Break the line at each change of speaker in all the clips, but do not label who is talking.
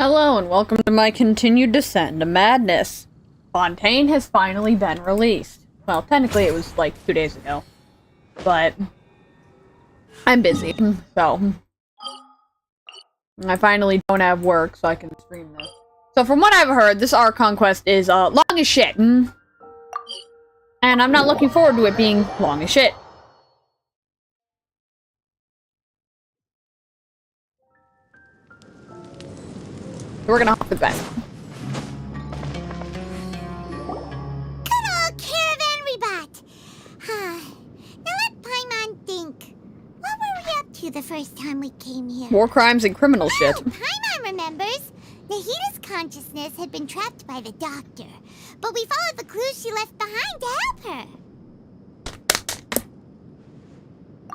Hello and welcome to my continued descent into madness. Fontaine has finally been released. Well, technically it was like 2 days ago. But I'm busy, so I finally don't have work, so I can stream this. So from what I've heard, this Archon quest is long as shit. And I'm not looking forward to it being long as shit. We're gonna hope for the best.
Good old caravan rebot! Now let Paimon think. What were we up to the first time we came here?
War crimes and criminal shit.
Oh, Paimon remembers! Nahita's consciousness had been trapped by the doctor, but we followed the clues she left behind to help her.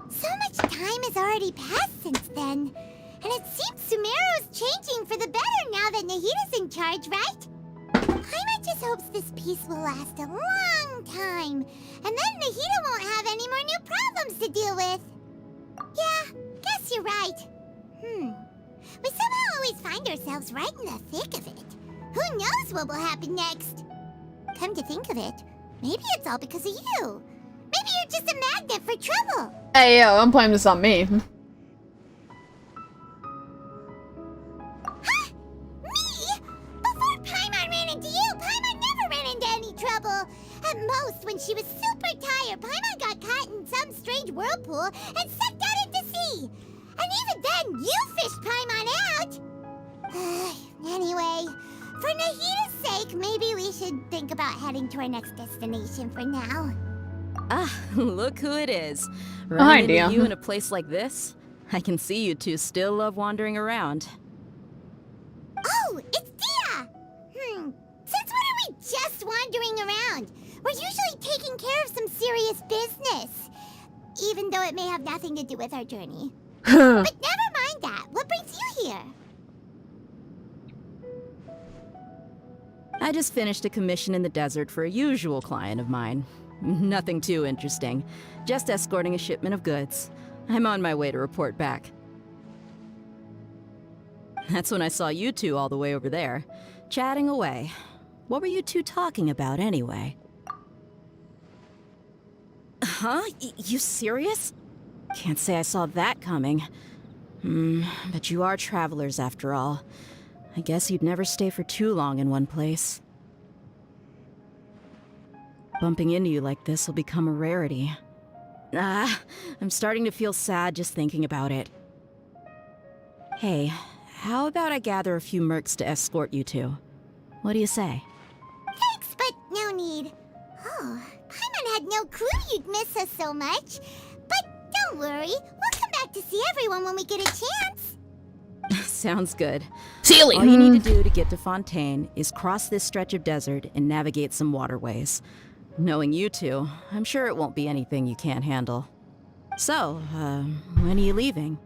So much time has already passed since then. And it seems Sumeru's changing for the better now that Nahita's in charge, right? Paimon just hopes this peace will last a long time. And then Nahita won't have any more new problems to deal with. Yeah, guess you're right. We somehow always find ourselves right in the thick of it. Who knows what will happen next? Come to think of it, maybe it's all because of you. Maybe you're just a magnet for trouble.
Hey, yo, I'm playing this on me.
At most, when she was super tired, Paimon got caught in some strange whirlpool and sucked out into sea. And even then, you fished Paimon out. Anyway, for Nahita's sake, maybe we should think about heading to our next destination for now.
Ah, look who it is.
Hi,
Running
dear.
into you in a place like this? I can see you two still love wandering around.
Oh, it's Dia! Since when are we just wandering around? We're usually taking care of some serious business. Even though it may have nothing to do with our journey. But never mind that. What brings you here?
I just finished a commission in the desert for a usual client of mine. Nothing too interesting. Just escorting a shipment of goods. I'm on my way to report back. That's when I saw you two all the way over there, chatting away. What were you two talking about anyway? Huh? You serious? Can't say I saw that coming. But you are travelers after all. I guess you'd never stay for too long in one place. Bumping into you like this will become a rarity. I'm starting to feel sad just thinking about it. Hey, how about I gather a few mercs to escort you two? What do you say?
Thanks, but no need. Oh, Paimon had no clue you'd miss us so much. But don't worry, we'll come back to see everyone when we get a chance.
Sounds good.
Silly.
All you need to do to get to Fontaine is cross this stretch of desert and navigate some waterways. Knowing you two, I'm sure it won't be anything you can't handle. So, when are you leaving?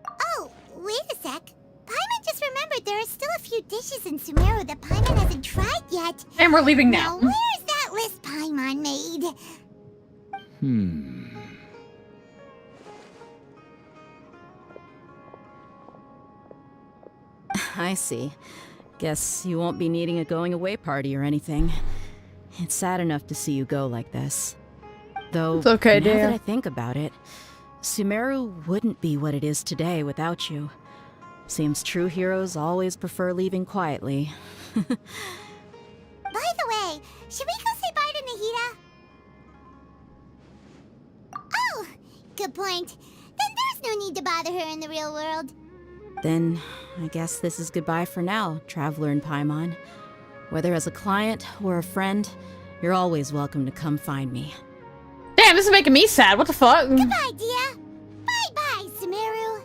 Oh, wait a sec. Paimon just remembered there are still a few dishes in Sumeru that Paimon hasn't tried yet.
And we're leaving now.
Now, where's that list Paimon made?
I see. Guess you won't be needing a going-away party or anything. It's sad enough to see you go like this. Though,
It's okay,
now
dear.
that I think about it, Sumeru wouldn't be what it is today without you. Seems true heroes always prefer leaving quietly.
By the way, should we go say bye to Nahita? Oh, good point. Then there's no need to bother her in the real world.
Then, I guess this is goodbye for now, Traveler in Paimon. Whether as a client or a friend, you're always welcome to come find me.
Damn, this is making me sad. What the fuck?
Goodbye, Dia. Bye-bye, Sumeru.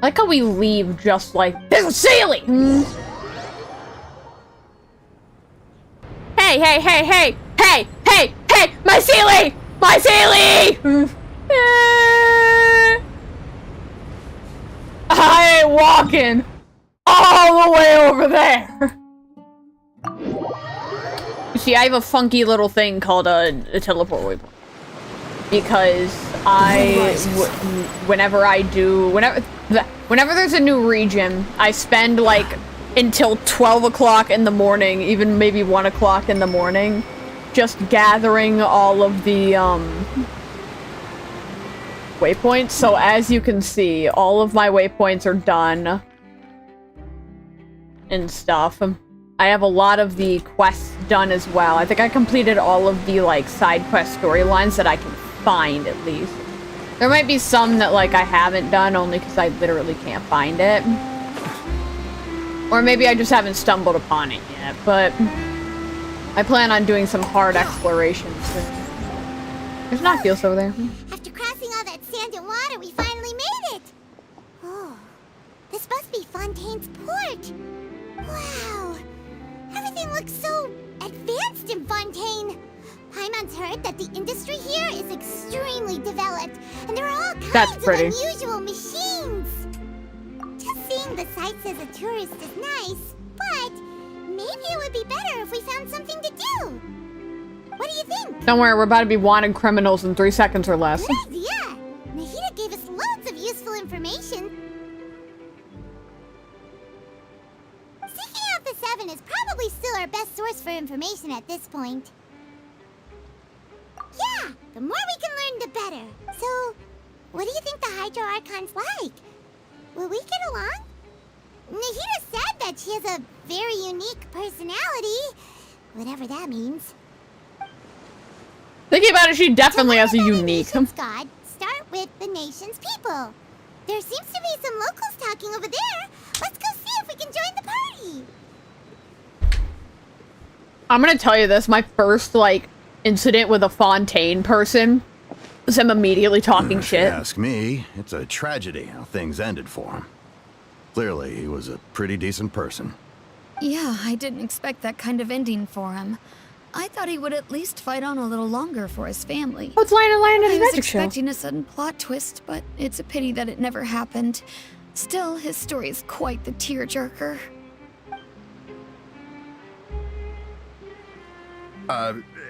I like how we leave just like this is silly. Hey, hey, hey, hey, hey, hey, hey, my Sealy! My Sealy! I ain't walking all the way over there. You see, I have a funky little thing called a teleport waypoint. because whenever there's a new region, I spend like until 12 o'clock in the morning, even maybe 1 o'clock in the morning, just gathering all of the waypoints. So as you can see, all of my waypoints are done and stuff. I have a lot of the quests done as well. I think I completed all of the like side quest storylines that I can find, at least. There might be some that like I haven't done only because I literally can't find it. Or maybe I just haven't stumbled upon it yet, but I plan on doing some hard exploration soon. There's Noctios over there.
After crossing all that sand and water, we finally made it! Oh, this must be Fontaine's port! Wow! Everything looks so advanced in Fontaine! Paimon's heard that the industry here is extremely developed, and there are all kinds of unusual machines! Just seeing the sights as a tourist is nice, but maybe it would be better if we found something to do! What do you think?
Don't worry, we're about to be wanted criminals in 3 seconds or less.
Good idea! Nahida gave us loads of useful information. Seeking out the Seven is probably still our best source for information at this point. Yeah, the more we can learn, the better. So, what do you think the Hydro Archon's like? Will we get along? Nahida said that she has a very unique personality, whatever that means.
Thinking about it, she definitely has a unique.
God, start with the nation's people. There seems to be some locals talking over there. Let's go see if we can join the party.
I'm gonna tell you this, my first, like, incident with a Fontaine person was him immediately talking shit.
If you ask me, it's a tragedy how things ended for him. Clearly, he was a pretty decent person.
Yeah, I didn't expect that kind of ending for him. I thought he would at least fight on a little longer for his family.
Oh, it's Lion
I was
Magic Show.
expecting a sudden plot twist, but it's a pity that it never happened. Still, his story is quite the tearjerker.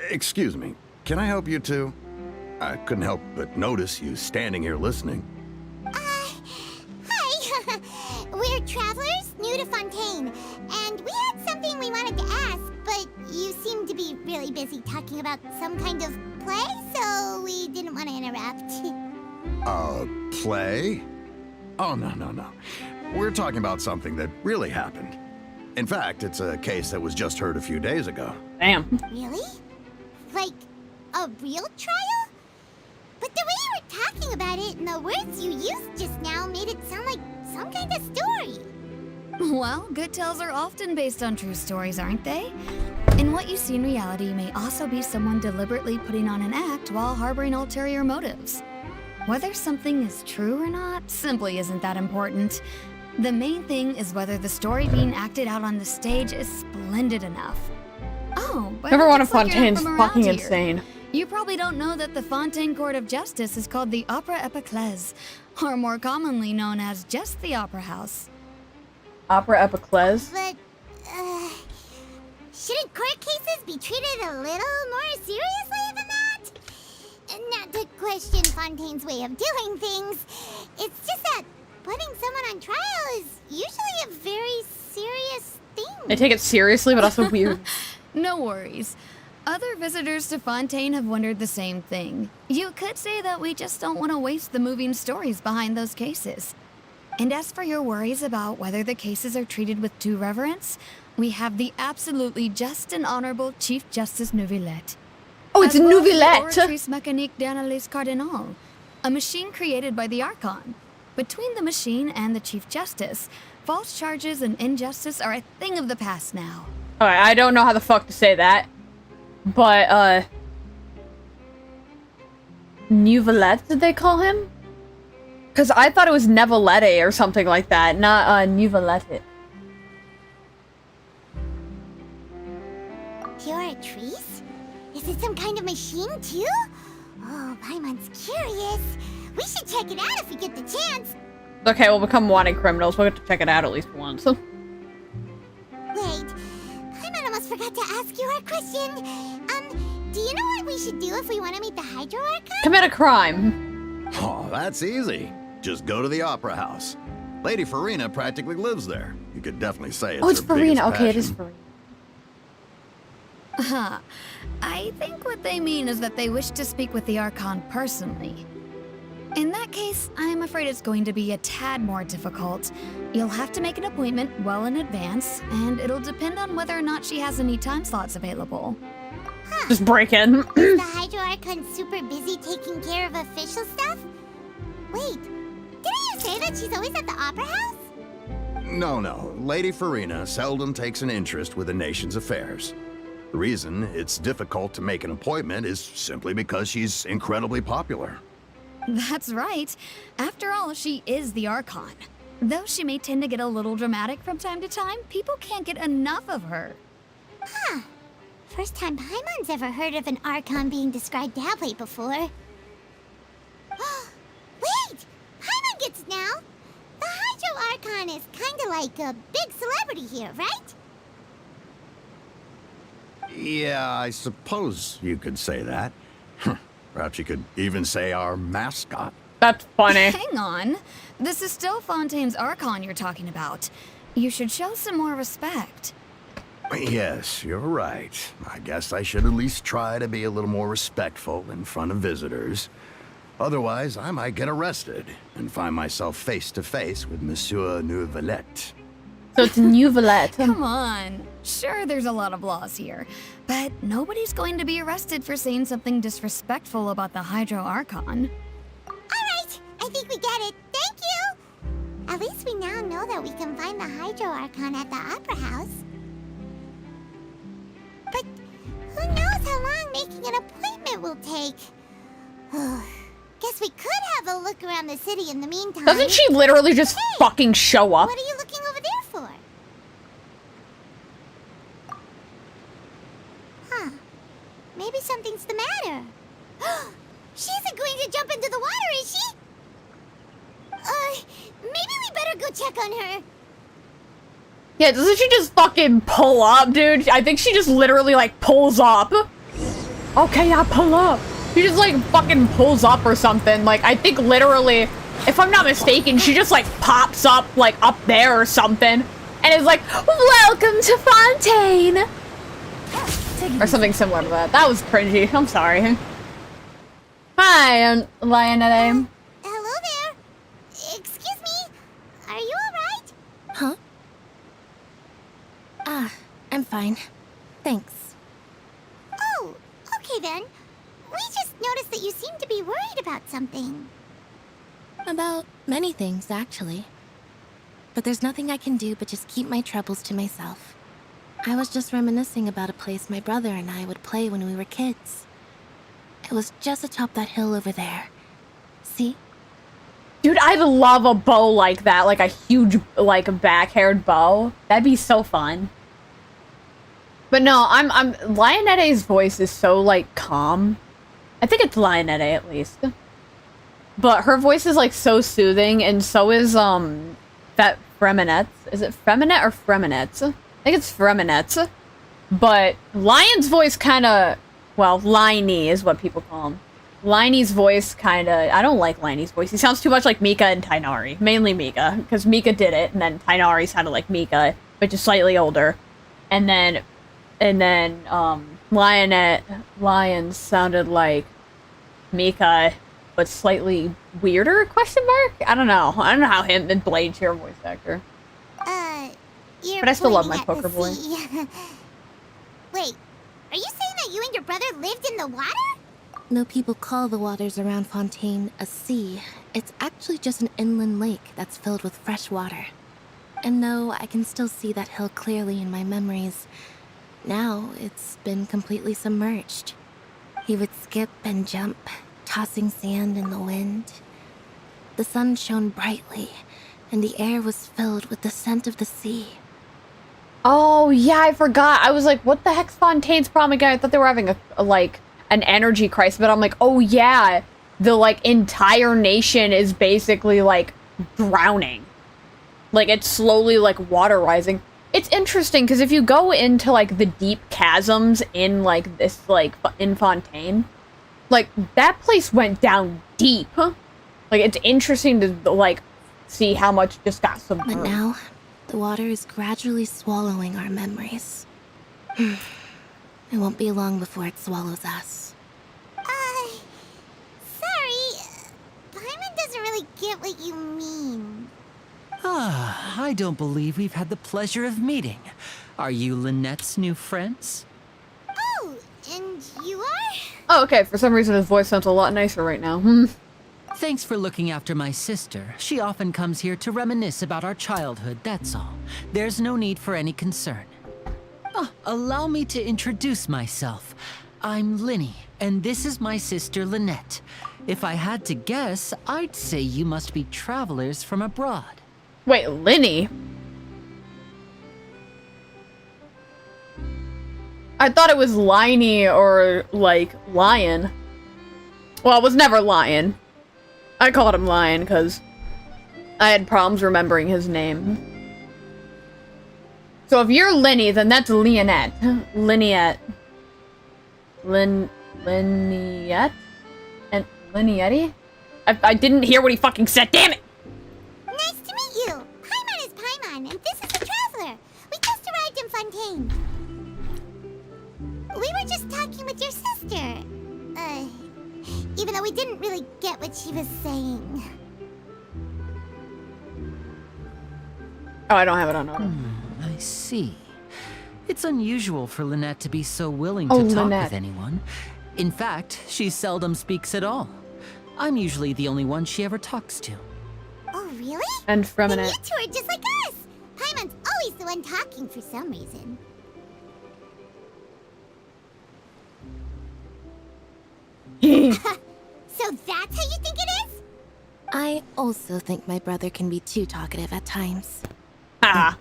Excuse me. Can I help you two? I couldn't help but notice you standing here listening.
Hi. We're travelers new to Fontaine, and we had something we wanted to ask, but you seem to be really busy talking about some kind of play, so we didn't want to interrupt.
Play? Oh, no. We're talking about something that really happened. In fact, it's a case that was just heard a few days ago.
Damn.
Really? Like, a real trial? But the way you were talking about it and the words you used just now made it sound like some kind of story.
Well, good tales are often based on true stories, aren't they? And what you see in reality may also be someone deliberately putting on an act while harboring ulterior motives. Whether something is true or not simply isn't that important. The main thing is whether the story being acted out on the stage is splendid enough. Oh, but
Everyone in
looks like you're
Fontaine's
from around
fucking
here.
insane.
You probably don't know that the Fontaine Court of Justice is called the Opera Epiclese, or more commonly known as just the Opera House.
Opera Epiclese?
But, shouldn't court cases be treated a little more seriously than that? Not to question Fontaine's way of doing things. It's just that putting someone on trial is usually a very serious thing.
They take it seriously, but also weird.
No worries. Other visitors to Fontaine have wondered the same thing. You could say that we just don't want to waste the moving stories behind those cases. And as for your worries about whether the cases are treated with due reverence, we have the absolutely just and honorable Chief Justice Neuvillette.
Oh, it's Neuvillette!
Oratrice Mécanique d'Analyse Cardinal, a machine created by the Archon. Between the machine and the Chief Justice, false charges and injustice are a thing of the past now.
Alright, I don't know how the fuck to say that. But, Neuvillette, did they call him? Because I thought it was Neuvillette or something like that, not, Neuvillette.
Oratrice? Is it some kind of machine, too? Oh, Paimon's curious. We should check it out if we get the chance.
Okay, we'll become wanted criminals. We'll get to check it out at least once.
Wait, Paimon almost forgot to ask you our question. Do you know what we should do if we want to meet the Hydro Archon?
Commit a crime.
Oh, that's easy. Just go to the Opera House. Lady Farina practically lives there. You could definitely say it's
Oh, it's
her biggest
Farina. Okay, it is
passion.
Farina.
Huh. I think what they mean is that they wish to speak with the Archon personally. In that case, I'm afraid it's going to be a tad more difficult. You'll have to make an appointment well in advance, and it'll depend on whether or not she has any time slots available.
Just break in.
Is the Hydro Archon super busy taking care of official stuff? Wait, didn't you say that she's always at the Opera House?
No. Lady Farina seldom takes an interest with the nation's affairs. The reason it's difficult to make an appointment is simply because she's incredibly popular.
That's right. After all, she is the Archon. Though she may tend to get a little dramatic from time to time, people can't get enough of her.
Huh. First time Paimon's ever heard of an Archon being described that way before. Wait! Paimon gets it now! The Hydro Archon is kinda like a big celebrity here, right?
Yeah, I suppose you could say that. Perhaps you could even say our mascot.
That's funny.
Hang on. This is still Fontaine's Archon you're talking about. You should show some more respect.
Yes, you're right. I guess I should at least try to be a little more respectful in front of visitors. Otherwise, I might get arrested and find myself face to face with Monsieur Nouvelette.
So it's New Valette.
Come on. Sure, there's a lot of laws here, but nobody's going to be arrested for saying something disrespectful about the Hydro Archon.
Alright, I think we get it. Thank you! At least we now know that we can find the Hydro Archon at the Opera House. But who knows how long making an appointment will take? Guess we could have a look around the city in the meantime.
Doesn't she literally just fucking show up?
What are you looking over there for? Huh. Maybe something's the matter. She isn't going to jump into the water, is she? Maybe we better go check on her.
Yeah, doesn't she just fucking pull up, dude? I think she just literally, like, pulls up. Okay, I pull up. She just, like, fucking pulls up or something. Like, I think literally, if I'm not mistaken, she just, like, pops up, like, up there or something. And is like, welcome to Fontaine! Or something similar to that. That was cringy. I'm sorry. Hi, I'm Lionette.
Hello there. Excuse me. Are you alright?
Huh? Ah, I'm fine. Thanks.
Oh, okay then. We just noticed that you seem to be worried about something.
About many things, actually. But there's nothing I can do but just keep my troubles to myself. I was just reminiscing about a place my brother and I would play when we were kids. It was just atop that hill over there. See?
Dude, I'd love a bow like that. Like a huge, like, back-haired bow. That'd be so fun. But no, Lionette's voice is so, like, calm. I think it's Lionette, at least. But her voice is, like, so soothing, and so is, that Freminette's. Is it Freminette or Freminette's? I think it's Freminette's. But Lion's voice kinda, well, Liney is what people call him. Liney's voice kinda, I don't like Liney's voice. He sounds too much like Mika and Tainari. Mainly Mika, because Mika did it, and then Tainari sounded like Mika, but just slightly older. And then Lion sounded like Mika, but slightly weirder, question mark? I don't know how him and Blade share a voice actor.
You're
But I still love
pointing
my
at the
poker boy.
sea. Wait, are you saying that you and your brother lived in the water?
No people call the waters around Fontaine a sea. It's actually just an inland lake that's filled with fresh water. And though I can still see that hill clearly in my memories, now it's been completely submerged. He would skip and jump, tossing sand in the wind. The sun shone brightly, and the air was filled with the scent of the sea.
Oh, yeah, I forgot. I was like, what the heck's Fontaine's problem again? I thought they were having an energy crisis, but I'm like, oh yeah, the, like, entire nation is basically, like, drowning. Like, it's slowly, like, water rising. It's interesting because if you go into like the deep chasms in like this in Fontaine, like that place went down deep. Like it's interesting to like see how much just got submerged.
But now, the water is gradually swallowing our memories. It won't be long before it swallows us.
Sorry. Paimon doesn't really get what you mean.
Ah, I don't believe we've had the pleasure of meeting. Are you Lynette's new friends?
Oh, and you are?
Oh, okay. For some reason, his voice sounds a lot nicer right now.
Thanks for looking after my sister. She often comes here to reminisce about our childhood, that's all. There's no need for any concern. Allow me to introduce myself. I'm Linny, and this is my sister Lynette. If I had to guess, I'd say you must be travelers from abroad.
Wait, Linny? I thought it was Liney or, like, Lion. Well, it was never Lion. I called him Lion because I had problems remembering his name. So if you're Linny, then that's Leonette. Liniette. Liniette? And Linietti? I didn't hear what he fucking said, damn it!
Nice to meet you. Paimon is Paimon, and this is the Traveler. We just arrived in Fontaine. We were just talking with your sister. Even though we didn't really get what she was saying.
Oh, I don't have it on order.
I see. It's unusual for Lynette to be so willing to talk
Lynette.
with anyone. In fact, she seldom speaks at all. I'm usually the only one she ever talks to.
Oh, really?
And
Then
feminine.
you two are just like us. Paimon's always the one talking for some reason. So that's how you think it is?
I also think my brother can be too talkative at times.
Ah.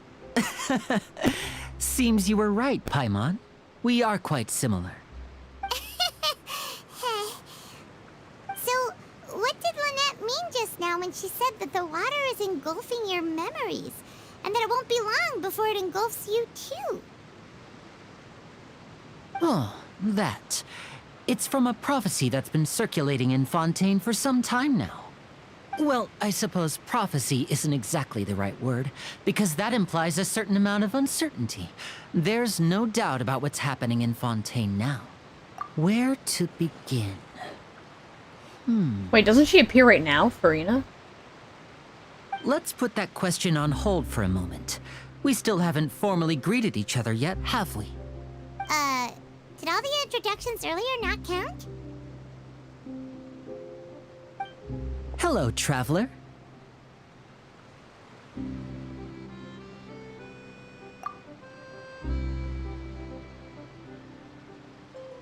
Seems you were right, Paimon. We are quite similar.
So, what did Lynette mean just now when she said that the water is engulfing your memories? And that it won't be long before it engulfs you too?
Oh, that. It's from a prophecy that's been circulating in Fontaine for some time now. Well, I suppose prophecy isn't exactly the right word, because that implies a certain amount of uncertainty. There's no doubt about what's happening in Fontaine now. Where to begin?
Wait, doesn't she appear right now, Farina?
Let's put that question on hold for a moment. We still haven't formally greeted each other yet, have we?
Did all the introductions earlier not count?
Hello, traveler.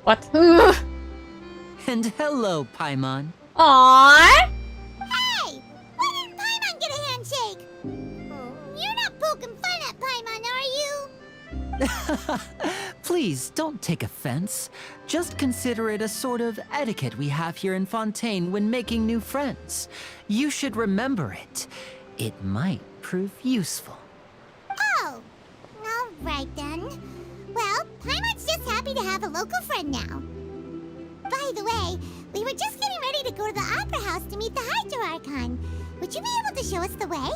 What?
And hello, Paimon.
Aww.
Hey! Why didn't Paimon get a handshake? You're not poking fun at Paimon, are you?
Please, don't take offense. Just consider it a sort of etiquette we have here in Fontaine when making new friends. You should remember it. It might prove useful.
Oh, all right then. Well, Paimon's just happy to have a local friend now. By the way, we were just getting ready to go to the Opera House to meet the Hydro Archon. Would you be able to show us the way?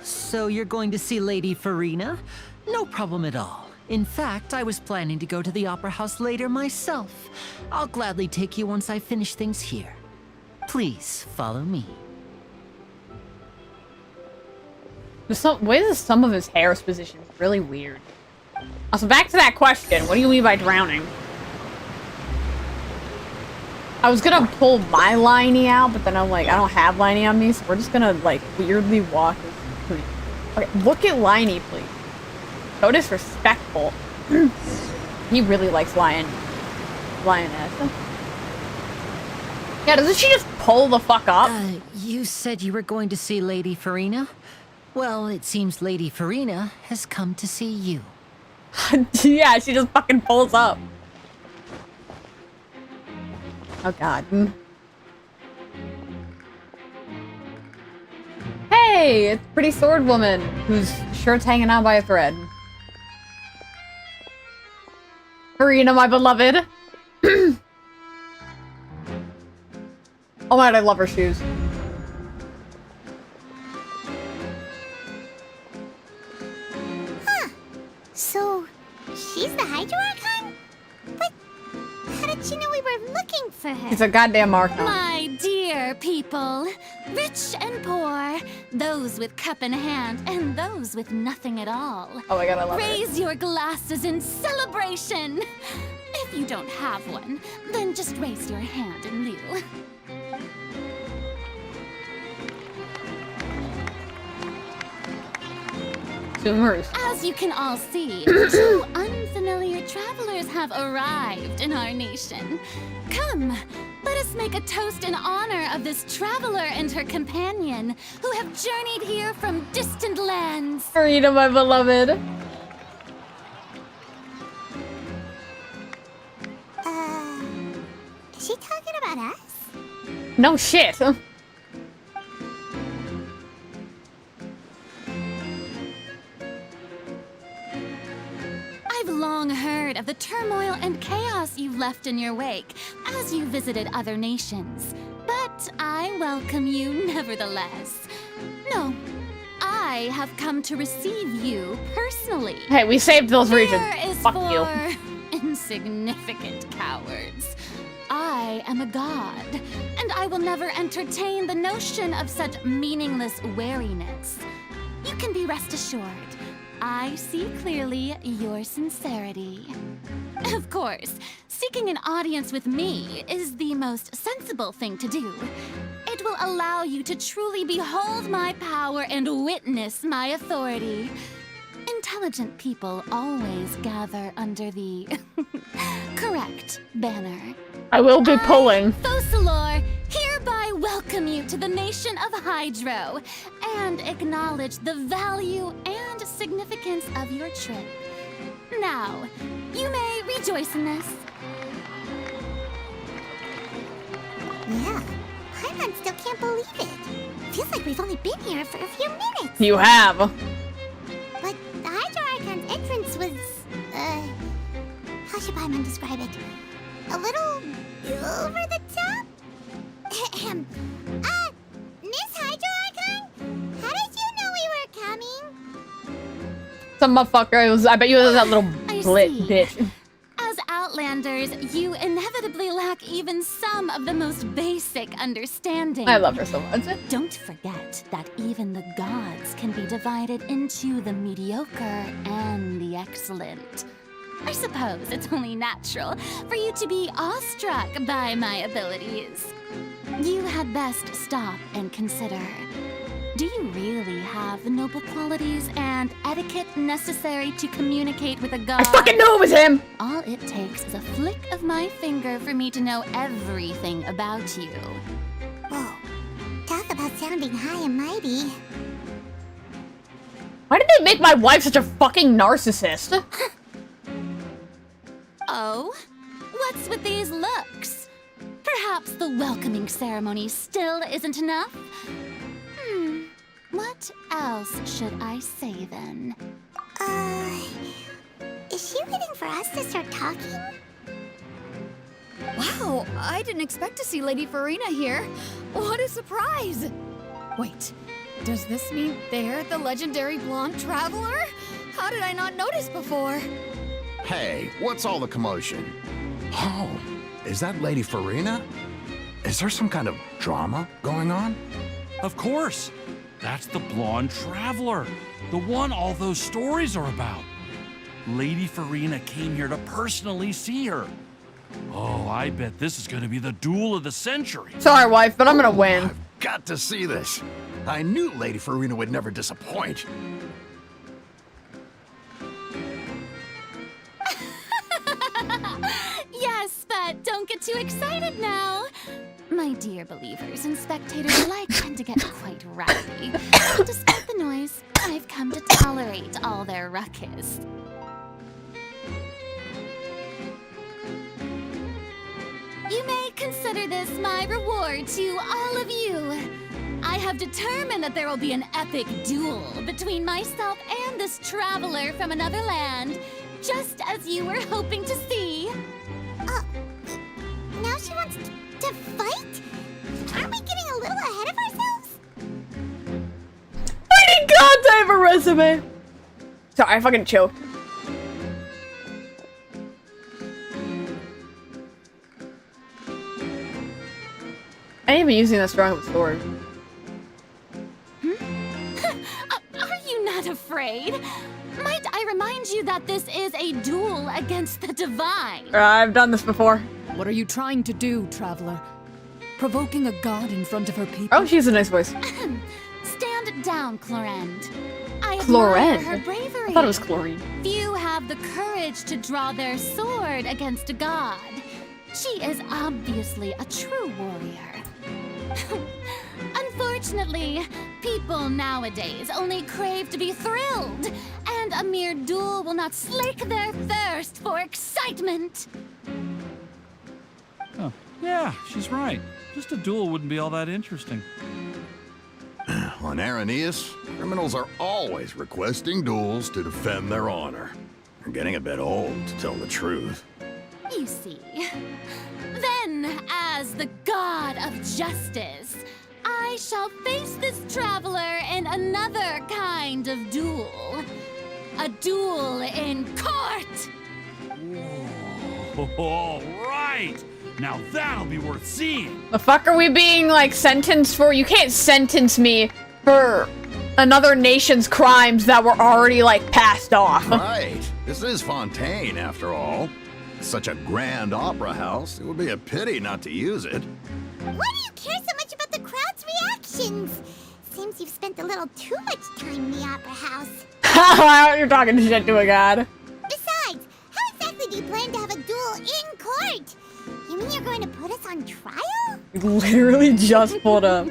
So you're going to see Lady Farina? No problem at all. In fact, I was planning to go to the Opera House later myself. I'll gladly take you once I finish things here. Please, follow me.
The way that some of his hair is positioned is really weird. Also, back to that question. What do you mean by drowning? I was gonna pull my liney out, but then I'm like, I don't have liney on me, so we're just gonna, like, weirdly walk. Okay, look at Liney, please. So disrespectful. He really likes Lioness. Yeah, doesn't she just pull the fuck up?
You said you were going to see Lady Farina? Well, it seems Lady Farina has come to see you.
Yeah, she just fucking pulls up. Oh god. Hey, Hey, it's pretty sword woman whose shirt's hanging out by a thread. Marina, my beloved. Oh my god, I love her shoes.
Huh. So, she's the Hydro Archon? But how did she know we were looking for her?
It's a goddamn Archon.
My dear people, rich and poor, those with cup in hand and those with nothing at all.
Oh my god, I love her.
Raise your glasses in celebration. If you don't have one, then just raise your hand in lieu.
Zoomers.
As you can all see, two unfamiliar travelers have arrived in our nation. Come, let us make a toast in honor of this traveler and her companion who have journeyed here from distant lands.
Marina, my beloved.
Is she talking about us?
No shit.
I've long heard of the turmoil and chaos you've left in your wake as you visited other nations. But I welcome you nevertheless. No, I have come to receive you personally.
Hey, we saved those regions.
Here is
Fuck
for
you.
insignificant cowards. I am a god, and I will never entertain the notion of such meaningless wariness. You can be rest assured, I see clearly your sincerity. Of course, seeking an audience with me is the most sensible thing to do. It will allow you to truly behold my power and witness my authority. Intelligent people always gather under the correct banner.
I will be pulling.
Focalor, hereby welcome you to the nation of Hydro and acknowledge the value and significance of your trip. Now, you may rejoice in this.
Yeah, Paimon still can't believe it. Feels like we've only been here for a few minutes.
You have.
But the Hydro Archon's entrance was, how should Paimon describe it? A little over the top? Ahem. Miss Hydro Archon? How did you know we were coming?
Some motherfucker. I bet you was that little
I
blit
see.
bitch.
As Outlanders, you inevitably lack even some of the most basic understanding.
I love her so much.
Don't forget that even the gods can be divided into the mediocre and the excellent. I suppose it's only natural for you to be awestruck by my abilities. You had best stop and consider. Do you really have the noble qualities and etiquette necessary to communicate with a god?
I fucking knew it was him!
All it takes is a flick of my finger for me to know everything about you.
Whoa. Talk about sounding high and mighty.
Why did they make my wife such a fucking narcissist?
Oh? What's with these looks? Perhaps the welcoming ceremony still isn't enough? What else should I say then?
Is she waiting for us to start talking?
Wow, I didn't expect to see Lady Farina here. What a surprise! Wait, does this mean they're the legendary blonde traveler? How did I not notice before?
Hey, what's all the commotion? Oh, is that Lady Farina? Is there some kind of drama going on?
Of course. That's the blonde traveler, the one all those stories are about. Lady Farina came here to personally see her. Oh, I bet this is going to be the duel of the century.
Sorry, wife, but I'm gonna win.
I've got to see this. I knew Lady Farina would never disappoint.
Yes, but don't get too excited now. My dear believers and spectators alike tend to get quite rowdy. Despite the noise, I've come to tolerate all their ruckus. You may consider this my reward to all of you. I I have determined that there will be an epic duel between myself and this traveler from another land, just as you were hoping to see.
Now she wants to fight? Aren't we getting a little ahead of ourselves?
I need God to have a resume. Sorry, I fucking choked. I ain't even using that strong of a sword.
Are you not afraid? Might I remind you that this is a duel against the divine?
I've done this before.
What are you trying to do, traveler? Provoking a god in front of her people?
Oh, she has a nice voice.
Stand down, Clorend. I
Chlorine?
admire her bravery.
I thought it was chlorine.
Few have the courage to draw their sword against a god. She is obviously a true warrior. Unfortunately, people nowadays only crave to be thrilled, and a mere duel will not slake their thirst for excitement.
Oh, yeah, she's right. Just a duel wouldn't be all that interesting.
On Araneus, criminals are always requesting duels to defend their honor. They're getting a bit old, to tell the truth.
You see. Then, as the god of justice, I shall face this traveler in another kind of duel. A duel in court!
Whoa, all right! Now that'll be worth seeing!
The fuck are we being, like, sentenced for? You can't sentence me for another nation's crimes that were already, like, passed off.
Right. This is Fontaine, after all. Such a grand opera house, it would be a pity not to use it.
Why do you care so much about the crowd's reactions? Seems you've spent a little too much time in the opera house.
You're talking shit to a god.
Besides, how exactly do you plan to have a duel in court? You mean you're going to put us on trial?
Literally just pulled up.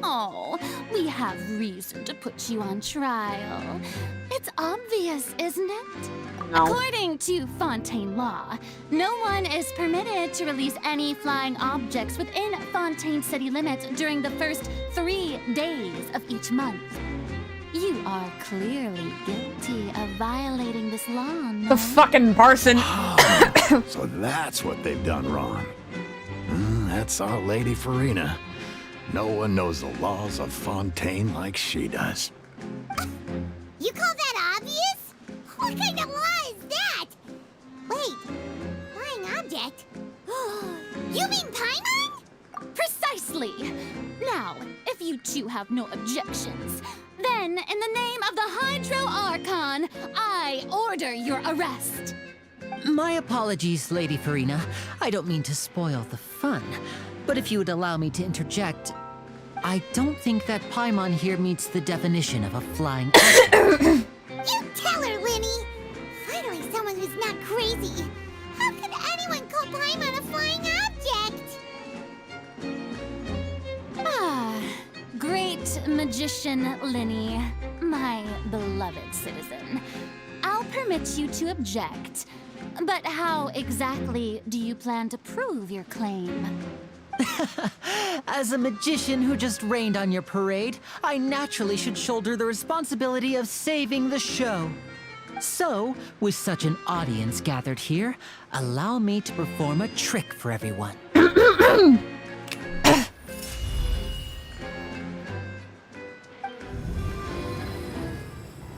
Oh, we have reason to put you on trial. It's obvious, isn't it?
No.
According to Fontaine law, no one is permitted to release any flying objects within Fontaine city limits during the first 3 days of each month. You are clearly guilty of violating this law, no?
The fucking parson.
So that's what they've done wrong. That's our Lady Farina. No one knows the laws of Fontaine like she does.
You call that obvious? What kind of law is that? Wait, flying object? You mean Paimon?
Precisely! Now, if you two have no objections, then in the name of the Hydro Archon, I order your arrest.
My apologies, Lady Farina. I don't mean to spoil the fun, but if you would allow me to interject, I don't think that Paimon here meets the definition of a flying object.
You tell her, Linny! Finally someone who's not crazy. How could anyone call Paimon a flying object?
Ah, great magician Linny, my beloved citizen. I'll permit you to object, but how exactly do you plan to prove your claim?
As a magician who just rained on your parade, I naturally should shoulder the responsibility of saving the show. So, with such an audience gathered here, allow me to perform a trick for everyone.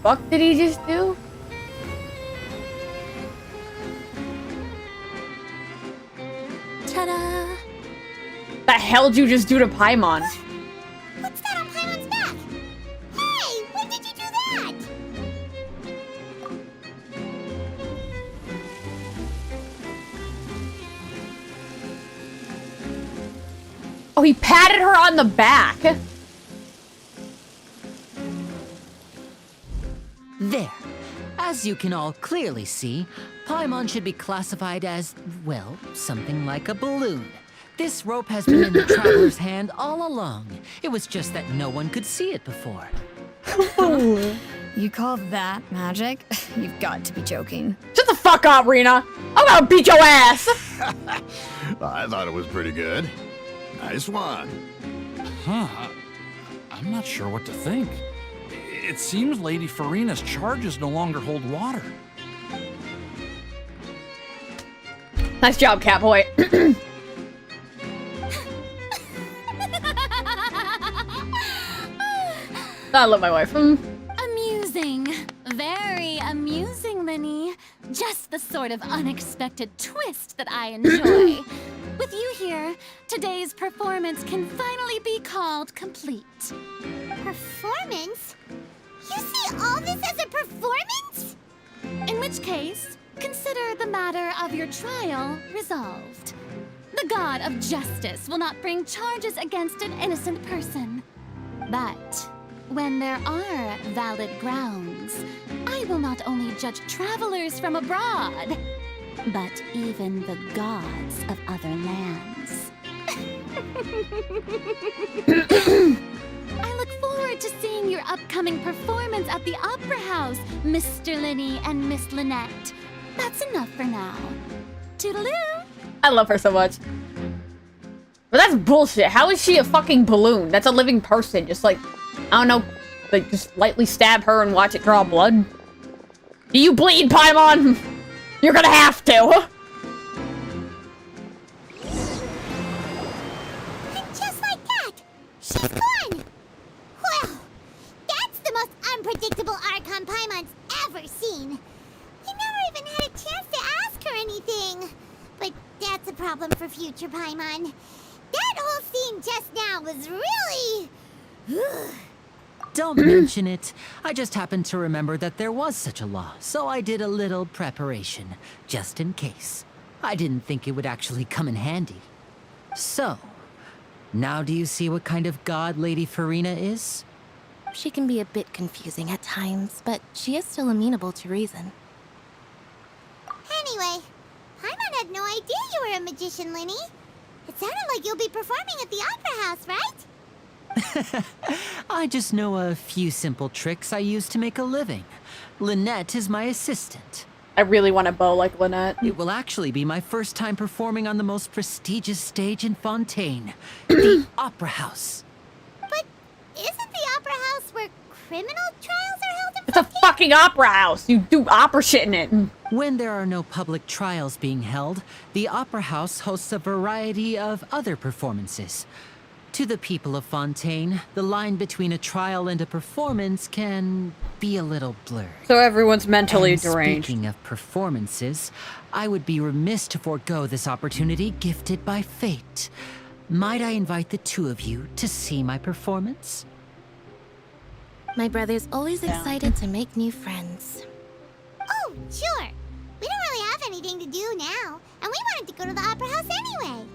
Fuck did he just do?
Ta-da!
The hell did you just do to Paimon?
What's that on Paimon's back? Hey, when did you do that?
Oh, he patted her on the back.
There. As you can all clearly see, Paimon should be classified as, well, something like a balloon. This rope has been in the traveler's hand all along. It was just that no one could see it before.
You call that magic? You've got to be joking.
Shut the fuck up, Rena. I'm gonna beat your ass.
I thought it was pretty good. Nice one.
Huh. I'm not sure what to think. It seems Lady Farina's charges no longer hold water.
Nice job, Catboy. I love my wife.
Amusing. Very amusing, Linny. Just the sort of unexpected twist that I enjoy. With you here, today's performance can finally be called complete.
Performance? You see all this as a performance?
In which case, consider the matter of your trial resolved. The god of justice will not bring charges against an innocent person. But when there are valid grounds, I will not only judge travelers from abroad, but even the gods of other lands. I look forward to seeing your upcoming performance at the Opera House, Mr. Linny and Miss Lynette. That's enough for now. Toodaloo!
I love her so much. But that's bullshit. How is she a fucking balloon? That's a living person. Just like, I don't know, like just lightly stab her and watch it draw blood. Do you bleed, Paimon? You're gonna have to.
And just like that, she's gone. Well, that's the most unpredictable Archon Paimon's ever seen. We never even had a chance to ask her anything. But that's a problem for future Paimon. That whole scene just now was really...
Don't mention it. I just happened to remember that there was such a law, so I did a little preparation, just in case. I didn't think it would actually come in handy. So, now do you see what kind of god Lady Farina is?
She can be a bit confusing at times, but she is still amenable to reason.
Anyway, Paimon had no idea you were a magician, Linny. It sounded like you'll be performing at the Opera House, right?
I just know a few simple tricks I use to make a living. Lynette is my assistant.
I really want a bow like Lynette.
It will actually be my first time performing on the most prestigious stage in Fontaine, the Opera House.
But isn't the Opera House where criminal trials are held in
It's a
Fontaine?
fucking opera house. You do opera shit in it.
When there are no public trials being held, the Opera House hosts a variety of other performances. To the people of Fontaine, the line between a trial and a performance can be a little blurred.
So everyone's mentally
And
deranged.
Speaking of performances, I would be remiss to forego this opportunity gifted by fate. Might I invite the two of you to see my performance?
My brother's always
Yeah.
excited to make new friends.
Oh, sure. We don't really have anything to do now, and we wanted to go to the Opera House anyway.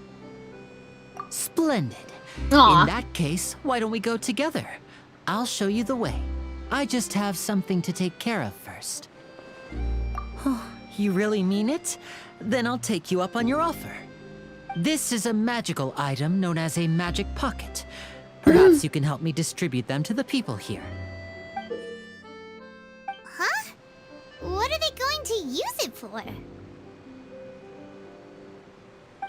Splendid.
Aw.
In that case, why don't we go together? I'll show you the way. I just have something to take care of first. You really mean it? Then I'll take you up on your offer. This is a magical item known as a magic pocket. Perhaps you can help me distribute them to the people here.
Huh? What are they going to use it for?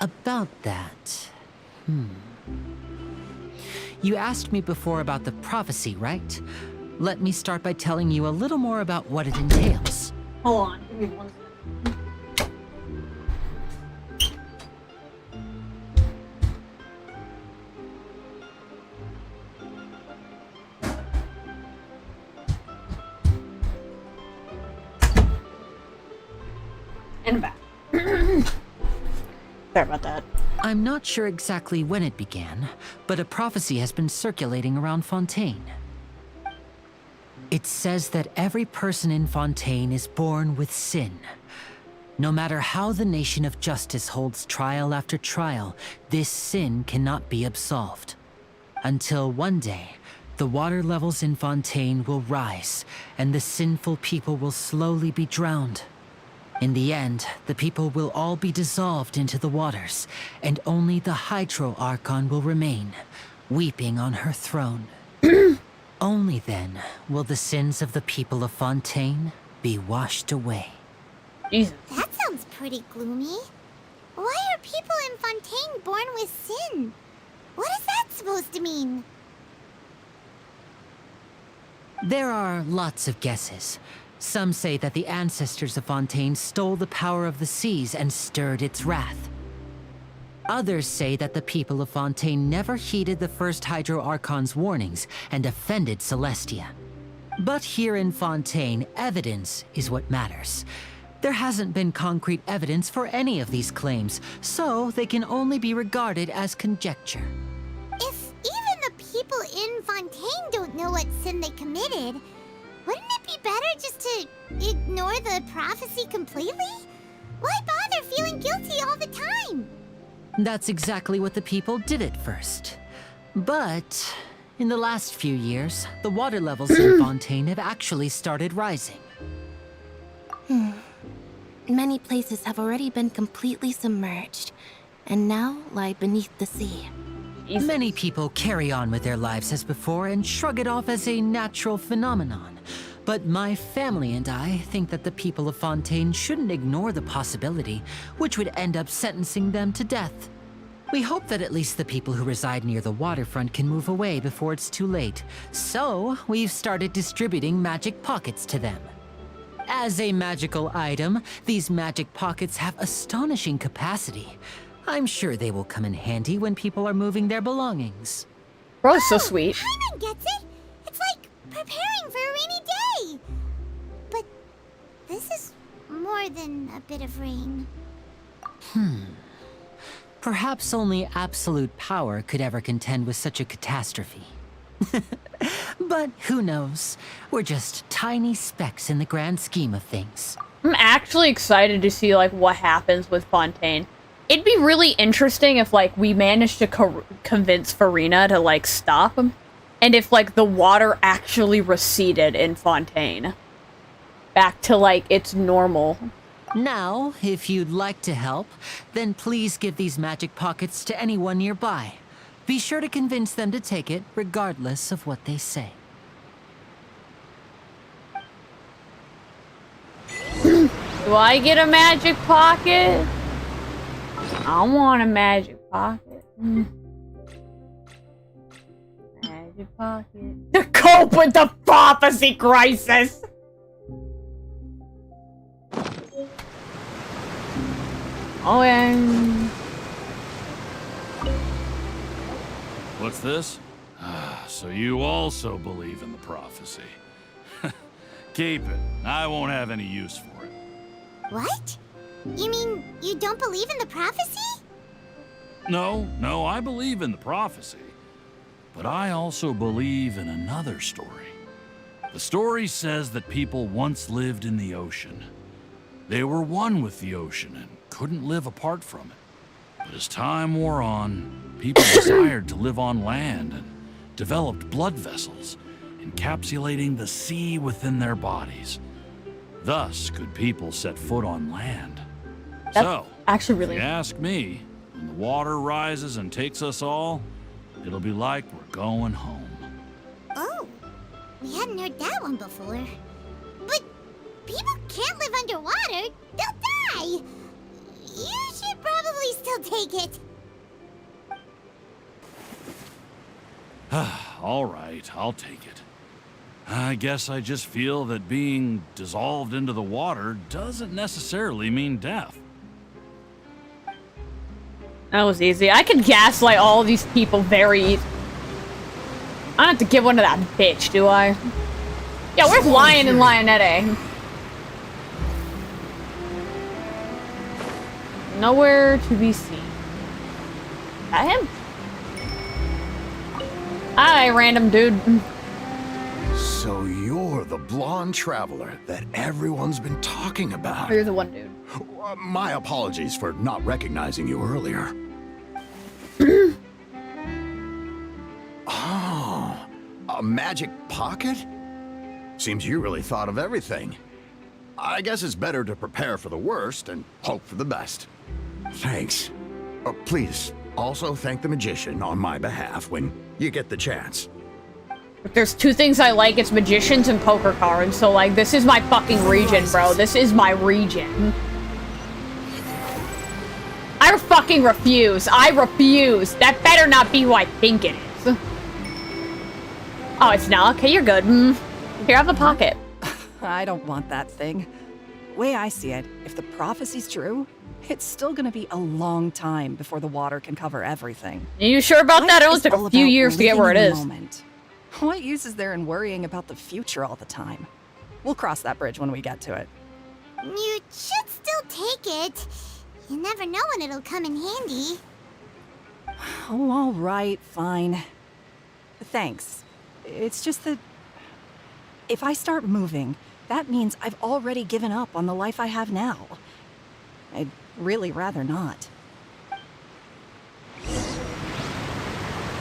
About that... You asked me before about the prophecy, right? Let me start by telling you a little more about what it entails.
Hold on. Give me one second. And back. Sorry about that.
I'm not sure exactly when it began, but a prophecy has been circulating around Fontaine. It says that every person in Fontaine is born with sin. No matter how the nation of justice holds trial after trial, this sin cannot be absolved. Until one day, the water levels in Fontaine will rise, and the sinful people will slowly be drowned. In the end, the people will all be dissolved into the waters, and only the Hydro Archon will remain, weeping on her throne. Only then will the sins of the people of Fontaine be washed away.
Jesus.
That sounds pretty gloomy. Why are people in Fontaine born with sin? What is that supposed to mean?
There are lots of guesses. Some say that the ancestors of Fontaine stole the power of the seas and stirred its wrath. Others say that the people of Fontaine never heeded the first Hydro Archon's warnings and offended Celestia. But here in Fontaine, evidence is what matters. There hasn't been concrete evidence for any of these claims, so they can only be regarded as conjecture.
If even the people in Fontaine don't know what sin they committed, wouldn't it be better just to ignore the prophecy completely? Why bother feeling guilty all the time?
That's exactly what the people did at first. But in the last few years, the water levels in Fontaine have actually started rising.
Many places have already been completely submerged, and now lie beneath the sea.
Many people carry on with their lives as before and shrug it off as a natural phenomenon. But my family and I think that the people of Fontaine shouldn't ignore the possibility, which would end up sentencing them to death. We hope that at least the people who reside near the waterfront can move away before it's too late. So, we've started distributing magic pockets to them. As a magical item, these magic pockets have astonishing capacity. I'm sure they will come in handy when people are moving their belongings.
Bro's so sweet.
Paimon gets it. It's like preparing for a rainy day. But this is more than a bit of rain.
Perhaps only absolute power could ever contend with such a catastrophe. But who knows? We're just tiny specks in the grand scheme of things.
I'm actually excited to see, like, what happens with Fontaine. It'd be really interesting if, like, we managed to convince Farina to, like, stop him. And if, like, the water actually receded in Fontaine. Back to, like, its normal.
Now, if you'd like to help, then please give these magic pockets to anyone nearby. Be sure to convince them to take it, regardless of what they say.
Do I get a magic pocket? I want a magic pocket. Magic pocket. To cope with the prophecy crisis! Oh, and...
What's this? So you also believe in the prophecy. Keep it. I won't have any use for it.
What? You mean you don't believe in the prophecy?
No, I believe in the prophecy. But I also believe in another story. The story says that people once lived in the ocean. They were one with the ocean and couldn't live apart from it. But as time wore on, people desired to live on land and developed blood vessels, encapsulating the sea within their bodies. Thus could people set foot on land.
That's actually really...
If you ask me, when the water rises and takes us all, it'll be like we're going home.
Oh, we hadn't heard that one before. But people can't live underwater. They'll die. You should probably still take it.
All right, I'll take it. I guess I just feel that being dissolved into the water doesn't necessarily mean death.
That was easy. I could gaslight all of these people very easy. I don't have to give one to that bitch, do I? Yeah, where's Lion and Lionette? Nowhere to be seen. Is that him? Hi, random dude.
So you're the blonde traveler that everyone's been talking about.
Oh, you're the one dude.
My apologies for not recognizing you earlier. Oh, a magic pocket? Seems you really thought of everything. I guess it's better to prepare for the worst and hope for the best. Thanks. Please, also thank the magician on my behalf when you get the chance.
If there's two things I like, it's magicians and poker cards. So, like, this is my fucking region, bro. This is my region. I fucking refuse. I refuse. That better not be who I think it is. Oh, it's not? Okay, you're good. Here, have a pocket.
I don't want that thing. Way I see it, if the prophecy's true, it's still gonna be a long time before the water can cover everything.
Are you sure about that? It only
Life
took
is all
a few
about
years to get where it
living in
is.
the moment. What use is there in worrying about the future all the time? We'll cross that bridge when we get to it.
You should still take it. You never know when it'll come in handy.
Oh, all right, fine. Thanks. It's just that if I start moving, that means I've already given up on the life I have now. I'd really rather not.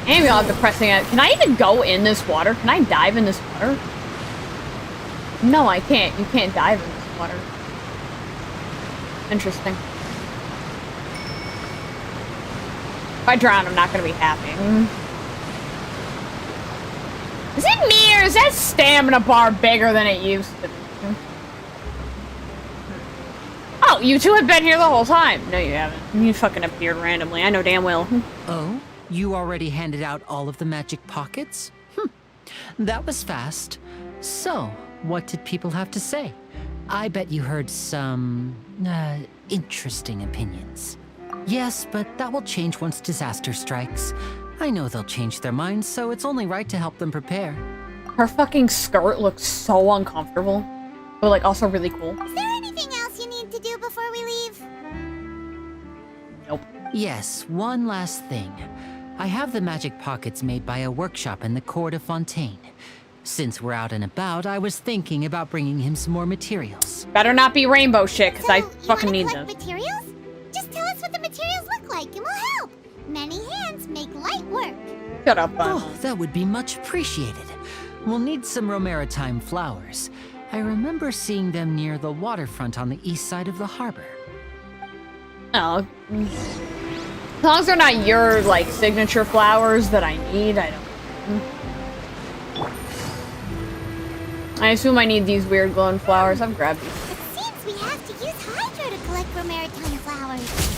Maybe I'll have depressing it. Can I even go in this water? Can I dive in this water? No, I can't. You can't dive in this water. Interesting. If I drown, I'm not gonna be happy. Is it me, or is that stamina bar bigger than it used to be? Oh, you two have been here the whole time. No, you haven't. You fucking appeared randomly. I know damn well.
Oh? You already handed out all of the magic pockets? That was fast. So, what did people have to say? I bet you heard some, interesting opinions. Yes, but that will change once disaster strikes. I know they'll change their minds, so it's only right to help them prepare.
Her fucking skirt looks so uncomfortable, but like also really cool.
Is there anything else you need to do before we leave?
Nope.
Yes, one last thing. I have the magic pockets made by a workshop in the court of Fontaine. Since we're out and about, I was thinking about bringing him some more materials.
Better not be rainbow shit, because I fucking need
collect
those.
materials? Just tell us what the materials look like and we'll help. Many hands make light work.
Shut up,
Oh, that would be much appreciated. We'll need some Romaritime flowers. I remember seeing them near the waterfront on the east side of the harbor.
Oh. As long as they're not your, like, signature flowers that I need, I don't... I assume I need these weird glowing flowers. I've grabbed these.
It seems we have to use Hydro to collect Romaritime flowers.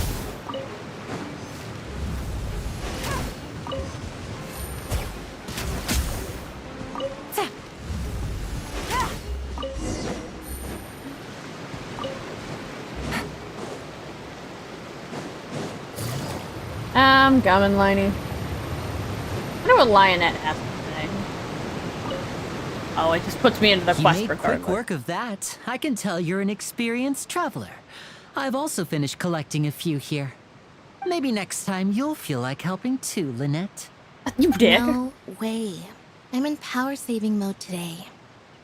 I'm coming, Liney. I wonder what Lionette has to say. Oh, it just puts me into the quest
You made
regardless.
quick work of that. I can tell you're an experienced traveler. I've also finished collecting a few here. Maybe next time you'll feel like helping too, Lynette.
You dick.
No way. I'm in power-saving mode today.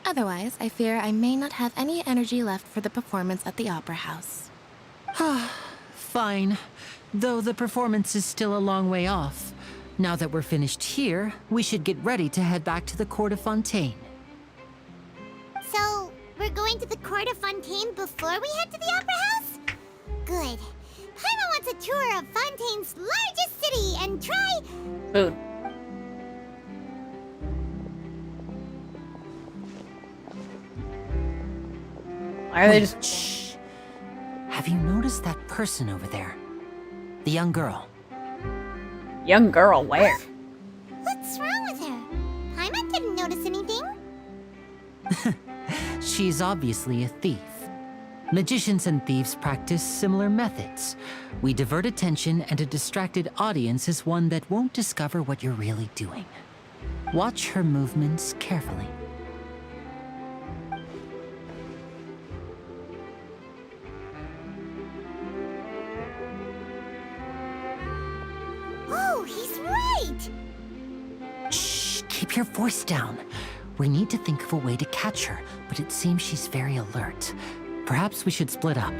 Otherwise, I fear I may not have any energy left for the performance at the Opera House.
Fine. Though the performance is still a long way off. Now that we're finished here, we should get ready to head back to the court of Fontaine.
So, we're going to the court of Fontaine before we head to the Opera House? Good. Paimon wants a tour of Fontaine's largest city and try...
Food. Why are they just...
Shh. Have you noticed that person over there? The young girl.
Young girl, where?
What's wrong with her? Paimon didn't notice anything.
She's obviously a thief. Magicians and thieves practice similar methods. We divert attention, and a distracted audience is one that won't discover what you're really doing. Watch her movements carefully.
Oh, he's right!
Shh, keep your voice down. We need to think of a way to catch her, but it seems she's very alert. Perhaps we should split up.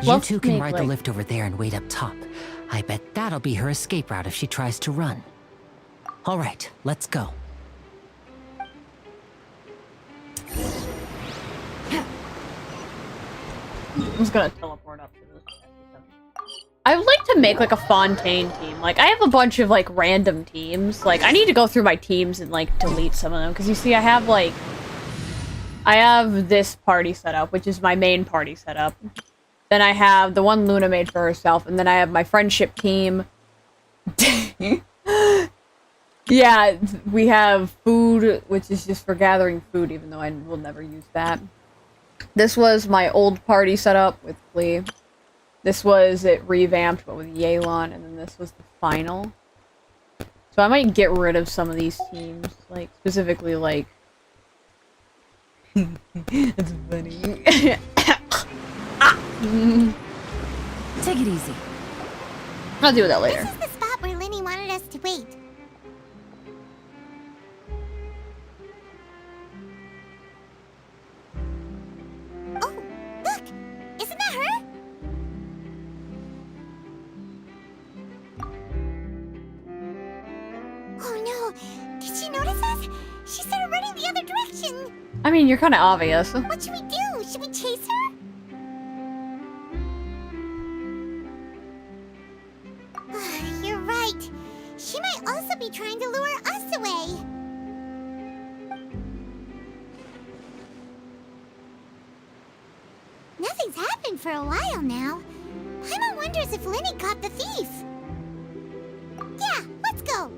You two can ride the lift over there and wait up top. I bet that'll be her escape route if she tries to run. All right, let's go.
I'm just gonna teleport up to this. I would like to make like a Fontaine team. Like, I have a bunch of like random teams. Like, I need to go through my teams and like delete some of them. Because you see, I have this party set up, which is my main party setup. Then I have the one Luna made for herself, and then I have my friendship team. Yeah, we have food, which is just for gathering food, even though I will never use that. This was my old party setup with Flea. This was it revamped, but with Yelan, and then this was the final. So I might get rid of some of these teams, like, specifically, like... That's funny.
Take it easy.
I'll do that later.
This is the spot where Linny wanted us to wait. Oh, look! Isn't that her? Oh no! Did she notice us? She started running the other direction!
I mean, you're kind of obvious.
What should we do? Should we chase her? You're right. She might also be trying to lure us away. Nothing's happened for a while now. Paimon wonders if Linny caught the thief. Yeah, let's go.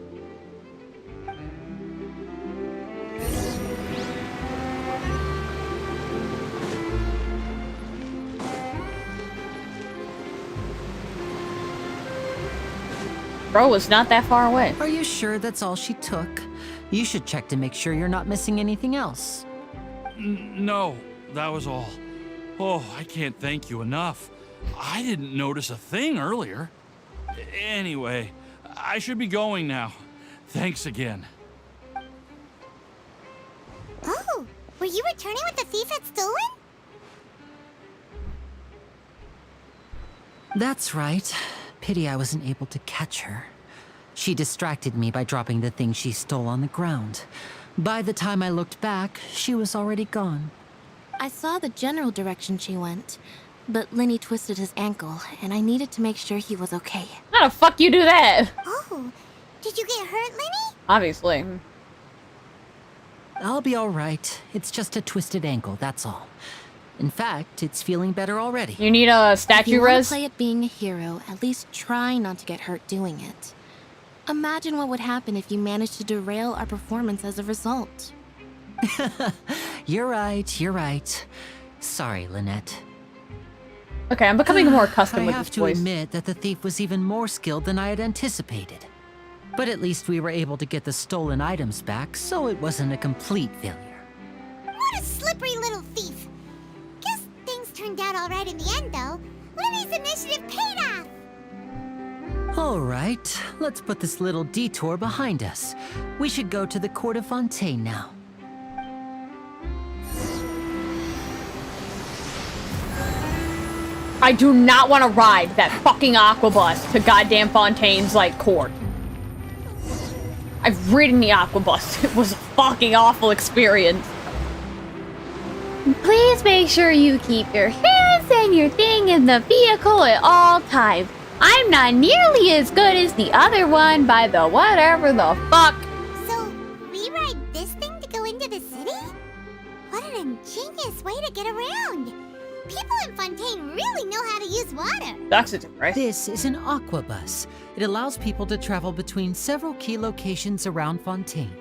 Bro was not that far away.
Are you sure that's all she took? You should check to make sure you're not missing anything else.
No, that was all. Oh, I can't thank you enough. I didn't notice a thing earlier. Anyway, I should be going now. Thanks again.
Oh, were you returning what the thief had stolen?
That's right. Pity I wasn't able to catch her. She distracted me by dropping the thing she stole on the ground. By the time I looked back, she was already gone.
I saw the general direction she went, but Linny twisted his ankle, and I needed to make sure he was okay.
How the fuck you do that?
Oh, did you get hurt, Linny?
Obviously.
I'll be all right. It's just a twisted ankle, that's all. In fact, it's feeling better already.
You need a
If
statue
you want
res?
to play at being a hero, at least try not to get hurt doing it. Imagine what would happen if you managed to derail our performance as a result.
You're right, you're right. Sorry, Lynette.
Okay, I'm becoming more accustomed
I
with
have
this
to
voice.
admit that the thief was even more skilled than I had anticipated. But at least we were able to get the stolen items back, so it wasn't a complete failure.
What a slippery little thief. Guess things turned out all right in the end, though. Linny's initiative paid off.
All right, let's put this little detour behind us. We should go to the court of Fontaine now.
I do not want to ride that fucking aquabus to goddamn Fontaine's, like, court. I've ridden the aquabus. It was a fucking awful experience. Please make sure you keep your hands and your thing in the vehicle at all times. I'm not nearly as good as the other one by the whatever the fuck.
So, we ride this thing to go into the city? What an ingenious way to get around. People in Fontaine really know how to use water.
That's it, right?
This is an aquabus. It allows people to travel between several key locations around Fontaine.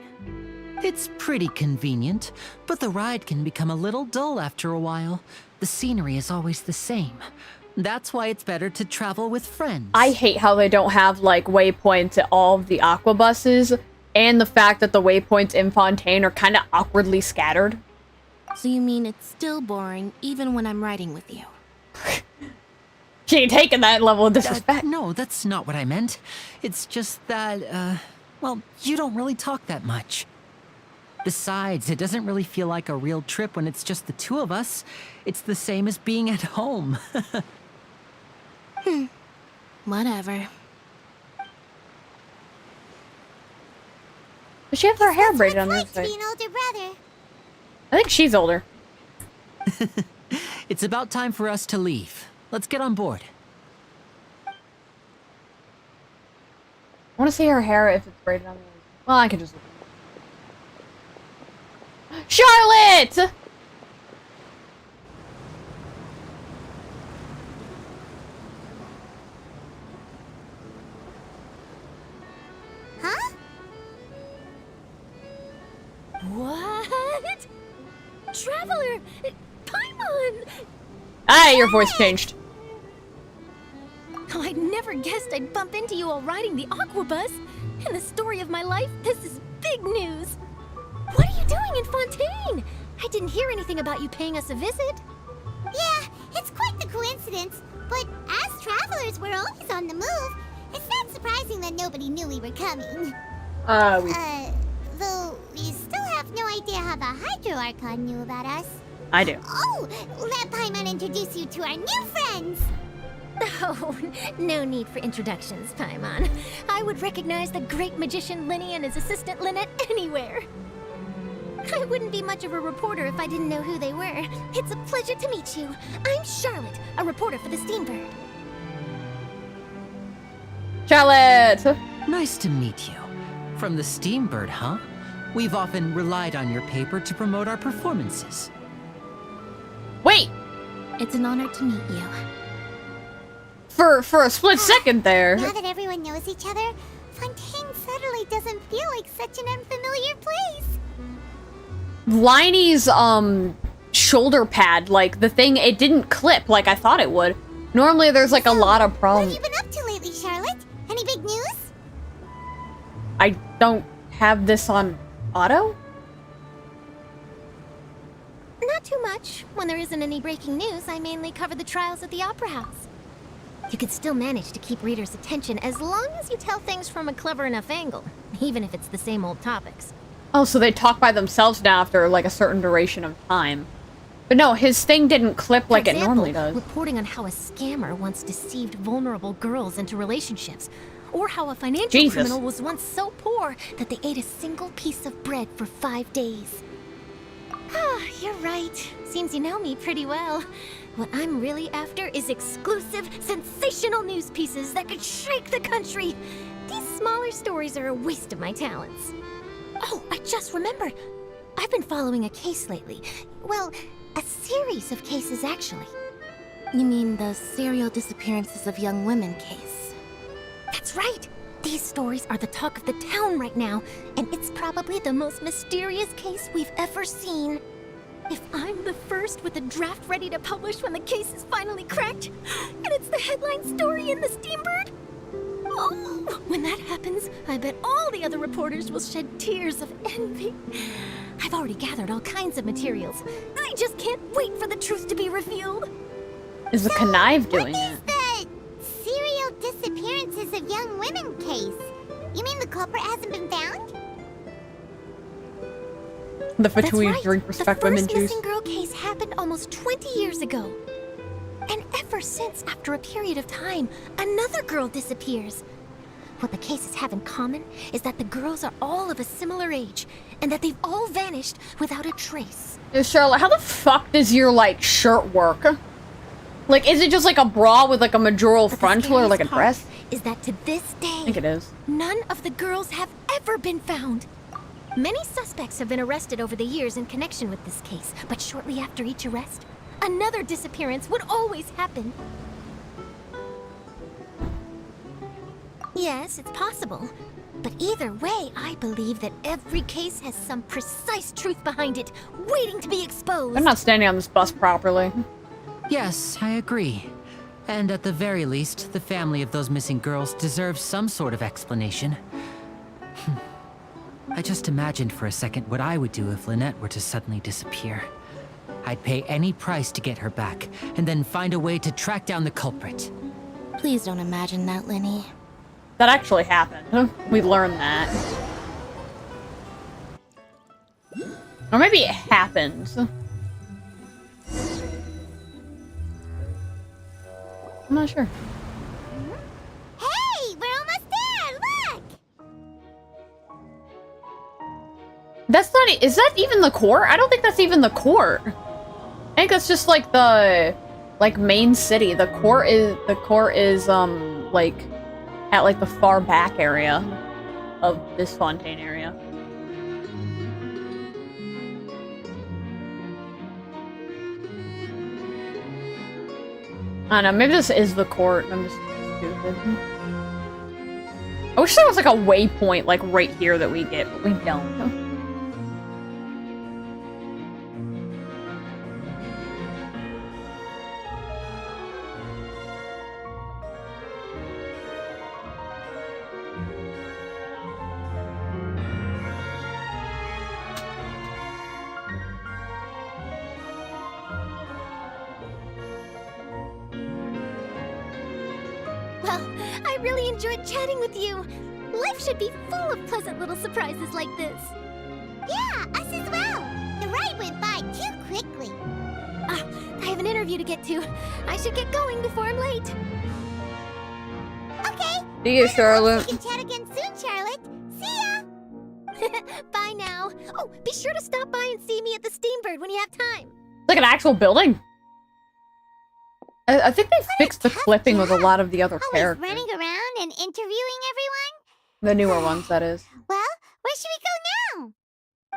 It's pretty convenient, but the ride can become a little dull after a while. The scenery is always the same. That's why it's better to travel with friends.
I hate how they don't have, like, waypoints at all of the aquabuses, and the fact that the waypoints in Fontaine are kind of awkwardly scattered.
So you mean it's still boring even when I'm riding with you?
She ain't taking that level of disrespect.
No, that's not what I meant. It's just that, well, you don't really talk that much. Besides, it doesn't really feel like a real trip when it's just the two of us. It's the same as being at home.
Whatever.
But she has her hair
That's
braided
what
on
it's
this
like
side.
to be an older brother.
I think she's older.
It's about time for us to leave. Let's get on board.
I want to see her hair if it's braided on the other side. Well, I can just look at it. Charlotte!
Huh?
Traveler! Paimon!
Ah, your voice changed.
Oh, I'd never guessed I'd bump into you while riding the Aquabus. In the story of my life, this is big news. What are you doing in Fontaine? I didn't hear anything about you paying us a visit.
Yeah, it's quite the coincidence. But as travelers, we're always on the move. It's not surprising that nobody knew we were coming. Though we still have no idea how the Hydro Archon knew about us.
I do.
Oh, let Paimon introduce you to our new friends.
Oh, no need for introductions, Paimon. I would recognize the great magician Linny and his assistant Lynette anywhere. I wouldn't be much of a reporter if I didn't know who they were. It's a pleasure to meet you. I'm Charlotte, a reporter for the Steambird.
Charlotte!
Nice to meet you. From the Steambird, huh? We've often relied on your paper to promote our performances.
Wait!
It's an honor to meet you.
For a split second there.
Now that everyone knows each other, Fontaine suddenly doesn't feel like such an unfamiliar place.
Liney's, shoulder pad, like, the thing, it didn't clip like I thought it would. Normally there's, like, a lot of
What
problems.
have you been up to lately, Charlotte? Any big news?
I don't have this on auto?
Not too much. When there isn't any breaking news, I mainly cover the trials at the Opera House. You can still manage to keep readers' attention as long as you tell things from a clever enough angle, even if it's the same old topics.
Oh, so they talk by themselves now after, like, a certain duration of time. But no, his thing didn't clip like
For
it
example,
normally does.
reporting on how a scammer once deceived vulnerable girls into relationships, or how a financial
Jesus.
criminal was once so poor that they ate a single piece of bread for 5 days. Ah, you're right. Seems you know me pretty well. What I'm really after is exclusive, sensational news pieces that could shake the country. These smaller stories are a waste of my talents. Oh, I just remembered. I've been following a case lately. Well, a series of cases, actually.
You mean the serial disappearances of young women case?
That's right. These stories are the talk of the town right now, and it's probably the most mysterious case we've ever seen. If I'm the first with a draft ready to publish when the case is finally cracked, and it's the headline story in the Steambird, oh, when that happens, I bet all the other reporters will shed tears of envy. I've already gathered all kinds of materials. I just can't wait for the truth to be revealed.
Is the connive doing
What
it?
is the serial disappearances of young women case? You mean the culprit hasn't been found?
The
That's
food we
right.
drink respect
the
women
first
choose.
missing girl case happened almost 20 years ago. And ever since, after a period of time, another girl disappears. What the cases have in common is that the girls are all of a similar age, and that they've all vanished without a trace.
Charlotte, how the fuck does your, like, shirt work? Like, is it just like a bra with, like, a majoral
But the
frontal or, like, a
scariest part
dress?
is that to this day,
I think it is.
none of the girls have ever been found. Many suspects have been arrested over the years in connection with this case, but shortly after each arrest, another disappearance would always happen. Yes, it's possible. But either way, I believe that every case has some precise truth behind it, waiting to be exposed.
I'm not standing on this bus properly.
Yes, I agree. And at the very least, the family of those missing girls deserves some sort of explanation. I just imagined for a second what I would do if Lynette were to suddenly disappear. I'd pay any price to get her back, and then find a way to track down the culprit.
Please don't imagine that, Linny.
That actually happened. We learned that. Or maybe it happened. I'm not sure.
Hey, we're almost there! Look!
That's not. Is that even the court? I don't think that's even the court. I think that's just like the, like, main city. The court is like at like the far back area of this Fontaine area. I don't know. Maybe this is the court. I'm just stupid. I wish there was like a waypoint like right here that we get, but we don't.
Well, I really enjoyed chatting with you. Life should be full of pleasant little surprises like this. Yeah, us as well. The ride went by too quickly. I have an interview to get to. I should get going before I'm late. Okay.
See you, Charlotte.
We can chat again soon, Charlotte. See ya. Bye now. Oh, be sure to stop by and see me at the Steambird when you have time.
It's like an actual building. I think they fixed the clipping with a lot of the other
Always
characters.
running around and interviewing everyone?
The newer ones, that is.
Well, where should we go now?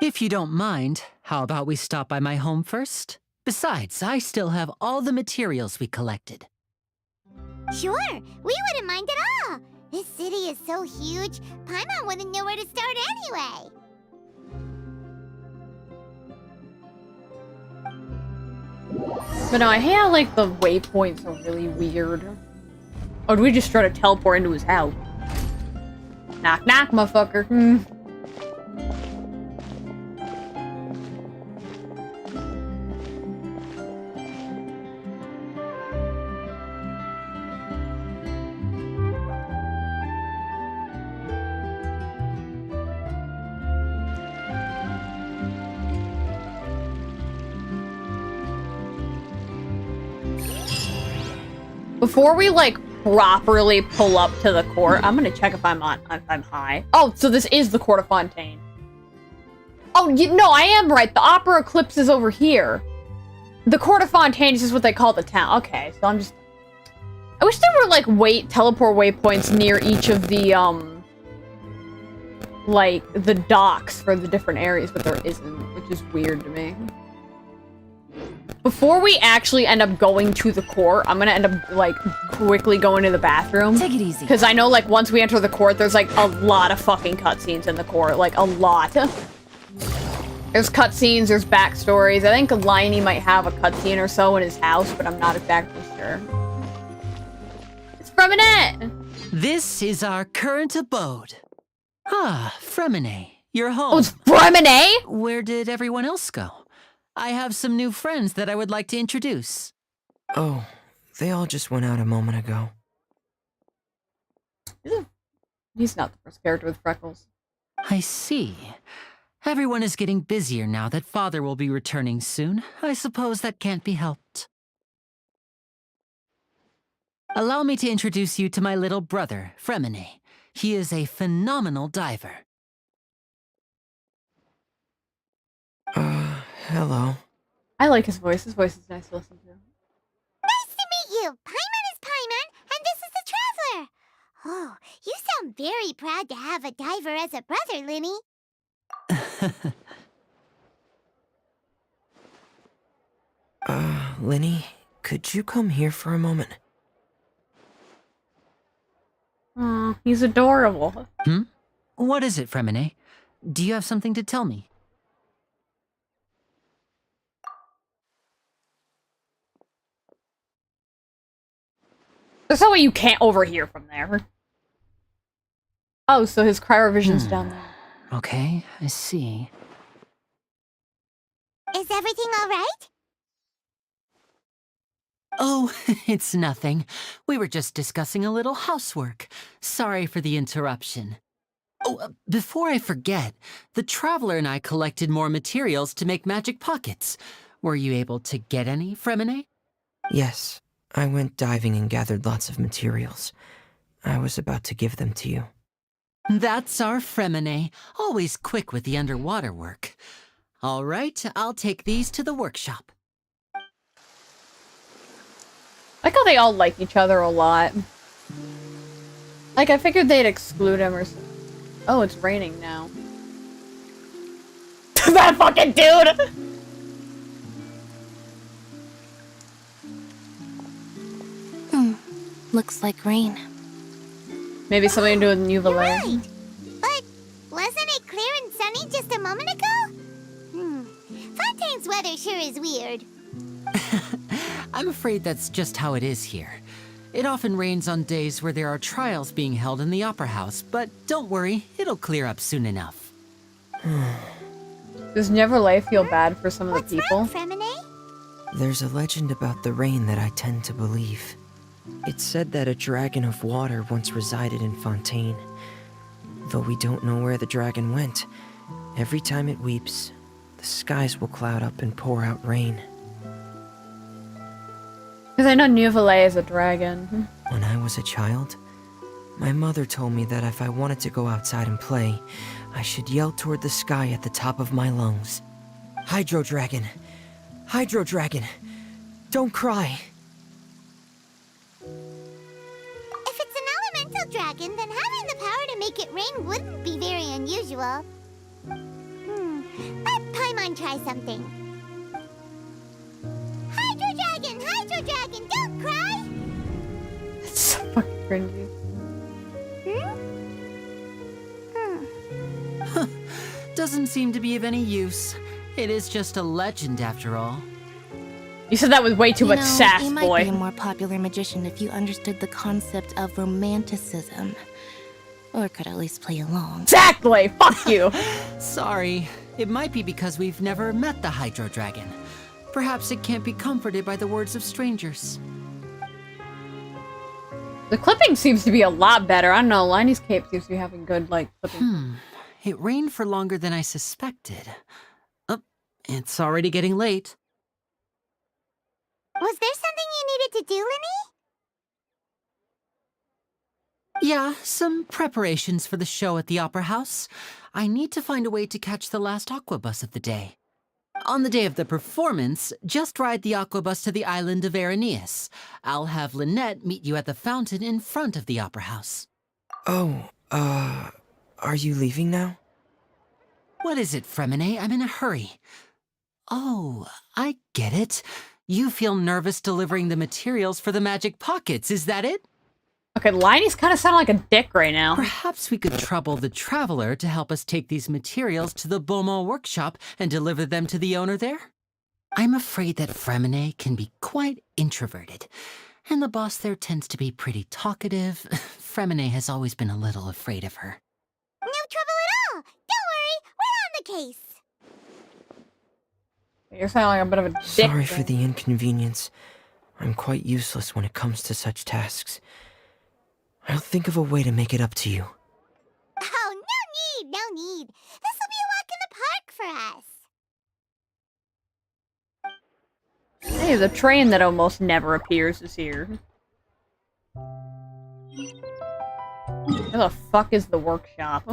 If you don't mind, how about we stop by my home first? Besides, I still have all the materials we collected.
Sure, we wouldn't mind at all. This city is so huge, Paimon wouldn't know where to start anyway.
But no, I hate how, like, the waypoints are really weird. Or do we just try to teleport into his house? Knock, knock, motherfucker. Before we, like, properly pull up to the court, I'm gonna check if I'm high. Oh, so this is the court of Fontaine. Oh, no, I am right. The Opera Eclipse is over here. The court of Fontaine is just what they call the town. Okay, so I'm just... I wish there were, like, teleport waypoints near each of the, like, the docks for the different areas, but there isn't, which is weird to me. Before we actually end up going to the court, I'm gonna end up, like, quickly going to the bathroom.
Take it easy.
Because I know, like, once we enter the court, there's, like, a lot of fucking cutscenes in the court. Like, a lot. There's cutscenes, there's backstories. I think Liney might have a cutscene or so in his house, but I'm not exactly sure. It's Freminette!
This is our current abode. Ah, Fremine, you're home.
Oh, it's Freminette?
Where did everyone else go? I have some new friends that I would like to introduce.
Oh, they all just went out a moment ago.
He's not the first character with freckles.
I see. Everyone is getting busier now that Father will be returning soon. I suppose that can't be helped. Allow me to introduce you to my little brother, Fremine. He is a phenomenal diver.
Hello.
I like his voice. His voice is nice to listen to.
Nice to meet you. Paimon is Paimon, and this is the Traveler. Oh, you sound very proud to have a diver as a brother, Linny.
Linny, could you come here for a moment?
Aw, he's adorable.
Hmm? What is it, Fremine? Do you have something to tell me?
There's no way you can't overhear from there. Oh, so his cryovision's down there.
Okay, I see.
Is everything all right?
Oh, it's nothing. We were just discussing a little housework. Sorry for the interruption. Oh, before I forget, the Traveler and I collected more materials to make magic pockets. Were you able to get any, Fremine?
Yes, I went diving and gathered lots of materials. I was about to give them to you.
That's our Fremine, always quick with the underwater work. All right, I'll take these to the workshop.
I like how they all like each other a lot. Like, I figured they'd exclude him or something. Oh, it's raining now. That fucking dude!
Looks like rain.
Maybe something to do with New Valet.
Right. But wasn't it clear and sunny just a moment ago? Fontaine's weather sure is weird.
I'm afraid that's just how it is here. It often rains on days where there are trials being held in the Opera House, but don't worry, it'll clear up soon enough.
Does Neverlay feel bad for some of the
What's
people?
wrong, Fremine?
There's a legend about the rain that I tend to believe. It said that a dragon of water once resided in Fontaine. Though we don't know where the dragon went, every time it weeps, the skies will cloud up and pour out rain.
Because I know Neuvillette is a dragon.
When I was a child, my mother told me that if I wanted to go outside and play, I should yell toward the sky at the top of my lungs. Hydro Dragon! Hydro Dragon! Don't cry!
If it's an elemental dragon, then having the power to make it rain wouldn't be very unusual. Let Paimon try something. Hydro Dragon, don't cry!
It's so fucking cringy.
Doesn't seem to be of any use. It is just a legend after all.
You said that with way too much sass,
you might
boy.
be a more popular magician if you understood the concept of romanticism. Or could at least play along.
Exactly! Fuck you!
Sorry. It might be because we've never met the Hydro Dragon. Perhaps it can't be comforted by the words of strangers.
The clipping seems to be a lot better. I don't know, Liney's cape seems to be having good, like, clipping.
It rained for longer than I suspected. Oh, it's already getting late.
Was there something you needed to do, Linny?
Yeah, some preparations for the show at the Opera House. I need to find a way to catch the last aqua bus of the day. On the day of the performance, just ride the aqua bus to the island of Aeneas. I'll have Lynette meet you at the fountain in front of the Opera House.
Oh, are you leaving now?
What is it, Fremine? I'm in a hurry. Oh, I get it. You feel nervous delivering the materials for the magic pockets, is that it?
Okay, Liney's kind of sounding like a dick right now.
Perhaps we could trouble the Traveler to help us take these materials to the Beaumont workshop and deliver them to the owner there. I'm afraid that Fremine can be quite introverted, and the boss there tends to be pretty talkative. Fremine has always been a little afraid of her.
No trouble at all! Don't worry, we're on the case!
You're sounding like a bit of a dick.
Sorry for the inconvenience. I'm quite useless when it comes to such tasks. I'll think of a way to make it up to you.
Oh, no need! This'll be a walk in the park for us!
Hey, the train that almost never appears is here. Where the fuck is the workshop?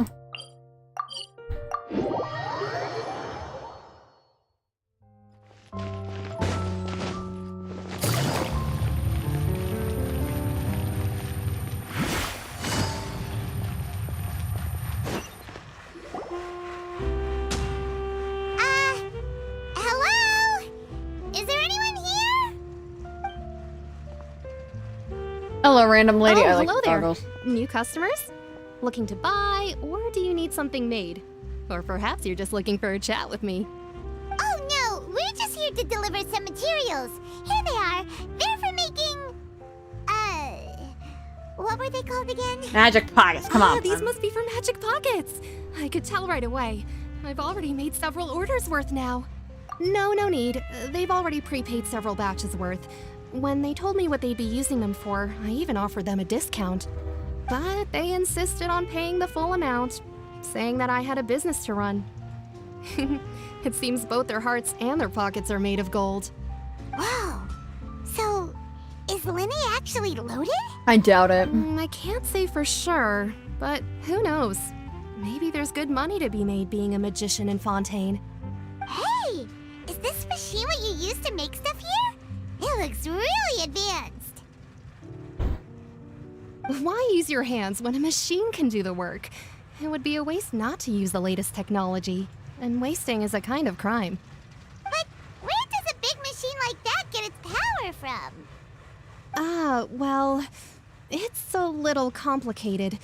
Hello? Is there anyone here?
Hello, random lady.
Oh,
I like
hello
the
there.
goggles.
New customers? Looking to buy, or do you need something made? Or perhaps you're just looking for a chat with me.
Oh no, we're just here to deliver some materials. Here they are. They're for making... what were they called again?
Magic pockets, come on.
These must be for Magic Pockets. I could tell right away. I've already made several orders worth now. No need. They've already prepaid several batches worth. When they told me what they'd be using them for, I even offered them a discount. But they insisted on paying the full amount, saying that I had a business to run. It seems both their hearts and their pockets are made of gold.
Whoa. So, is Linny actually loaded?
I doubt it.
I can't say for sure, but who knows? Maybe there's good money to be made being a magician in Fontaine.
Hey! Is this machine what you use to make stuff here? It looks really advanced.
Why use your hands when a machine can do the work? It would be a waste not to use the latest technology, and wasting is a kind of crime.
But where does a big machine like that get its power from?
Well, it's a little complicated.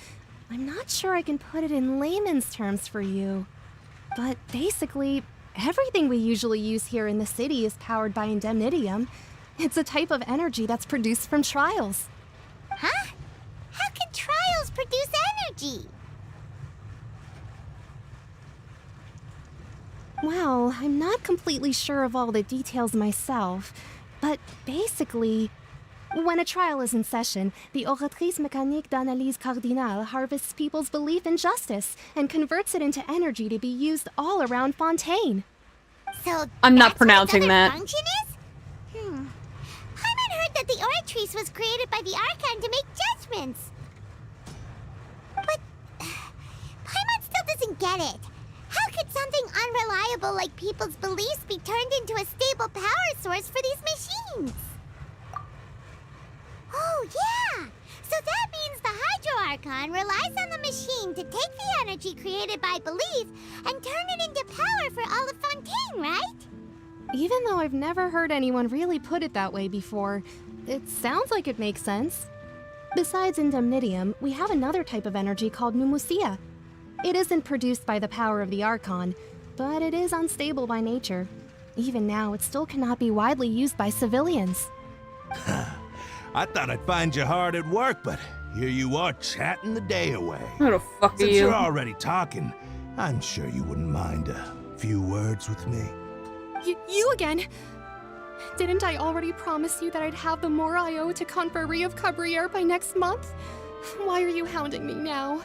I'm not sure I can put it in layman's terms for you. But basically, everything we usually use here in the city is powered by indemnitium. It's a type of energy that's produced from trials.
Huh? How can trials produce energy?
Well, I'm not completely sure of all the details myself, but basically, When a trial is in session, the Oratrice Mécanique d'Analyse Cardinale harvests people's belief in justice and converts it into energy to be used all around Fontaine.
So
I'm not
that's
pronouncing
what its
that.
other function is? Paimon heard that the Oratrice was created by the Archon to make judgments. But Paimon still doesn't get it. How could something unreliable like people's beliefs be turned into a stable power source for these machines? Oh, yeah! So that means the Hydro Archon relies on the machine to take the energy created by belief and turn it into power for all of Fontaine, right?
Even though I've never heard anyone really put it that way before, it sounds like it makes sense. Besides indemnitium, we have another type of energy called pneumosia. It isn't produced by the power of the Archon, but it is unstable by nature. Even now, it still cannot be widely used by civilians.
I thought I'd find you hard at work, but here you are chatting the day away.
Who the fuck are
Since
you?
you're already talking, I'm sure you wouldn't mind a few words with me.
You again? Didn't I already promise you that I'd have the more I owe to Confrérie of Cabriere by next month? Why are you hounding me now?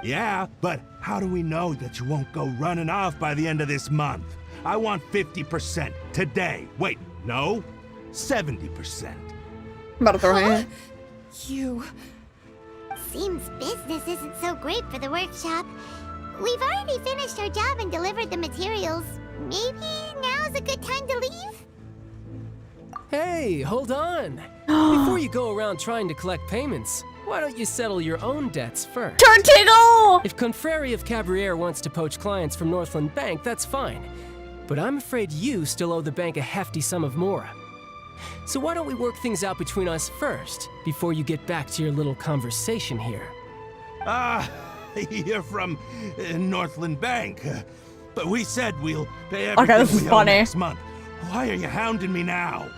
Yeah, but how do we know that you won't go running off by the end of this month? I want 50% today. Wait, no, 70%.
I'm about to throw her in.
You...
Seems business isn't so great for the workshop. We've already finished our job and delivered the materials. Maybe now's a good time to leave?
Hey, hold on. Before you go around trying to collect payments, why don't you settle your own debts first?
Tartigle!
If Confrérie of Cabriere wants to poach clients from Northland Bank, that's fine. But I'm afraid you still owe the bank a hefty sum of mora. So why don't we work things out between us first, before you get back to your little conversation here?
You're from Northland Bank. But we said we'll pay
Okay,
everything
this is
we owe
funny.
next month. Why are you hounding me now?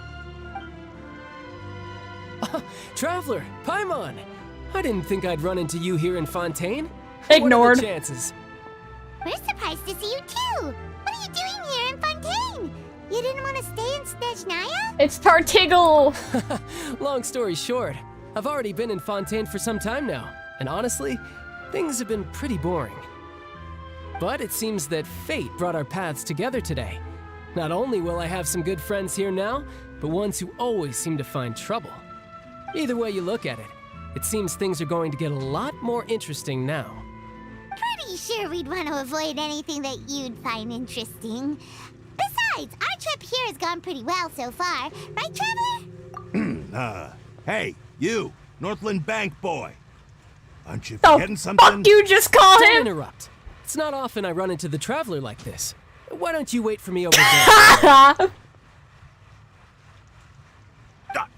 Traveler, Paimon! I didn't think I'd run into you here in Fontaine.
Ignored.
What are the chances?
We're surprised to see you too. What are you doing here in Fontaine? You didn't want to stay in Snezhnaya?
It's Tartigle!
Long story short, I've already been in Fontaine for some time now, and honestly, things have been pretty boring. But it seems that fate brought our paths together today. Not only will I have some good friends here now, but ones who always seem to find trouble. Either way you look at it, it seems things are going to get a lot more interesting now.
Pretty sure we'd want to avoid anything that you'd find interesting. Besides, our trip here has gone pretty well so far. Right, Traveler?
Hey, you, Northland Bank boy. Aren't you
The
forgetting something?
fuck you just call
Don't
him?
interrupt. It's not often I run into the Traveler like this. Why don't you wait for me over there?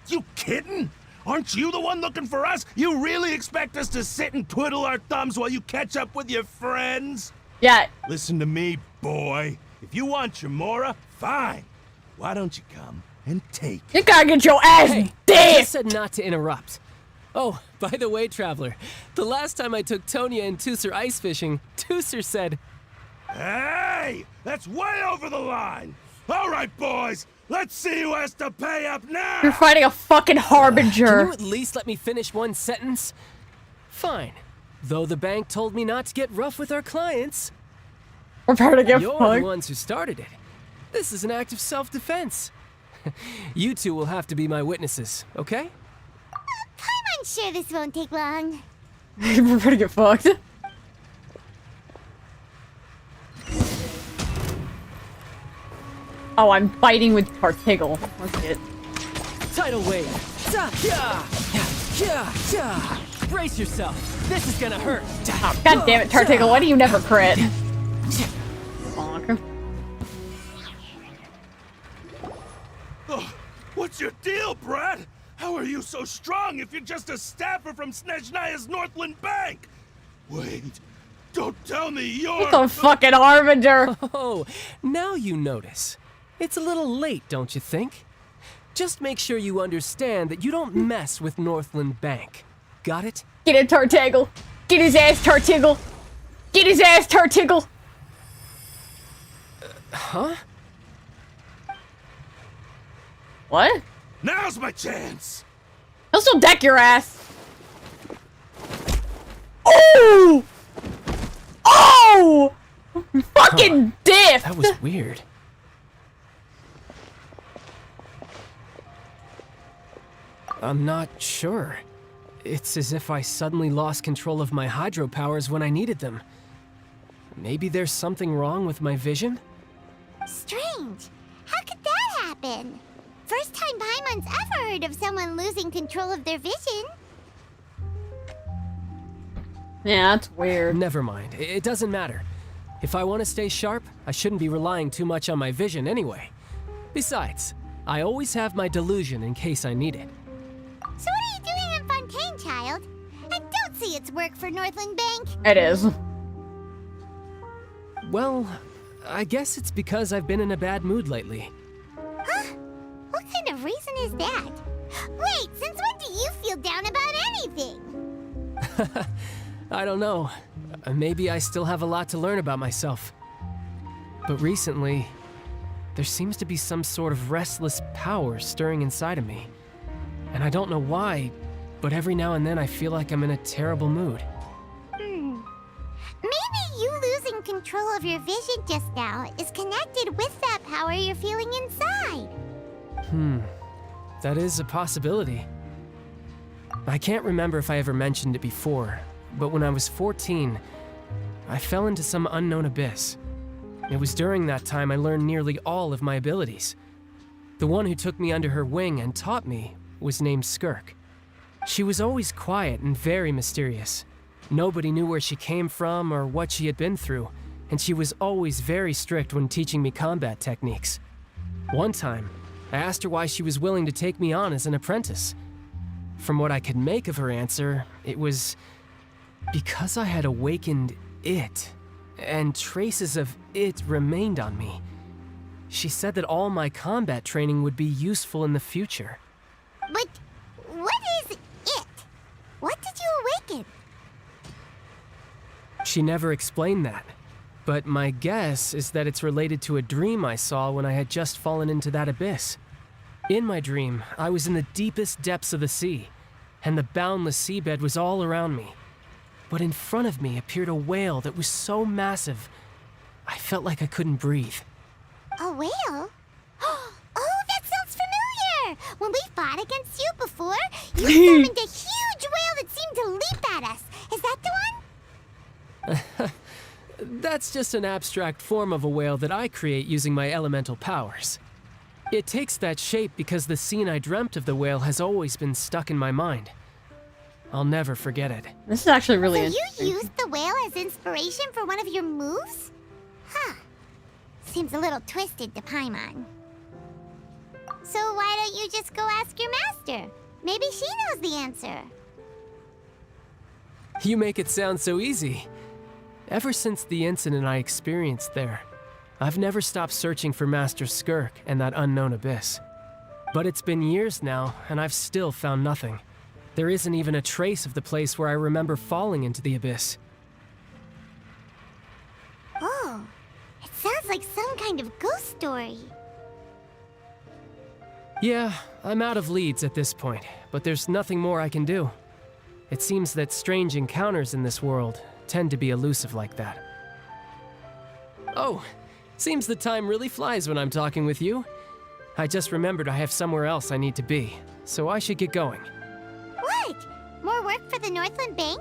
You kidding? Aren't you the one looking for us? You really expect us to sit and twiddle our thumbs while you catch up with your friends?
Yeah.
Listen to me, boy. If you want your mora, fine. Why don't you come and take it?
You gotta get your ass
Hey, I
dead!
just said not to interrupt. Oh, by the way, Traveler, the last time I took Tonya and Tusser ice fishing, Tusser said,
Hey! That's way over the line! All right, boys, let's see who has to pay up now!
You're fighting a fucking harbinger.
Can you at least let me finish one sentence? Fine. Though the bank told me not to get rough with our clients.
We're about to get
You're
fucked.
the ones who started it. This is an act of self-defense. You two will have to be my witnesses, okay?
I'm sure this won't take long.
We're about to get fucked. Oh, I'm fighting with Tartigle. Look it.
Tidal wave. Brace yourself. This is gonna hurt.
Oh, God damn it, Tartigle. Why do you never crit? Bonk.
Oh, what's your deal, Brad? How are you so strong if you're just a staffer from Snezhnaya's Northland Bank? Wait, don't tell me you're...
The fucking harbinger.
Oh, now you notice. It's a little late, don't you think? Just make sure you understand that you don't mess with Northland Bank. Got it?
Get it, Tartigle. Get his ass, Tartigle. Get his ass, Tartigle.
Huh?
What?
Now's my chance!
He'll still deck your ass. Oh! Oh! Fucking diff!
That was weird. I'm not sure. It's as if I suddenly lost control of my hydro powers when I needed them. Maybe there's something wrong with my vision?
Strange. How could that happen? First time Paimon's ever heard of someone losing control of their vision.
Yeah, that's weird.
Never mind. It doesn't matter. If I want to stay sharp, I shouldn't be relying too much on my vision anyway. Besides, I always have my delusion in case I need it.
So what are you doing in Fontaine, child? I don't see its work for Northland Bank.
It is.
Well, I guess it's because I've been in a bad mood lately.
Huh? What kind of reason is that? Wait, since when do you feel down about anything?
I don't know. Maybe I still have a lot to learn about myself. But recently, there seems to be some sort of restless power stirring inside of me. And I don't know why, but every now and then I feel like I'm in a terrible mood.
Maybe you losing control of your vision just now is connected with that power you're feeling inside.
That is a possibility. I can't remember if I ever mentioned it before, but when I was 14, I fell into some unknown abyss. It was during that time I learned nearly all of my abilities. The one who took me under her wing and taught me was named Skirk. She was always quiet and very mysterious. Nobody knew where she came from or what she had been through, and she was always very strict when teaching me combat techniques. One time, I asked her why she was willing to take me on as an apprentice. From what I could make of her answer, it was because I had awakened it, and traces of it remained on me. She said that all my combat training would be useful in the future.
But what is it? What did you awaken?
She never explained that, but my guess is that it's related to a dream I saw when I had just fallen into that abyss. In my dream, I was in the deepest depths of the sea, and the boundless seabed was all around me. But in front of me appeared a whale that was so massive, I felt like I couldn't breathe.
A whale? Oh, that sounds familiar! When we fought against you before, you summoned a huge whale that seemed to leap at us. Is that the one?
That's just an abstract form of a whale that I create using my elemental powers. It takes that shape because the scene I dreamt of the whale has always been stuck in my mind. I'll never forget it.
This is actually really interesting.
So you used the whale as inspiration for one of your moves? Huh. Seems a little twisted to Paimon. So why don't you just go ask your master? Maybe she knows the answer.
You make it sound so easy. Ever since the incident I experienced there, I've never stopped searching for Master Skirk and that unknown abyss. But it's been years now, and I've still found nothing. There isn't even a trace of the place where I remember falling into the abyss.
Oh, it sounds like some kind of ghost story.
Yeah, I'm out of leads at this point, but there's nothing more I can do. It seems that strange encounters in this world tend to be elusive like that. Oh, seems the time really flies when I'm talking with you. I just remembered I have somewhere else I need to be, so I should get going.
What? More work for the Northland Bank?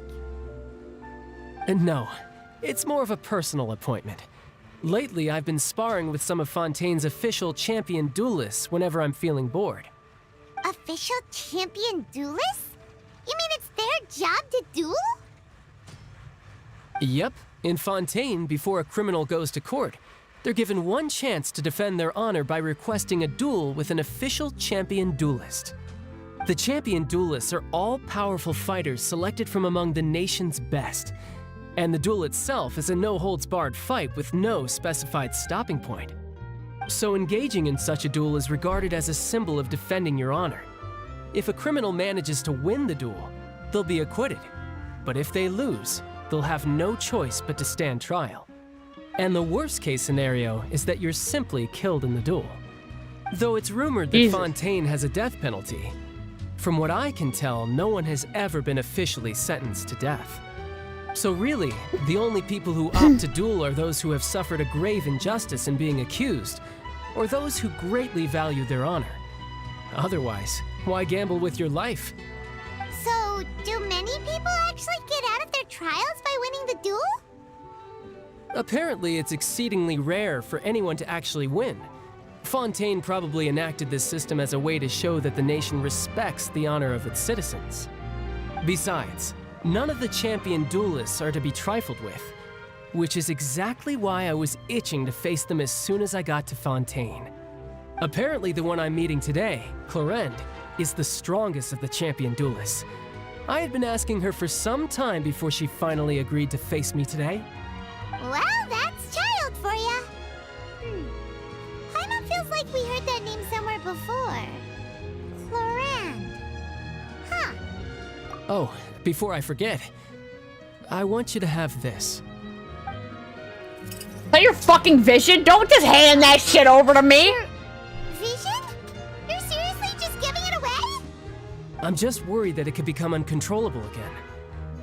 No, it's more of a personal appointment. Lately, I've been sparring with some of Fontaine's official champion duelists whenever I'm feeling bored.
Official champion duelists? You mean it's their job to duel?
Yep. In Fontaine, before a criminal goes to court, they're given one chance to defend their honor by requesting a duel with an official champion duelist. The champion duelists are all-powerful fighters selected from among the nation's best. And the duel itself is a no-holds-barred fight with no specified stopping point. So engaging in such a duel is regarded as a symbol of defending your honor. If a criminal manages to win the duel, they'll be acquitted. But if they lose, they'll have no choice but to stand trial. And the worst-case scenario is that you're simply killed in the duel. Though it's rumored that Fontaine has a death penalty. from what I can tell, no one has ever been officially sentenced to death. So really, the only people who opt to duel are those who have suffered a grave injustice in being accused, or those who greatly value their honor. Otherwise, why gamble with your life?
So, do many people actually get out of their trials by winning the duel?
Apparently, it's exceedingly rare for anyone to actually win. Fontaine probably enacted this system as a way to show that the nation respects the honor of its citizens. Besides, none of the champion duelists are to be trifled with, which is exactly why I was itching to face them as soon as I got to Fontaine. Apparently, the one I'm meeting today, Clorinde, is the strongest of the champion duelists. I had been asking her for some time before she finally agreed to face me today.
Well, that's child for ya. Paimon feels like we heard that name somewhere before. Clorinde. Huh.
Oh, before I forget, I want you to have this.
Is that your fucking vision? Don't just hand that shit over to me!
Vision? You're seriously just giving it away?
I'm just worried that it could become uncontrollable again.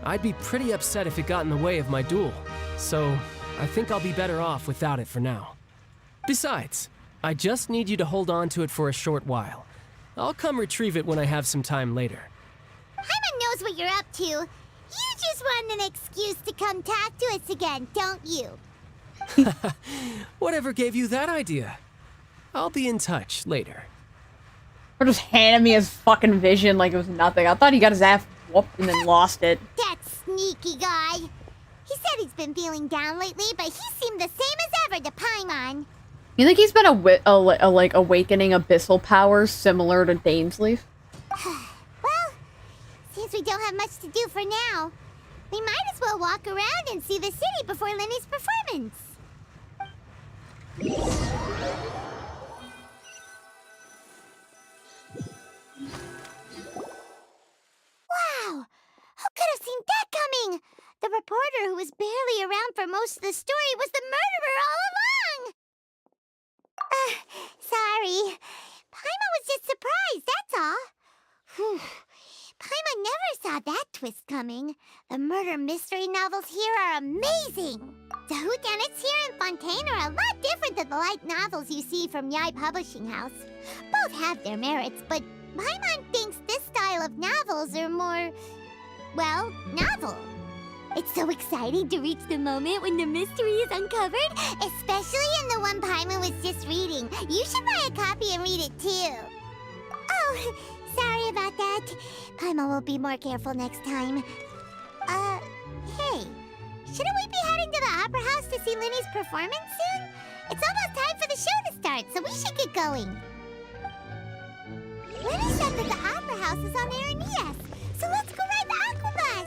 I'd be pretty upset if it got in the way of my duel, so I think I'll be better off without it for now. Besides, I just need you to hold on to it for a short while. I'll come retrieve it when I have some time later.
Paimon knows what you're up to. You just want an excuse to come talk to us again, don't you?
Whatever gave you that idea? I'll be in touch later.
Or just handed me his fucking vision like it was nothing. I thought he got his ass whooped and then lost it.
That sneaky guy. He said he's been feeling down lately, but he seemed the same as ever to Paimon.
You think he's been like awakening abyssal powers similar to Dainsleif?
Well, since we don't have much to do for now, we might as well walk around and see the city before Lenny's performance. Wow! Who could have seen that coming? The reporter who was barely around for most of the story was the murderer all along! Sorry. Paimon was just surprised, that's all. Whew. Paimon never saw that twist coming. The murder mystery novels here are amazing. The whodunits here in Fontaine are a lot different than the light novels you see from Yai Publishing House. Both have their merits, but Paimon thinks this style of novels are more, well, novel. It's so exciting to reach the moment when the mystery is uncovered, especially in the one Paimon was just reading. You should buy a copy and read it too. Oh, sorry about that. Paimon will be more careful next time. Hey, shouldn't we be heading to the Opera House to see Linny's performance soon? It's almost time for the show to start, so we should get going. Linny said that the Opera House is on Aranias, so let's go ride the Aquabus.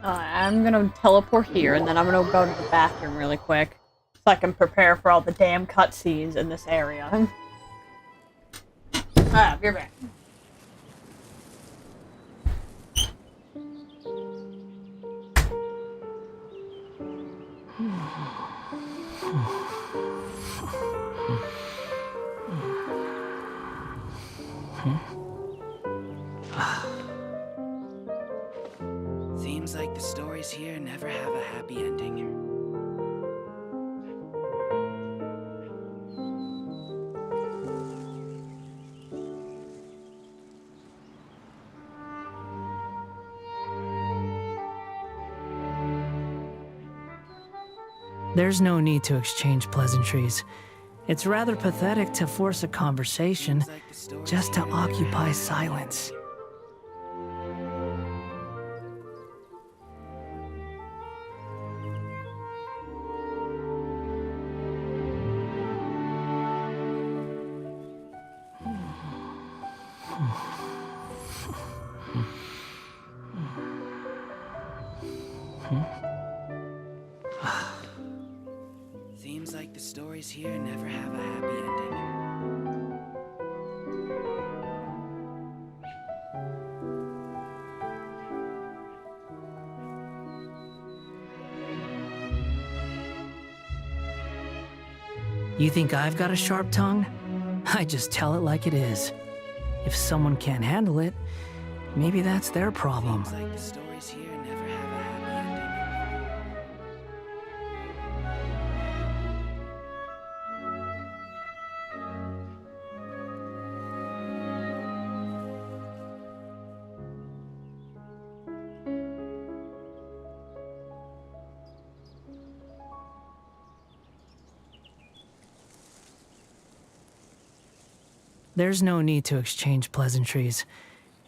I'm gonna teleport here, and then I'm gonna go to the bathroom really quick, so I can prepare for all the damn cutscenes in this area. Ah, be right back.
Seems like the stories here never have a happy ending.
There's no need to exchange pleasantries. It's rather pathetic to force a conversation just to occupy silence.
Seems like the stories here never have a happy ending.
You think I've got a sharp tongue? I just tell it like it is. If someone can't handle it, maybe that's their problem.
Seems like the stories here never have a happy ending.
There's no need to exchange pleasantries.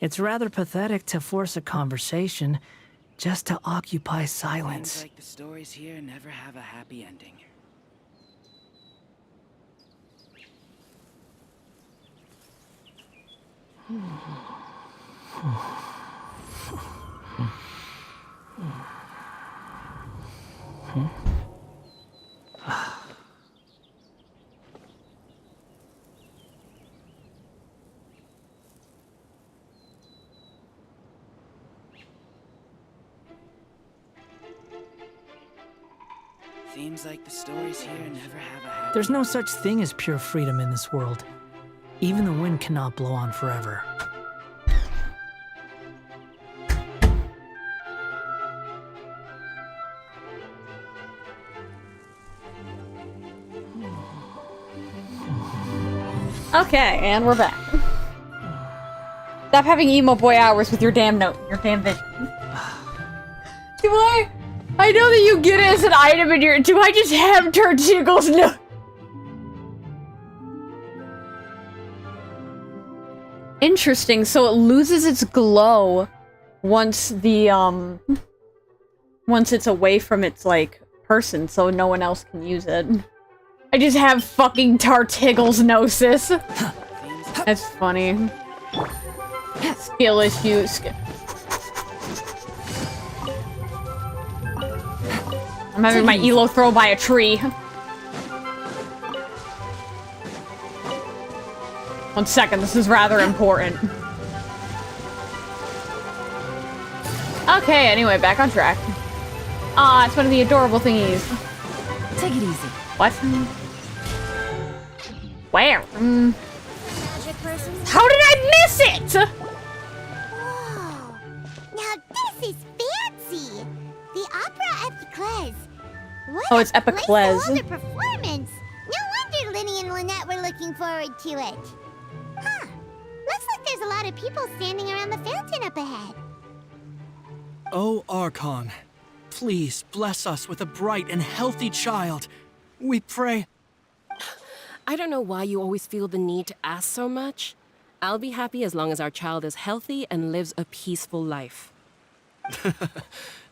It's rather pathetic to force a conversation just to occupy silence.
Seems like the stories here never have a happy ending. Seems like the stories here never have a happy
There's no such thing as pure freedom in this world. Even the wind cannot blow on forever.
Okay, and we're back. Stop having emo boy hours with your damn note, your damn vision. Do I know that you get it as an item in your- do I just have Turtiggle's note? Interesting, so it loses its glow once the, once it's away from its, like, person, so no one else can use it. I just have fucking Tartiggle's Gnosis. That's funny. Skill issue. I'm having my elo throw by a tree. 1 second, this is rather important. Okay, anyway, back on track. Ah, it's one of the adorable thingies.
Take it easy.
What? Where? How did I miss it?
Whoa! Now this is fancy! The Opera Epiclese.
Oh, it's Epiclese.
What a performance! No wonder Linny and Lynette were looking forward to it. Huh. Looks like there's a lot of people standing around the fountain up ahead.
Oh, Archon, please bless us with a bright and healthy child. We pray.
I don't know why you always feel the need to ask so much. I'll be happy as long as our child is healthy and lives a peaceful life.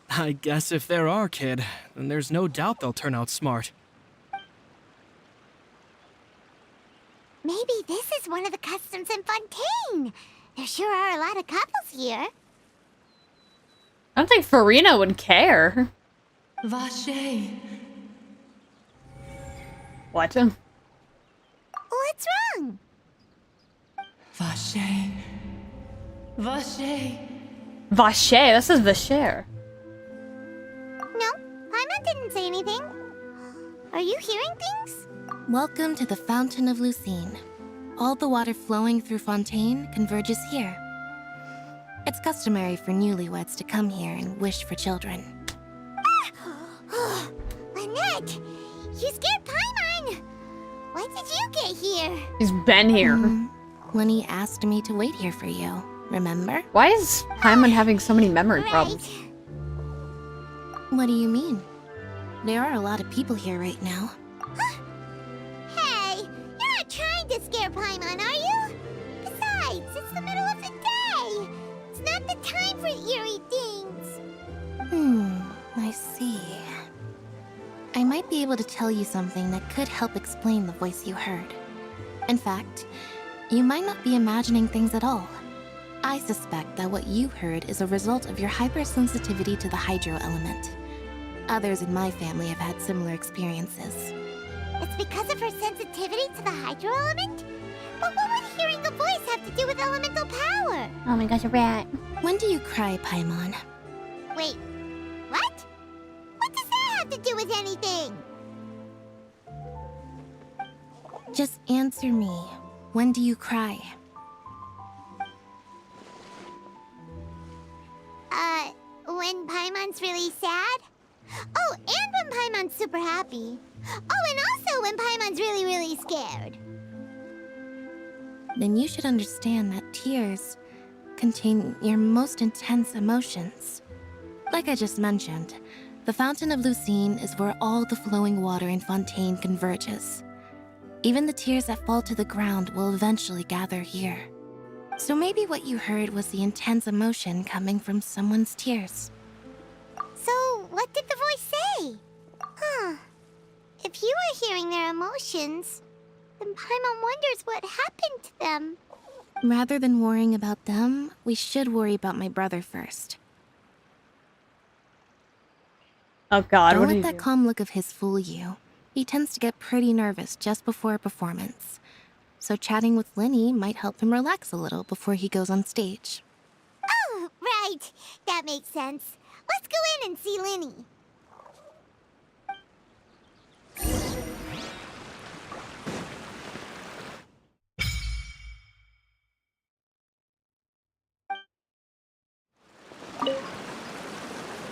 I guess if they're our kid, then there's no doubt they'll turn out smart.
Maybe this is one of the customs in Fontaine. There sure are a lot of couples here.
I don't think Farina would care.
Vache.
What?
What's wrong?
Vache. Vache.
Vache, this is Vacher.
No, Paimon didn't say anything. Are you hearing things?
Welcome to the Fountain of Lucine. All the water flowing through Fontaine converges here. It's customary for newlyweds to come here and wish for children.
Ah! Lynette, you scared Paimon. When did you get here?
He's been here.
Lenny asked me to wait here for you, remember?
Why is Paimon having so many memory problems?
What do you mean? There are a lot of people here right now.
Hey, you're not trying to scare Paimon, are you? Besides, it's the middle of the day. It's not the time for eerie things.
I see. I might be able to tell you something that could help explain the voice you heard. In fact, you might not be imagining things at all. I suspect that what you heard is a result of your hypersensitivity to the hydro element. Others in my family have had similar experiences.
It's because of her sensitivity to the hydro element? But what would hearing a voice have to do with elemental power?
Oh my gosh, a rat. When do you cry, Paimon?
Wait, what? What does that have to do with anything?
Just answer me. When do you cry?
When Paimon's really sad? Oh, and when Paimon's super happy. Oh, and also when Paimon's really, really scared.
Then you should understand that tears contain your most intense emotions. Like I just mentioned, the Fountain of Lucine is where all the flowing water in Fontaine converges. Even the tears that fall to the ground will eventually gather here. So maybe what you heard was the intense emotion coming from someone's tears.
So, what did the voice say? Huh. If you were hearing their emotions, then Paimon wonders what happened to them.
Rather than worrying about them, we should worry about my brother first.
Oh god,
Don't
what
let
did
that
you do?
calm look of his fool you. He tends to get pretty nervous just before a performance. So chatting with Linny might help him relax a little before he goes on stage.
Oh, right. That makes sense. Let's go in and see Linny.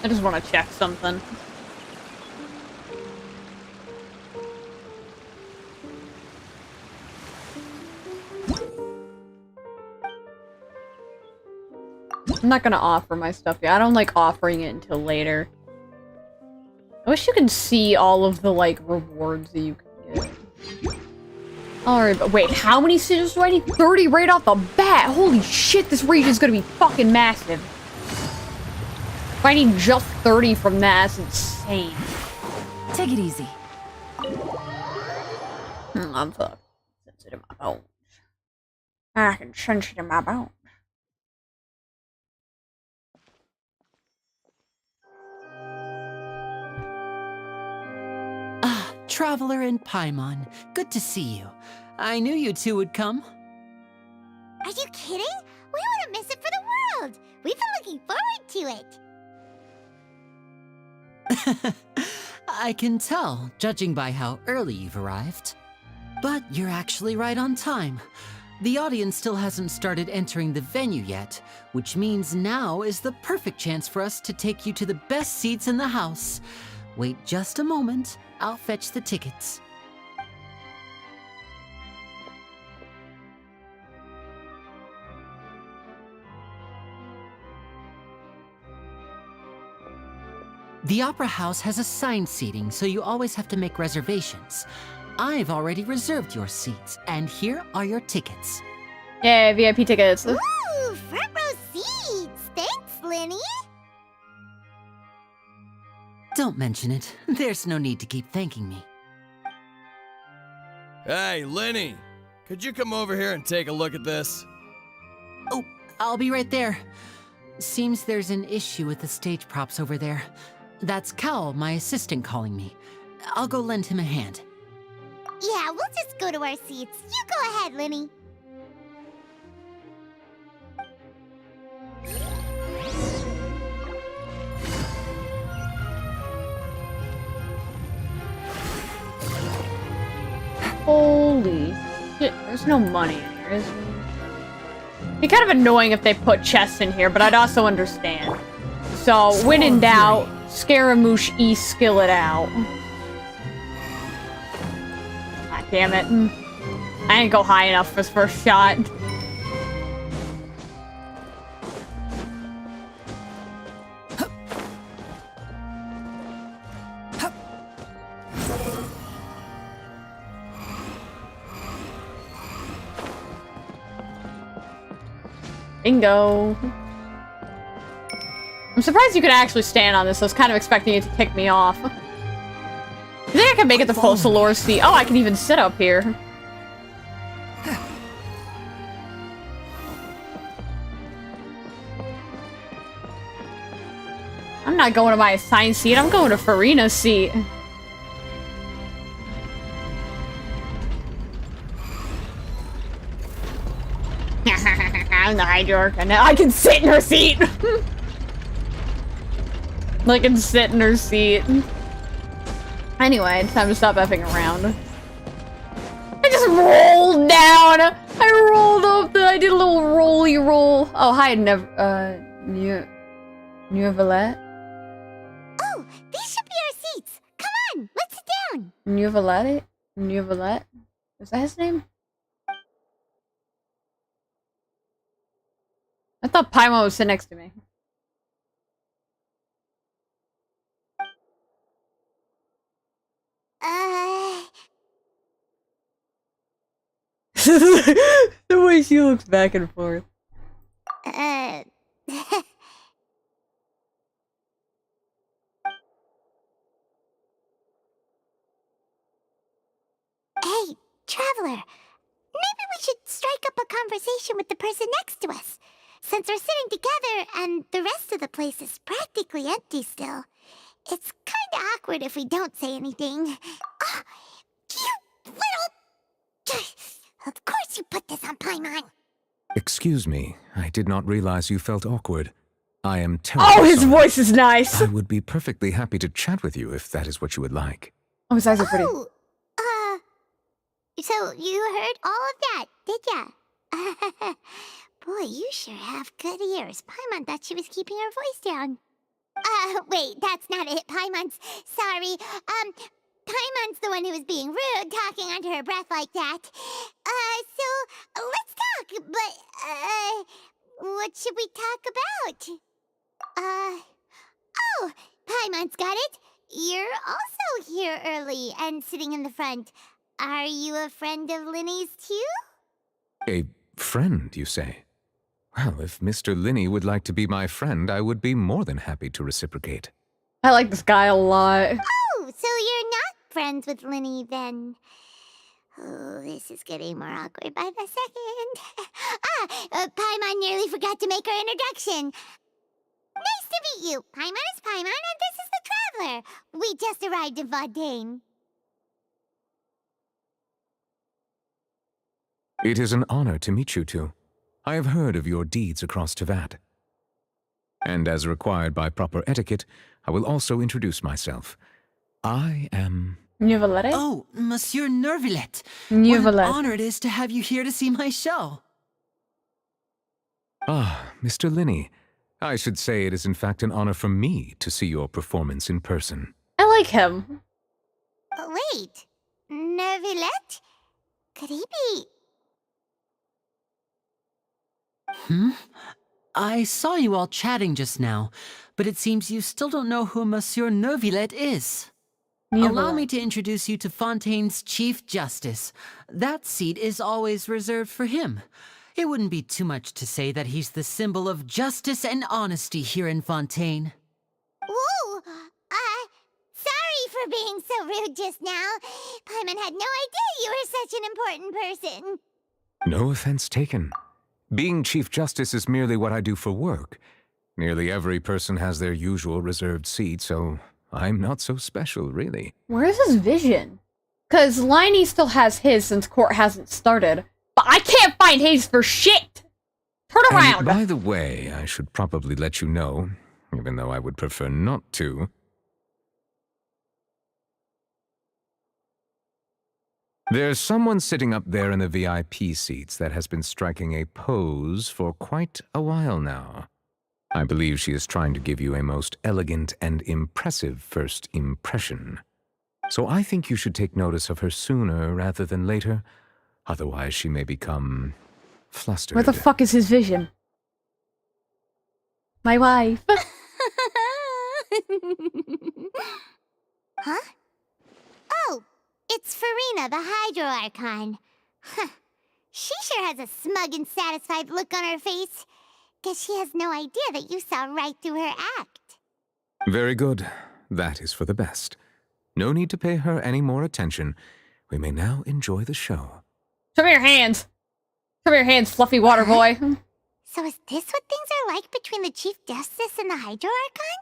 I just want to check something. I'm not gonna offer my stuff yet. I don't like offering it until later. I wish you could see all of the, like, rewards that you can get. Alright, but wait, how many sigils do I need? 30 right off the bat! Holy shit, this region's gonna be fucking massive. If I need just 30 from that, that's insane.
Take it easy.
I'm fucked. Sense it in my bones. I can sense it in my bones.
Traveler and Paimon, good to see you. I knew you two would come.
Are you kidding? We wouldn't miss it for the world. We've been looking forward to it.
I can tell, judging by how early you've arrived. But you're actually right on time. The audience still hasn't started entering the venue yet, which means now is the perfect chance for us to take you to the best seats in the house. Wait just a moment. I'll fetch the tickets. The Opera House has assigned seating, so you always have to make reservations. I've already reserved your seats, and here are your tickets.
Yay, VIP tickets.
Ooh, front row seats. Thanks, Linny.
Don't mention it. There's no need to keep thanking me.
Hey, Linny! Could you come over here and take a look at this?
Oh, I'll be right there. Seems there's an issue with the stage props over there. That's Cal, my assistant, calling me. I'll go lend him a hand.
Yeah, we'll just go to our seats. You go ahead, Linny.
Holy shit, there's no money in here, is there? It'd be kind of annoying if they put chests in here, but I'd also understand. So, when in doubt, Scaramouche E-skill it out. God damn it. I didn't go high enough for his first shot. Bingo. I'm surprised you could actually stand on this. I was kind of expecting it to kick me off. You think I can make it to Fossilor's seat? Oh, I can even sit up here. I'm not going to my assigned seat. I'm going to Farina's seat. I'm the Hydra. I can sit in her seat. I can sit in her seat. Anyway, it's time to stop effing around. I just rolled down. I rolled up. I did a little rolly roll. Oh, hi, Neuvalet.
Oh, these should be our seats. Come on, let's sit down.
Neuvalet? Is that his name? I thought Paimon would sit next to me. The way she looks back and forth.
Hey, Traveler. Maybe we should strike up a conversation with the person next to us. Since we're sitting together and the rest of the place is practically empty still, it's kinda awkward if we don't say anything. Oh, you little... Of course you put this on Paimon.
Excuse me, I did not realize you felt awkward. I am terribly
Oh, his
sorry.
voice is nice!
I would be perfectly happy to chat with you if that is what you would like.
Oh, his eyes are pretty.
Oh, so you heard all of that, did ya? Boy, you sure have good ears. Paimon thought she was keeping her voice down. Wait, that's not it. Paimon's... Sorry. Paimon's the one who was being rude, talking under her breath like that. So, let's talk, but, what should we talk about? Oh, Paimon's got it. You're also here early and sitting in the front. Are you a friend of Linny's too?
A friend, you say? Well, if Mr. Linney would like to be my friend, I would be more than happy to reciprocate.
I like this guy a lot.
Oh, so you're not friends with Linny then? Oh, this is getting more awkward by the second. Paimon nearly forgot to make her introduction. Nice to meet you. Paimon is Paimon, and this is the Traveler. We just arrived in Fontaine.
It is an honor to meet you two. I have heard of your deeds across Tevat. And as required by proper etiquette, I will also introduce myself. I am...
Neuvalet?
Oh, Monsieur Nervillet.
Neuvalet.
What an honor it is to have you here to see my show.
Ah, Mr. Linney. I should say it is in fact an honor for me to see your performance in person.
I like him.
Wait, Nervillet? Could he be...
I saw you all chatting just now, but it seems you still don't know who Monsieur Nervillet is. Allow me to introduce you to Fontaine's Chief Justice. That seat is always reserved for him. It wouldn't be too much to say that he's the symbol of justice and honesty here in Fontaine.
Whoa! Sorry for being so rude just now. Paimon had no idea you were such an important person.
No offense taken. Being Chief Justice is merely what I do for work. Nearly every person has their usual reserved seat, so I'm not so special, really.
Where's his vision? Because Liney still has his since court hasn't started. But I can't find his for shit! Turn around!
And by the way, I should probably let you know, even though I would prefer not to. There's someone sitting up there in the VIP seats that has been striking a pose for quite a while now. I believe she is trying to give you a most elegant and impressive first impression. So I think you should take notice of her sooner rather than later. Otherwise she may become flustered.
Where the fuck is his vision? My wife.
Huh? Oh, it's Farina, the Hydro Archon. Huh. She sure has a smug and satisfied look on her face. Guess she has no idea that you saw right through her act.
Very good. That is for the best. No need to pay her any more attention. We may now enjoy the show.
Show me your hands. Show me your hands, fluffy water boy.
So is this what things are like between the Chief Justice and the Hydro Archon?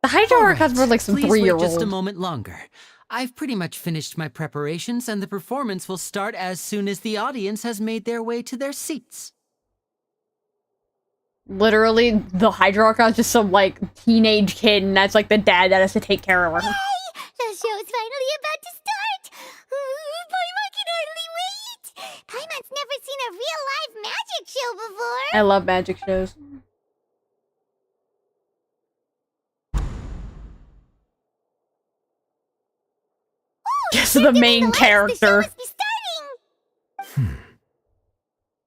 The Hydro Archons were like some
Please
3-year-olds.
wait just a moment longer. I've pretty much finished my preparations, and the performance will start as soon as the audience has made their way to their seats.
Literally, the Hydro Archon's just some, like, teenage kid, and that's, like, the dad that has to take care of her.
Yay! The show's finally about to start! Paimon can hardly wait! Everyone's never seen a real live magic show before.
I love magic shows. Guess the main character.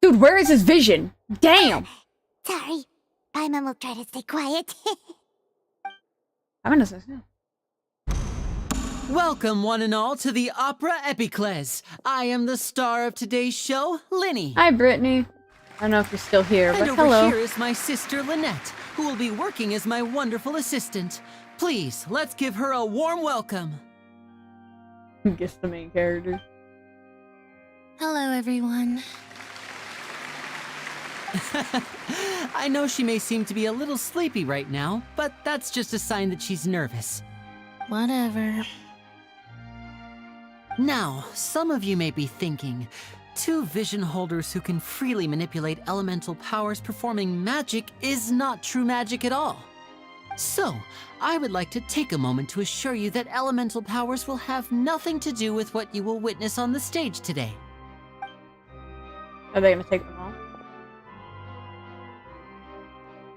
Dude, where is his vision? Damn.
Sorry. Paimon will try to stay quiet.
I'm gonna say no.
Welcome, one and all, to the Opera Epicles. I am the star of today's show, Linny.
Hi, Brittany. I don't know if you're still here, but
And over
hello.
here is my sister, Lynette, who will be working as my wonderful assistant. Please, let's give her a warm welcome.
Guess the main character.
Hello, everyone.
I know she may seem to be a little sleepy right now, but that's just a sign that she's nervous.
Whatever.
Now, some of you may be thinking, two vision holders who can freely manipulate elemental powers performing magic is not true magic at all. So, I would like to take a moment to assure you that elemental powers will have nothing to do with what you will witness on the stage today.
Are they gonna take them off?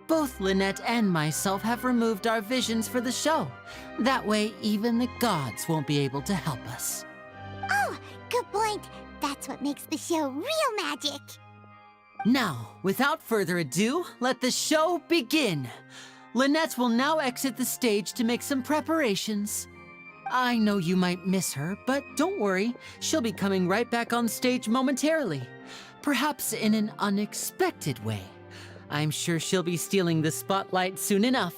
Both Lynette and myself have removed our visions for the show. That way, even the gods won't be able to help us.
Oh, good point. That's what makes the show real magic.
Now, without further ado, let the show begin. Lynette will now exit the stage to make some preparations. I know you might miss her, but don't worry. She'll be coming right back on stage momentarily. Perhaps in an unexpected way. I'm sure she'll be stealing the spotlight soon enough.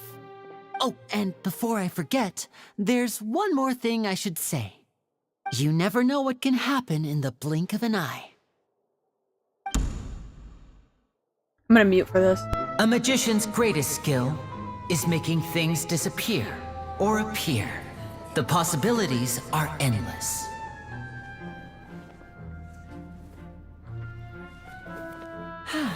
Oh, and before I forget, there's one more thing I should say. You never know what can happen in the blink of an eye.
I'm gonna mute for this.
A magician's greatest skill is making things disappear or appear. The possibilities are endless. Huh?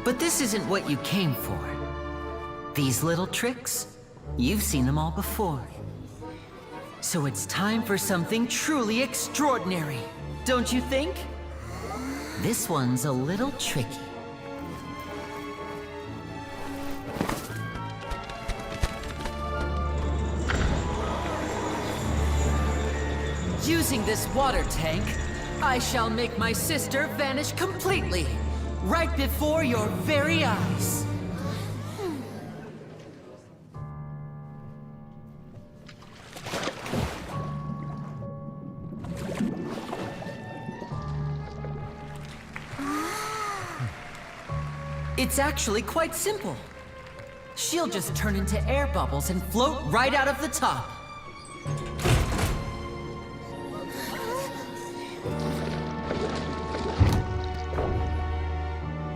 But this isn't what you came for. These little tricks, you've seen them all before. So it's time for something truly extraordinary, don't you think? This one's a little tricky. Using this water tank, I shall make my sister vanish completely, right before your very eyes. It's actually quite simple. She'll just turn into air bubbles and float right out of the top.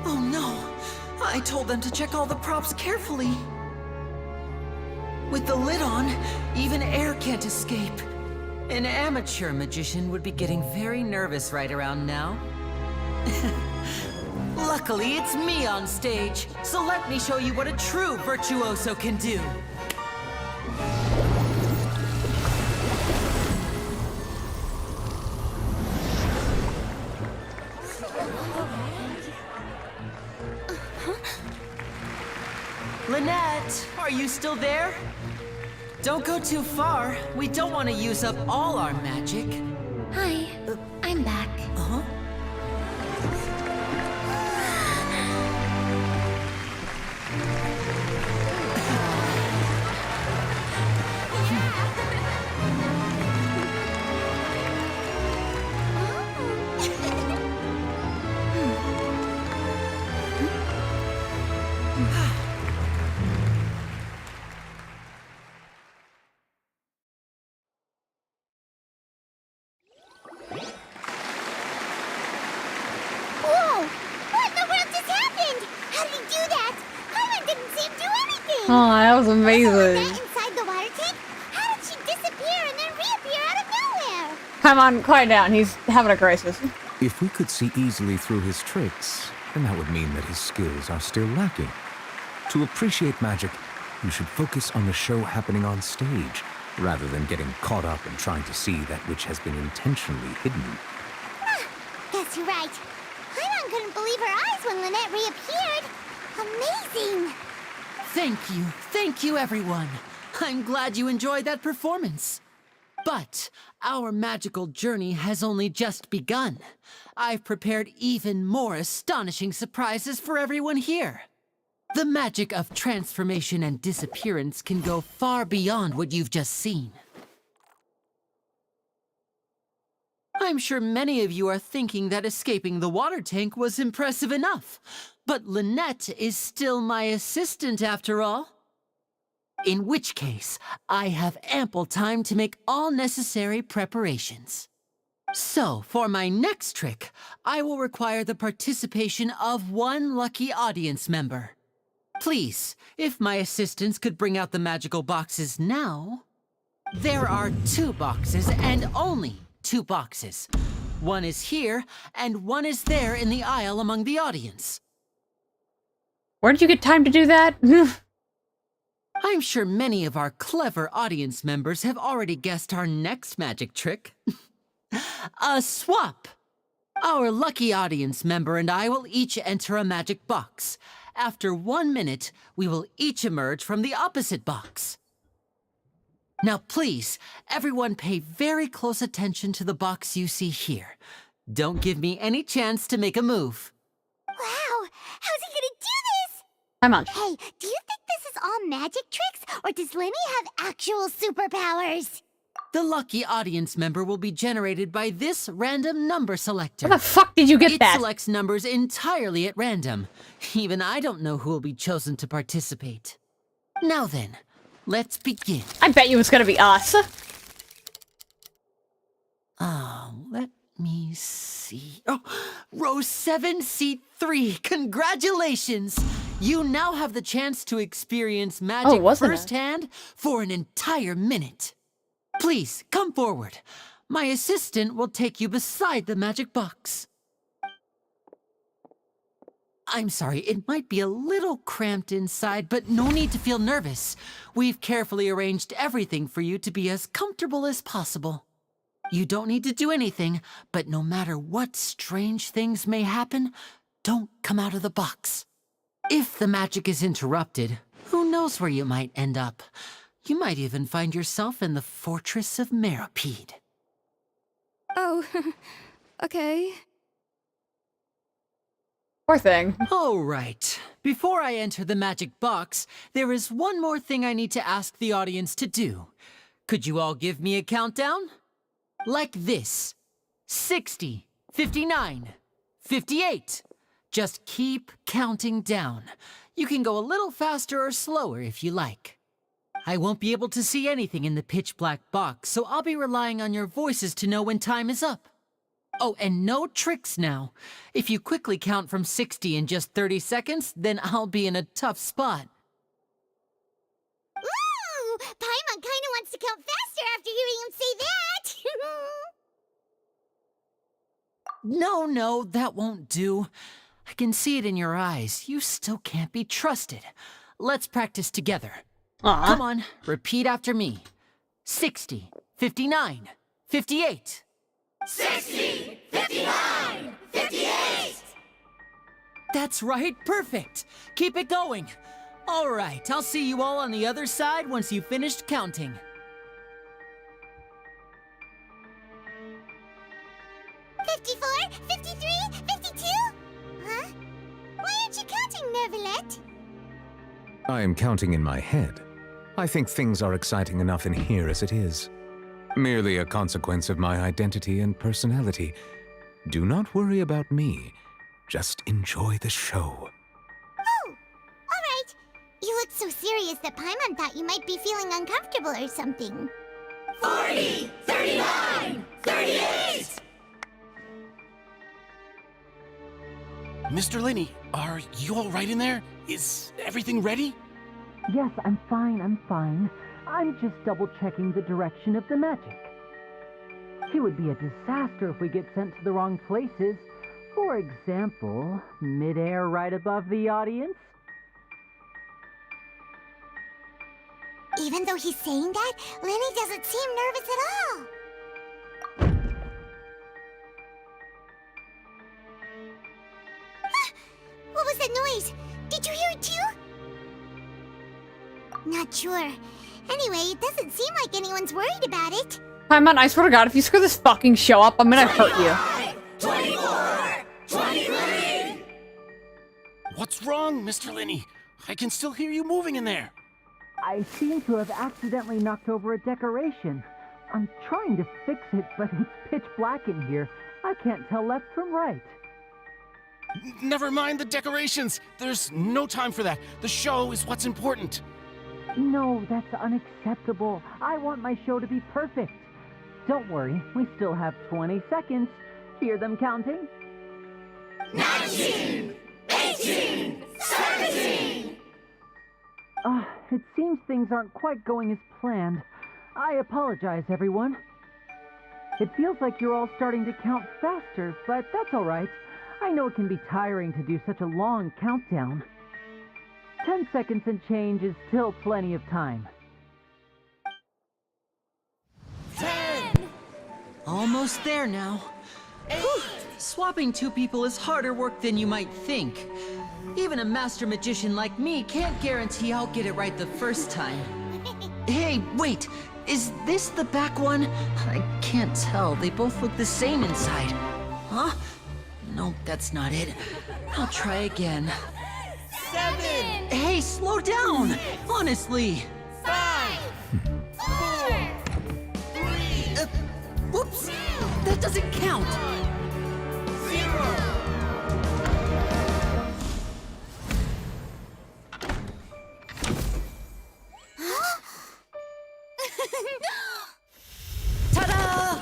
Oh no! I told them to check all the props carefully. With the lid on, even air can't escape. An amateur magician would be getting very nervous right around now. Luckily, it's me on stage, so let me show you what a true virtuoso can do. Lynette, are you still there? Don't go too far. We don't want to use up all our magic.
Hi, I'm back.
Uh-huh.
Oh, that was amazing.
Inside the water tank? How did she disappear and then reappear out of nowhere?
Come on, quiet down. He's having a crisis.
If we could see easily through his tricks, then that would mean that his skills are still lacking. To appreciate magic, you should focus on the show happening on stage, rather than getting caught up in trying to see that which has been intentionally hidden.
Guess you're right. Paimon couldn't believe her eyes when Lynette reappeared. Amazing!
Thank you, everyone. I'm glad you enjoyed that performance. But our magical journey has only just begun. I've prepared even more astonishing surprises for everyone here. The magic of transformation and disappearance can go far beyond what you've just seen. I'm sure many of you are thinking that escaping the water tank was impressive enough, but Lynette is still my assistant after all. In which case, I have ample time to make all necessary preparations. So, for my next trick, I will require the participation of one lucky audience member. Please, if my assistants could bring out the magical boxes now. There are 2 boxes and only 2 boxes. One is here, and one is there in the aisle among the audience.
Where did you get time to do that?
I'm sure many of our clever audience members have already guessed our next magic trick. A swap! Our lucky audience member and I will each enter a magic box. After 1 minute, we will each emerge from the opposite box. Now please, everyone pay very close attention to the box you see here. Don't give me any chance to make a move.
Wow! How's he gonna do this?
How much?
Hey, do you think this is all magic tricks, or does Lenny have actual superpowers?
The lucky audience member will be generated by this random number selector.
Where the fuck did you get that?
It selects numbers entirely at random. Even I don't know who will be chosen to participate. Now then, let's begin.
I bet you it's gonna be us.
Let me see. Oh, row 7, seat 3. Congratulations! You now have the chance to experience magic firsthand for an entire minute. Please, come forward. My assistant will take you beside the magic box. I'm sorry, it might be a little cramped inside, but no need to feel nervous. We've carefully arranged everything for you to be as comfortable as possible. You don't need to do anything, but no matter what strange things may happen, don't come out of the box. If the magic is interrupted, who knows where you might end up? You might even find yourself in the Fortress of Meropide.
Oh, okay.
Poor thing.
All right. Before I enter the magic box, there is one more thing I need to ask the audience to do. Could you all give me a countdown? Like this. 60, 59, 58. Just keep counting down. You can go a little faster or slower if you like. I won't be able to see anything in the pitch-black box, so I'll be relying on your voices to know when time is up. Oh, and no tricks now. If you quickly count from 60 in just 30 seconds, then I'll be in a tough spot.
Ooh! Paimon kinda wants to count faster after hearing him say that!
No, that won't do. I can see it in your eyes. You still can't be trusted. Let's practice together. Come on, repeat after me. 60, 59, 58.
60, 59, 58!
That's right, perfect. Keep it going. All right, I'll see you all on the other side once you've finished counting.
$54, $53, $52? Huh? Why aren't you counting, Neuvillette?
I am counting in my head. I think things are exciting enough in here as it is. Merely a consequence of my identity and personality. Do not worry about me. Just enjoy the show.
Oh, alright. You look so serious that Paimon thought you might be feeling uncomfortable or something.
40, 39, 38!
Mr. Linney, are you all right in there? Is everything ready?
Yes, I'm fine. I'm just double-checking the direction of the magic. It would be a disaster if we get sent to the wrong places. For example, mid-air right above the audience.
Even though he's saying that, Lenny doesn't seem nervous at all. What was that noise? Did you hear it too? Not sure. Anyway, it doesn't seem like anyone's worried about it.
Hi, man, I swear to God, if you screw this fucking show up, I'm gonna hurt you.
24! 23!
What's wrong, Mr. Linney? I can still hear you moving in there.
I seem to have accidentally knocked over a decoration. I'm trying to fix it, but it's pitch black in here. I can't tell left from right.
Never mind the decorations. There's no time for that. The show is what's important.
No, that's unacceptable. I want my show to be perfect. Don't worry, we still have 20 seconds. Hear them counting?
19! 18! 17!
It seems things aren't quite going as planned. I apologize, everyone. It feels like you're all starting to count faster, but that's all right. I know it can be tiring to do such a long countdown. 10 seconds and change is still plenty of time.
10! Almost there now. Whew. Swapping two people is harder work than you might think. Even a master magician like me can't guarantee I'll get it right the first time. Hey, wait! Is this the back one? I can't tell. They both look the same inside. Huh? No, that's not it. I'll try again.
7!
Hey, slow down! Honestly!
5! 4! 3!
Whoops! That doesn't count!
0!
Ta-da!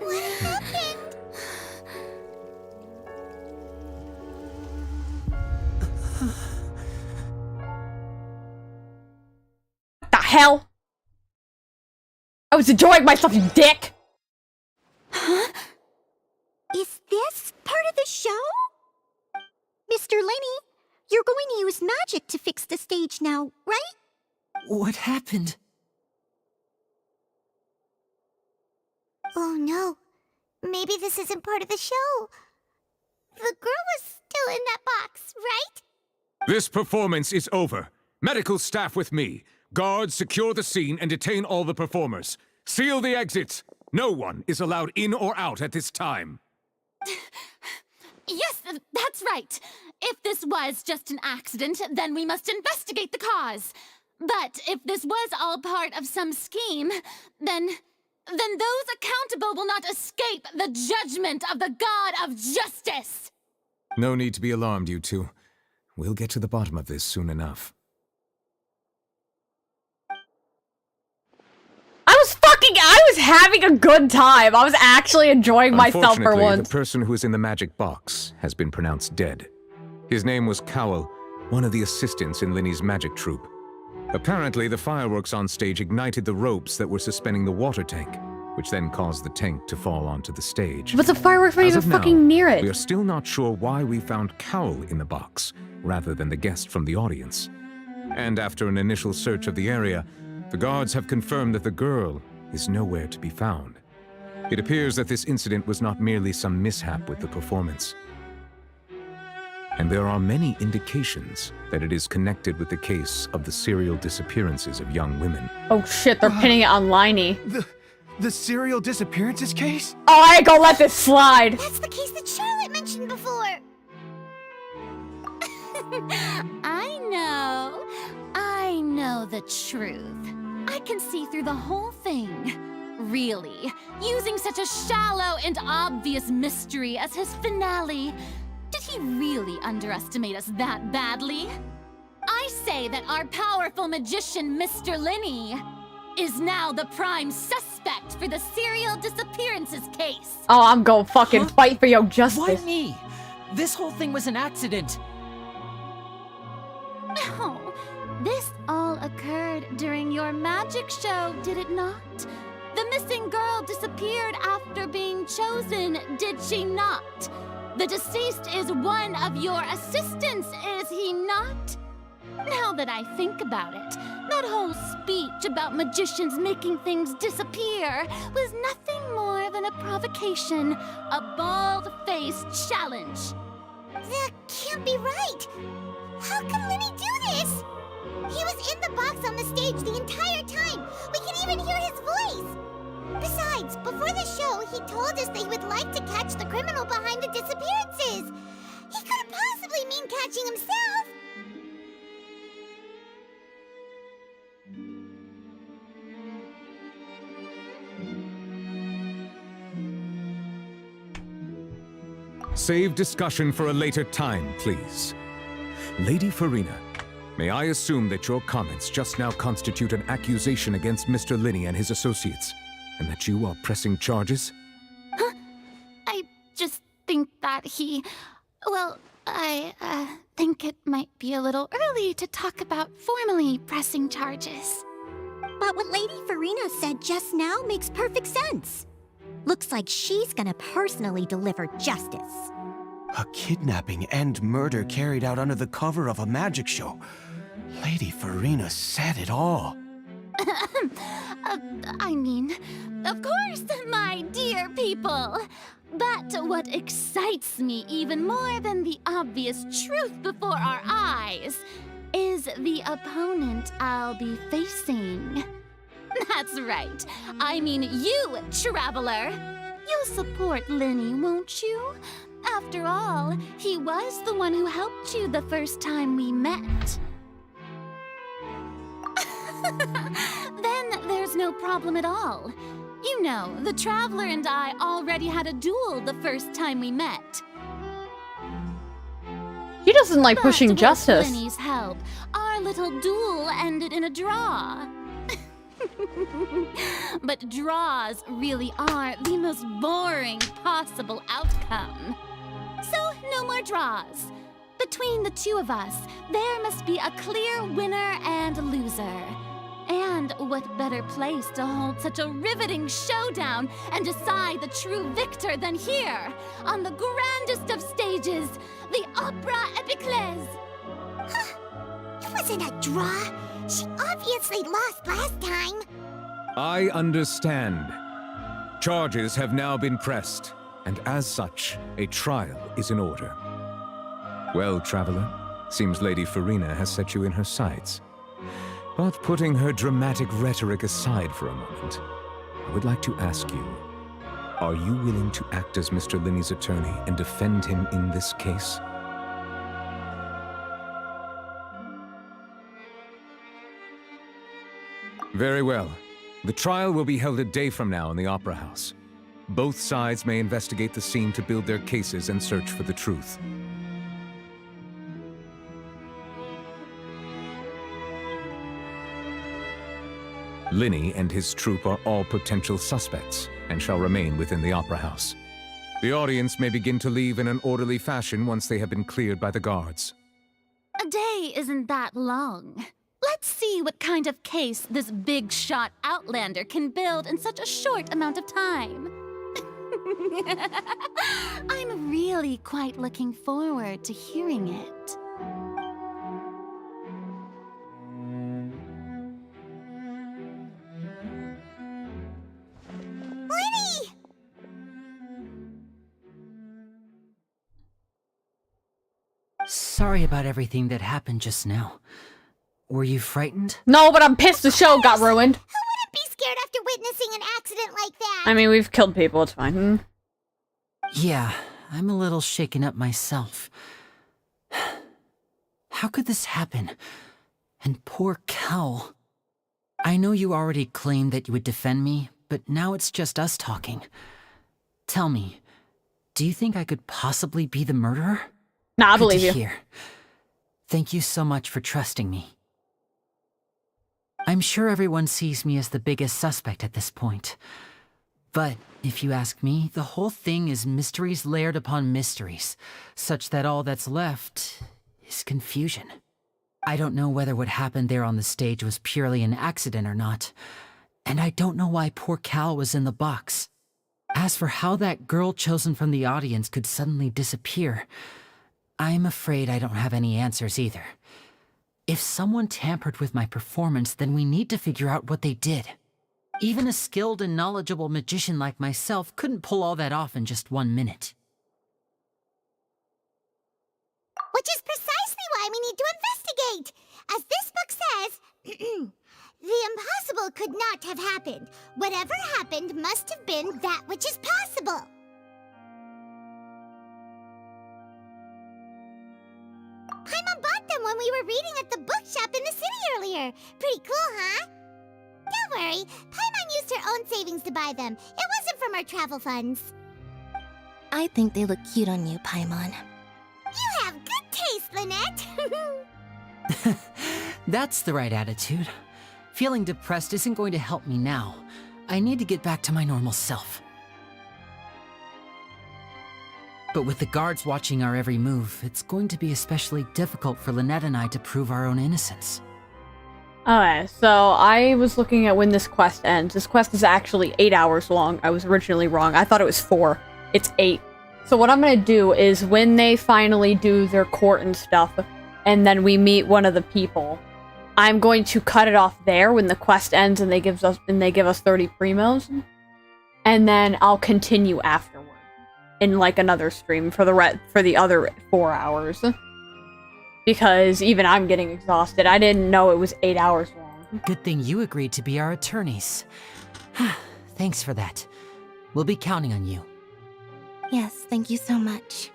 What happened?
What the hell? I was enjoying myself, you dick!
Huh? Is this part of the show? Mr. Lenny, you're going to use magic to fix the stage now, right?
What happened?
Oh no. Maybe this isn't part of the show. The girl was still in that box, right?
This performance is over. Medical staff with me. Guards, secure the scene and detain all the performers. Seal the exits. No one is allowed in or out at this time.
Yes, that's right. If this was just an accident, then we must investigate the cause. But if this was all part of some scheme, then those accountable will not escape the judgment of the God of Justice.
No need to be alarmed, you two. We'll get to the bottom of this soon enough.
I was having a good time. I was actually enjoying myself for
Unfortunately,
once.
the person who is in the magic box has been pronounced dead. His name was Cowell, one of the assistants in Linny's magic troupe. Apparently, the fireworks on stage ignited the ropes that were suspending the water tank, which then caused the tank to fall onto the stage.
But the fireworks weren't even fucking near it.
We are still not sure why we found Cowell in the box, rather than the guest from the audience. And after an initial search of the area, the guards have confirmed that the girl is nowhere to be found. It appears that this incident was not merely some mishap with the performance. And there are many indications that it is connected with the case of the serial disappearances of young women.
Oh shit, they're pinning it on Liney.
The serial disappearances case?
Oh, I ain't gonna let this slide.
That's the case that Charlotte mentioned before.
I know the truth. I can see through the whole thing. Really, using such a shallow and obvious mystery as his finale. Did he really underestimate us that badly? I say that our powerful magician, Mr. Linney, is now the prime suspect for the serial disappearances case.
Oh, I'm gonna fucking fight for your justice.
Why me? This whole thing was an accident.
Oh, this all occurred during your magic show, did it not? The missing girl disappeared after being chosen, did she not? The deceased is one of your assistants, is he not? Now that I think about it, that whole speech about magicians making things disappear was nothing more than a provocation, a bald-faced challenge.
That can't be right! How can Linney do this? He was in the box on the stage the entire time! We can even hear his voice! Besides, before the show, he told us that he would like to catch the criminal behind the disappearances! He couldn't possibly mean catching himself!
Save discussion for a later time, please. Lady Farina, may I assume that your comments just now constitute an accusation against Mr. Linney and his associates, and that you are pressing charges?
Huh? I just think that well, I think it might be a little early to talk about formally pressing charges.
But what Lady Farina said just now makes perfect sense. Looks like she's gonna personally deliver justice.
A kidnapping and murder carried out under the cover of a magic show. Lady Farina said it all.
I mean, of course, my dear people. But what excites me even more than the obvious truth before our eyes is the opponent I'll be facing. That's right. I mean you, Traveler. You'll support Linney, won't you? After all, he was the one who helped you the first time we met. Then there's no problem at all. You know, the Traveler and I already had a duel the first time we met.
He doesn't like pushing
With
justice.
Linney's help, our little duel ended in a draw. But draws really are the most boring possible outcome. So, no more draws. Between the two of us, there must be a clear winner and loser. And what better place to hold such a riveting showdown and decide the true victor than here, on the grandest of stages, the Opera Epiclese.
It wasn't a draw. She obviously lost last time.
I understand. Charges have now been pressed, and as such, a trial is in order. Well, Traveler, seems Lady Farina has set you in her sights. But putting her dramatic rhetoric aside for a moment, I would like to ask you, are you willing to act as Mr. Linney's attorney and defend him in this case? Very well. The trial will be held a day from now in the Opera House. Both sides may investigate the scene to build their cases and search for the truth. Linney and his troupe are all potential suspects and shall remain within the Opera House. The audience may begin to leave in an orderly fashion once they have been cleared by the guards.
A day isn't that long. Let's see what kind of case this big-shot outlander can build in such a short amount of time. I'm really quite looking forward to hearing it.
Linney!
Sorry about everything that happened just now. Were you frightened?
No, but I'm pissed the show got ruined.
Who wouldn't be scared after witnessing an accident like that?
I mean, we've killed people, it's fine.
Yeah, I'm a little shaken up myself. How could this happen? And poor Cal. I know you already claimed that you would defend me, but now it's just us talking. Tell me, do you think I could possibly be the murderer?
Nah, I
Good
believe
to
you.
hear. Thank you so much for trusting me. I'm sure everyone sees me as the biggest suspect at this point. But if you ask me, the whole thing is mysteries layered upon mysteries, such that all that's left is confusion. I don't know whether what happened there on the stage was purely an accident or not, and I don't know why poor Cal was in the box. As for how that girl chosen from the audience could suddenly disappear, I'm afraid I don't have any answers either. If someone tampered with my performance, then we need to figure out what they did. Even a skilled and knowledgeable magician like myself couldn't pull all that off in just 1 minute.
Which is precisely why we need to investigate. As this book says, the impossible could not have happened. Whatever happened must have been that which is possible. Paimon bought them when we were reading at the bookshop in the city earlier. Pretty cool, huh? Don't worry, Paimon used her own savings to buy them. It wasn't from our travel funds.
I think they look cute on you, Paimon.
You have good taste, Lynette.
That's the right attitude. Feeling depressed isn't going to help me now. I need to get back to my normal self. But with the guards watching our every move, it's going to be especially difficult for Lynette and I to prove our own innocence.
Okay, so I was looking at when this quest ends. This quest is actually 8 hours long. I was originally wrong. I thought it was 4. It's 8. So what I'm going to do is when they finally do their court and stuff, and then we meet one of the people, I'm going to cut it off there when the quest ends and they give us 30 primos. And then I'll continue afterward in like another stream for the other 4 hours. Because even I'm getting exhausted. I didn't know it was 8 hours long.
Good thing you agreed to be our attorneys. Thanks for that. We'll be counting on you.
Yes, thank you so much.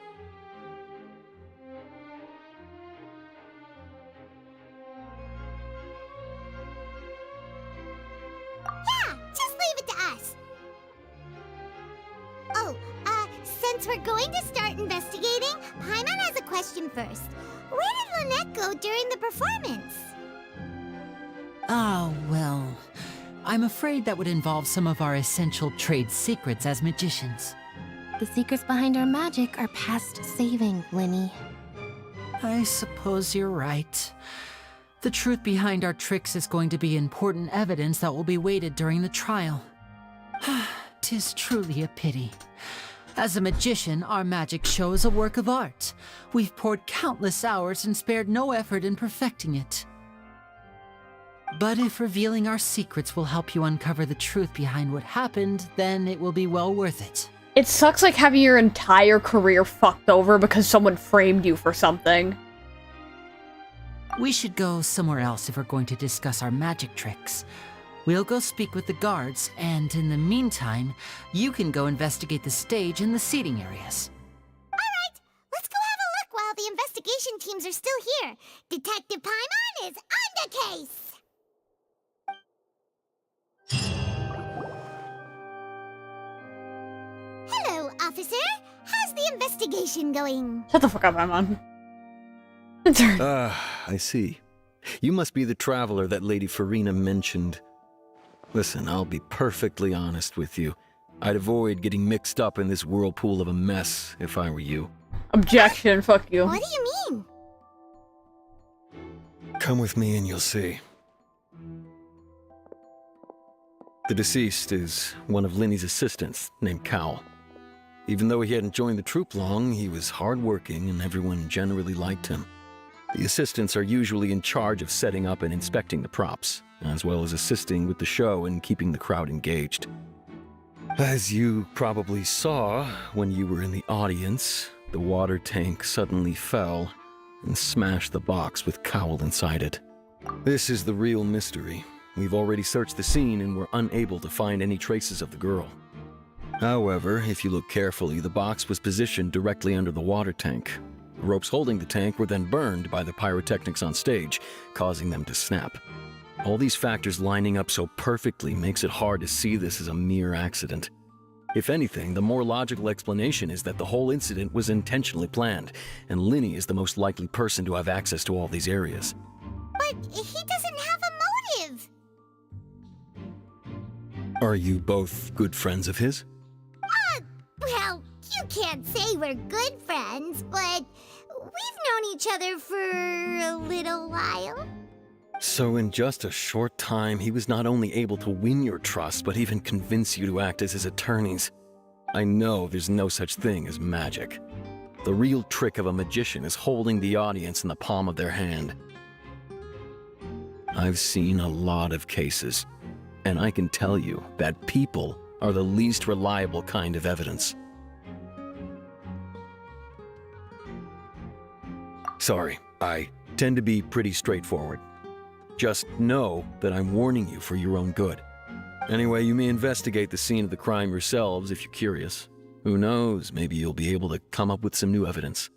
Yeah, just leave it to us. Oh, since we're going to start investigating, Paimon has a question first. Where did Lynette go during the performance?
Oh, well, I'm afraid that would involve some of our essential trade secrets as magicians.
The secrets behind our magic are past saving, Linny.
I suppose you're right. The truth behind our tricks is going to be important evidence that will be weighted during the trial. 'Tis truly a pity. As a magician, our magic show is a work of art. We've poured countless hours and spared no effort in perfecting it. But if revealing our secrets will help you uncover the truth behind what happened, then it will be well worth it.
It sucks like having your entire career fucked over because someone framed you for something.
We should go somewhere else if we're going to discuss our magic tricks. We'll go speak with the guards, and in the meantime, you can go investigate the stage and the seating areas.
Alright, let's go have a look while the investigation teams are still here. Detective Paimon is on the case! Hello, officer. How's the investigation going?
Shut the fuck up, Paimon.
I see. You must be the traveler that Lady Farina mentioned. Listen, I'll be perfectly honest with you. I'd avoid getting mixed up in this whirlpool of a mess if I were you.
Objection, fuck you.
What do you mean?
Come with me and you'll see. The deceased is one of Linny's assistants, named Cal. Even though he hadn't joined the troupe long, he was hardworking and everyone generally liked him. The assistants are usually in charge of setting up and inspecting the props, as well as assisting with the show and keeping the crowd engaged. As you probably saw when you were in the audience, the water tank suddenly fell and smashed the box with Cowell inside it. This is the real mystery. We've already searched the scene and were unable to find any traces of the girl. However, if you look carefully, the box was positioned directly under the water tank, The ropes holding the tank were then burned by the pyrotechnics on stage, causing them to snap. All these factors lining up so perfectly makes it hard to see this as a mere accident. If anything, the more logical explanation is that the whole incident was intentionally planned, and Linny is the most likely person to have access to all these areas.
But he doesn't have a motive.
Are you both good friends of his?
Well, you can't say we're good friends, but we've known each other for a little while.
So in just a short time, he was not only able to win your trust, but even convince you to act as his attorneys. I know there's no such thing as magic. The real trick of a magician is holding the audience in the palm of their hand. I've seen a lot of cases, and I can tell you that people are the least reliable kind of evidence. Sorry, I tend to be pretty straightforward. Just know that I'm warning you for your own good. Anyway, you may investigate the scene of the crime yourselves if you're curious. Who knows, maybe you'll be able to come up with some new evidence.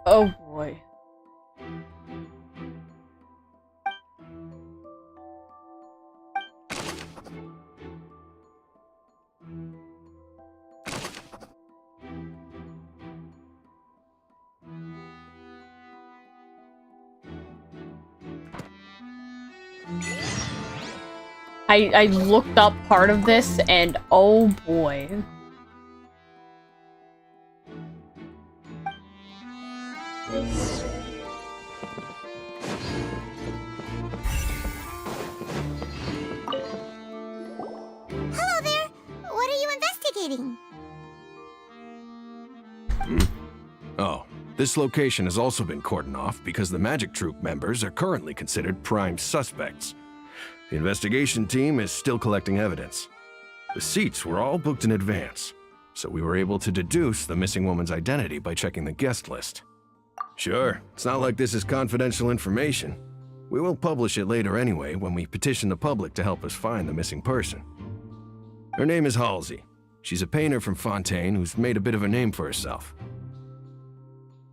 Oh boy. I looked up part of this and oh boy.
Hello there! What are you investigating?
Oh, this location has also been cordoned off because the Magic Troupe members are currently considered prime suspects. The investigation team is still collecting evidence. The seats were all booked in advance, so we were able to deduce the missing woman's identity by checking the guest list. Sure, it's not like this is confidential information. We will publish it later anyway when we petition the public to help us find the missing person. Her name is Halsey. She's a painter from Fontaine who's made a bit of a name for herself.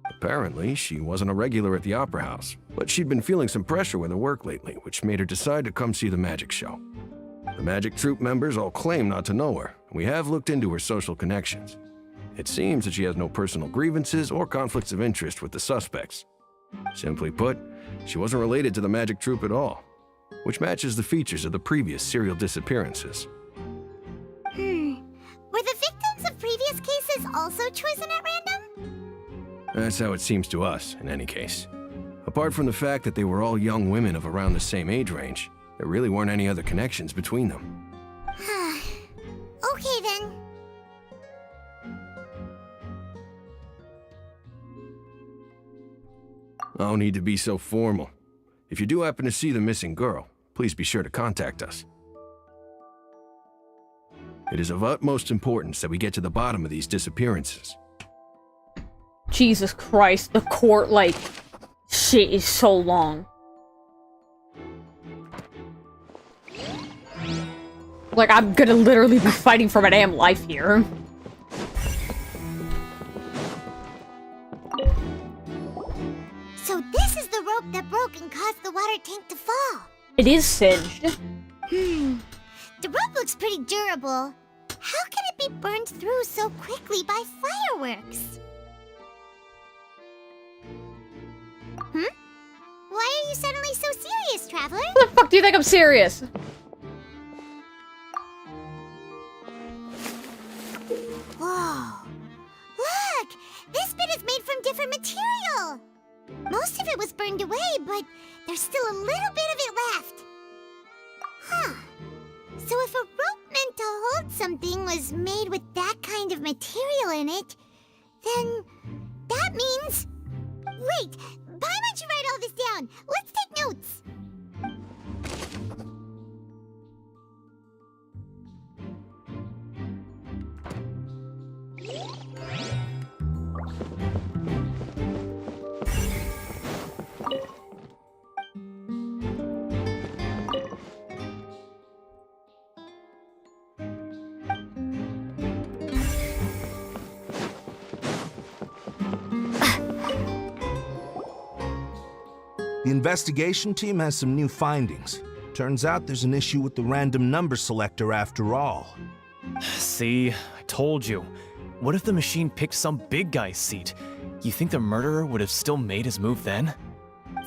Apparently, she wasn't a regular at the Opera House, but she'd been feeling some pressure with her work lately, which made her decide to come see the magic show. The Magic Troupe members all claim not to know her, and we have looked into her social connections. It seems that she has no personal grievances or conflicts of interest with the suspects. Simply put, she wasn't related to the Magic Troupe at all, which matches the features of the previous serial disappearances.
Were the victims of previous cases also chosen at random?
That's how it seems to us, in any case. Apart from the fact that they were all young women of around the same age range, there really weren't any other connections between them.
Okay then.
No need to be so formal. If you do happen to see the missing girl, please be sure to contact us. It is of utmost importance that we get to the bottom of these disappearances.
Jesus Christ, the court, like, shit is so long. Like, I'm gonna literally be fighting for my damn life here.
So this is the rope that broke and caused the water tank to fall.
It is singed.
The rope looks pretty durable. How can it be burned through so quickly by fireworks? Why are you suddenly so serious, Traveler?
What the fuck do you think I'm serious?
Whoa. Look! This bit is made from different material! Most of it was burned away, but there's still a little bit of it left. Huh. So if a rope meant to hold something was made with that kind of material in it, then that means... Wait! Why don't you write all this down? Let's take notes!
The investigation team has some new findings. Turns out there's an issue with the random number selector after all.
See, I told you. What if the machine picked some big guy's seat? You think the murderer would have still made his move then?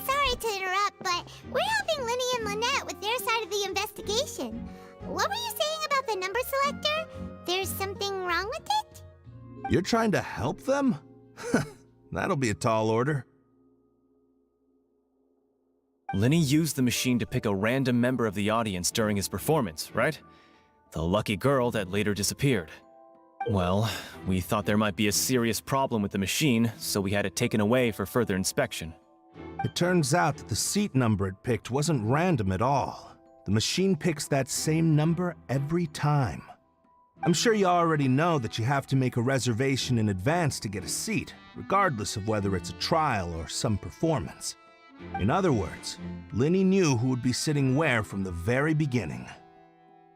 Sorry to interrupt, but we're helping Linny and Lynette with their side of the investigation. What were you saying about the number selector? There's something wrong with it?
You're trying to help them? That'll be a tall order.
Linny used the machine to pick a random member of the audience during his performance, right? The lucky girl that later disappeared. Well, we thought there might be a serious problem with the machine, so we had it taken away for further inspection.
It turns out that the seat number it picked wasn't random at all. The machine picks that same number every time. I'm sure you already know that you have to make a reservation in advance to get a seat, regardless of whether it's a trial or some performance. In other words, Linny knew who would be sitting where from the very beginning.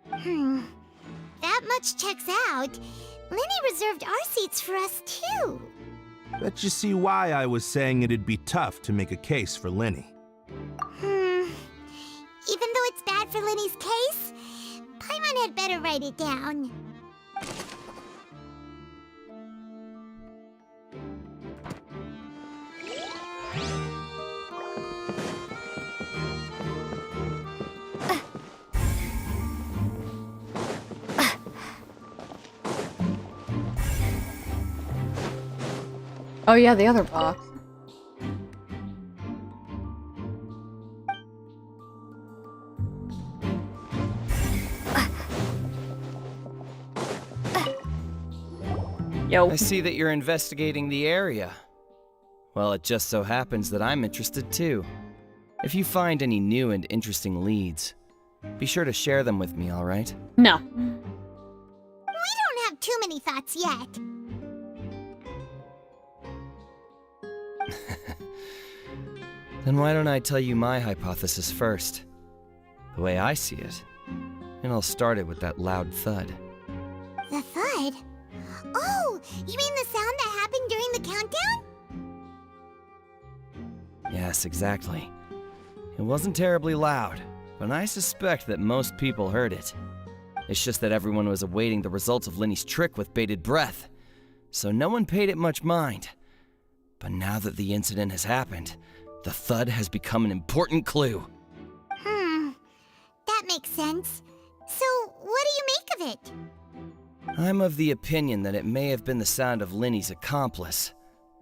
That much checks out. Linny reserved our seats for us, too.
Bet you see why I was saying it'd be tough to make a case for Linny.
Even though it's bad for Linny's case, Paimon had better write it down.
Oh yeah, the other box. Yo.
I see that you're investigating the area. Well, it just so happens that I'm interested too. If you find any new and interesting leads, be sure to share them with me, all right?
No.
We don't have too many thoughts yet.
Then why don't I tell you my hypothesis first? The way I see it. And I'll start it with that loud thud.
The thud? Oh, you mean the sound that happened during the countdown?
Yes, exactly. It wasn't terribly loud, but I suspect that most people heard it. It's just that everyone was awaiting the results of Linny's trick with bated breath, so no one paid it much mind. But now that the incident has happened, the thud has become an important clue.
That makes sense. So, what do you make of it?
I'm of the opinion that it may have been the sound of Linny's accomplice.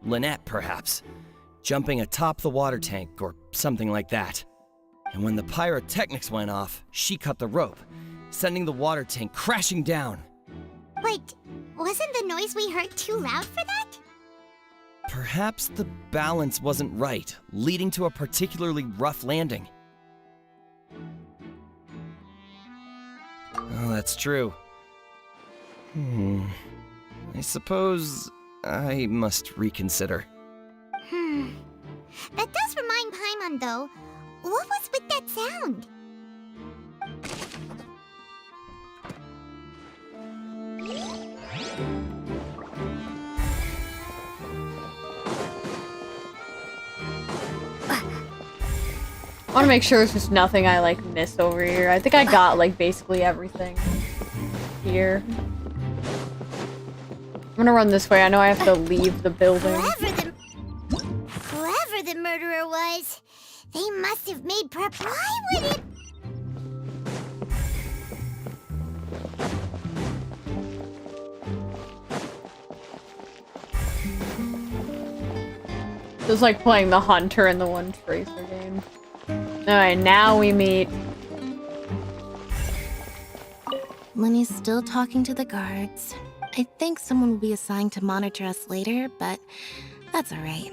Lynette, perhaps. Jumping atop the water tank or something like that. And when the pyrotechnics went off, she cut the rope, sending the water tank crashing down.
Wait, wasn't the noise we heard too loud for that?
Perhaps the balance wasn't right, leading to a particularly rough landing. Oh, that's true. I suppose I must reconsider.
That does remind Paimon, though. What was with that sound?
I want to make sure there's just nothing I like miss over here. I think I got like basically everything here. I'm gonna run this way. I know I have to leave the building.
Whoever the murderer was, they must have made prep. Why would it?
It's like playing the Hunter in the One Tracer game. Alright, now we meet.
Linny's still talking to the guards. I think someone will be assigned to monitor us later, but that's alright.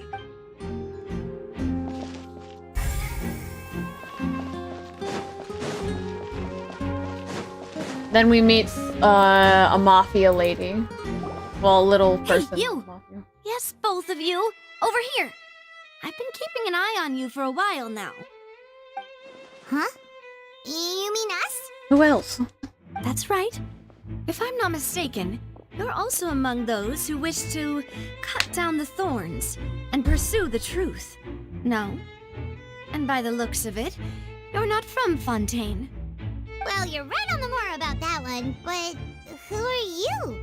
Then we meet a mafia lady. Well, a little person.
Hey, you! Yes, both of you! Over here! I've been keeping an eye on you for a while now.
Huh? You mean us?
Who else?
That's right. If I'm not mistaken, you're also among those who wish to cut down the thorns and pursue the truth. No? And by the looks of it, you're not from Fontaine.
Well, you're right on the mark about that one, but who are you?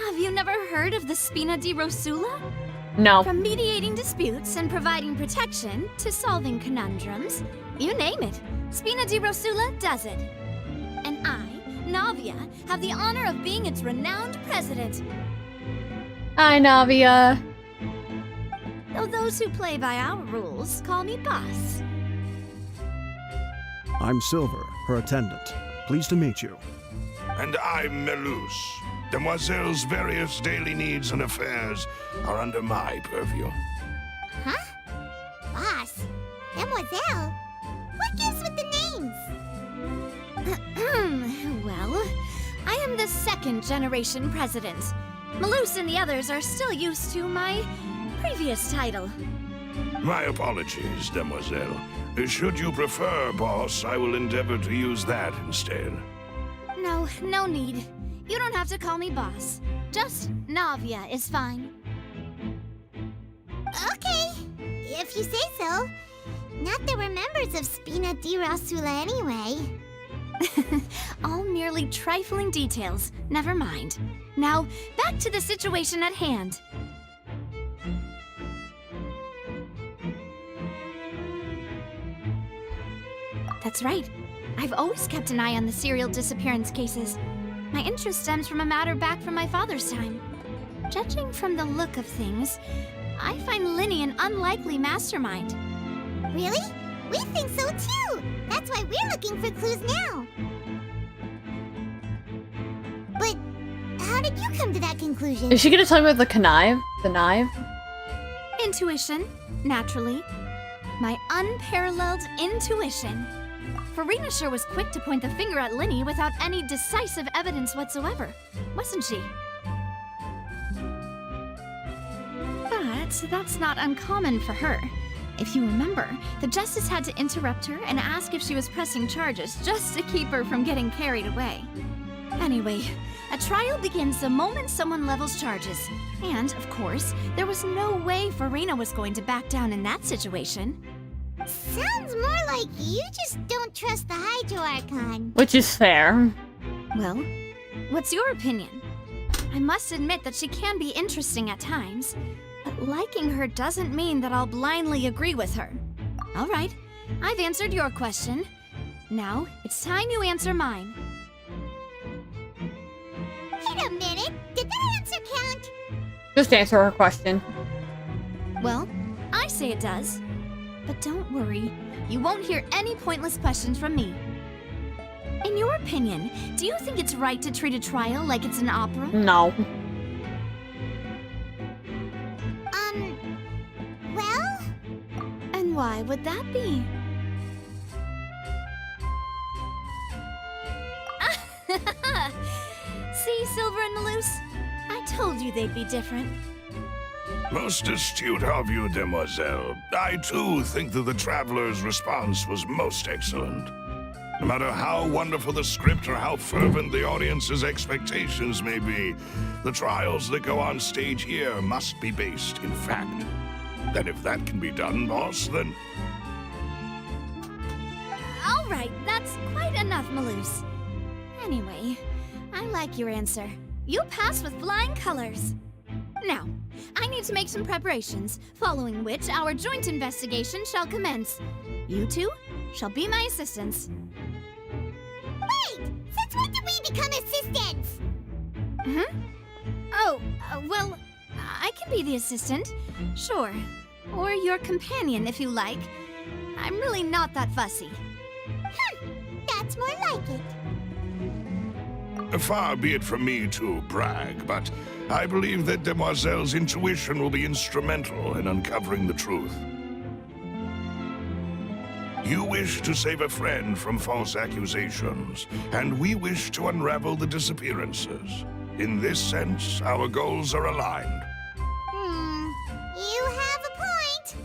Have you never heard of the Spina di Rosula?
No.
From mediating disputes and providing protection to solving conundrums, you name it, Spina di Rosula does it. And I, Navia, have the honor of being its renowned president.
Hi, Navia.
Though those who play by our rules call me boss.
I'm Silver, her attendant. Pleased to meet you.
And I'm Melus. Demoiselle's various daily needs and affairs are under my purview.
Huh? Boss? Mademoiselle? What gives with the names?
Well, I am the second generation president. Malus and the others are still used to my previous title.
My apologies, Demoiselle. Should you prefer, boss, I will endeavor to use that instead.
No need. You don't have to call me boss. Just Navia is fine.
Okay, if you say so. Not that we're members of Spina di Rosula anyway.
All merely trifling details. Never mind. Now, back to the situation at hand. That's right. I've always kept an eye on the serial disappearance cases. My interest stems from a matter back from my father's time. Judging from the look of things, I find Linny an unlikely mastermind.
Really? We think so too! That's why we're looking for clues now. But how did you come to that conclusion?
Is she gonna tell me about the connive? The knife?
Intuition, naturally. My unparalleled intuition. Farina sure was quick to point the finger at Linny without any decisive evidence whatsoever, wasn't she? But that's not uncommon for her. If you remember, the Justice had to interrupt her and ask if she was pressing charges just to keep her from getting carried away. Anyway, a trial begins the moment someone levels charges. And, of course, there was no way Farina was going to back down in that situation.
Sounds more like you just don't trust the Hydro Archon.
Which is fair.
Well, what's your opinion? I must admit that she can be interesting at times, but liking her doesn't mean that I'll blindly agree with her. All right, I've answered your question. Now, it's time you answer mine.
Wait a minute, did that answer count?
Just answer her question.
Well, I say it does. But don't worry, you won't hear any pointless questions from me. In your opinion, do you think it's right to treat a trial like it's an opera?
No.
Well?
And why would that be? See, Silver and Malus? I told you they'd be different.
Most astute of you, Demoiselle. I, too, think that the Traveler's response was most excellent. No matter how wonderful the script or how fervent the audience's expectations may be, the trials that go on stage here must be based in fact. And if that can be done, boss, then...
All right, that's quite enough, Malus. Anyway, I like your answer. You passed with flying colors. Now, I need to make some preparations, following which our joint investigation shall commence. You two shall be my assistants.
Wait! Since when did we become assistants?
Huh? Oh, well, I can be the assistant, sure. Or your companion, if you like. I'm really not that fussy.
That's more like it.
Far be it from me to brag, but I believe that Demoiselle's intuition will be instrumental in uncovering the truth. You wish to save a friend from false accusations, and we wish to unravel the disappearances. In this sense, our goals are aligned.
You have a point.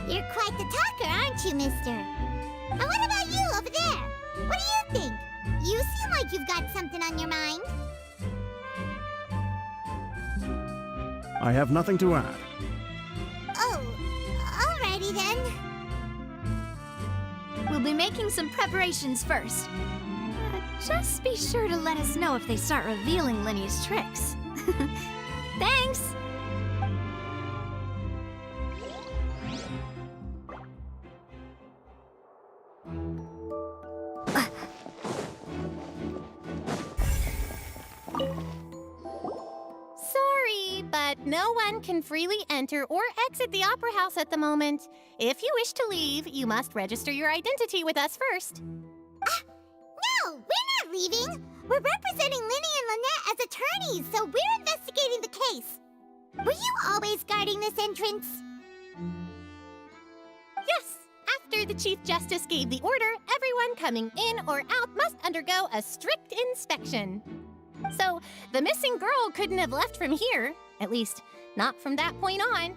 You're quite the talker, aren't you, mister? And what about you over there? What do you think? You seem like you've got something on your mind.
I have nothing to add.
Oh, alrighty then.
We'll be making some preparations first. Just be sure to let us know if they start revealing Linny's tricks. Thanks!
Sorry, but no one can freely enter or exit the Opera House at the moment. If you wish to leave, you must register your identity with us first.
No, we're not leaving. We're representing Linny and Lynette as attorneys, so we're investigating the case. Were you always guarding this entrance?
Yes! After the Chief Justice gave the order, everyone coming in or out must undergo a strict inspection. So, the missing girl couldn't have left from here. At least, not from that point on.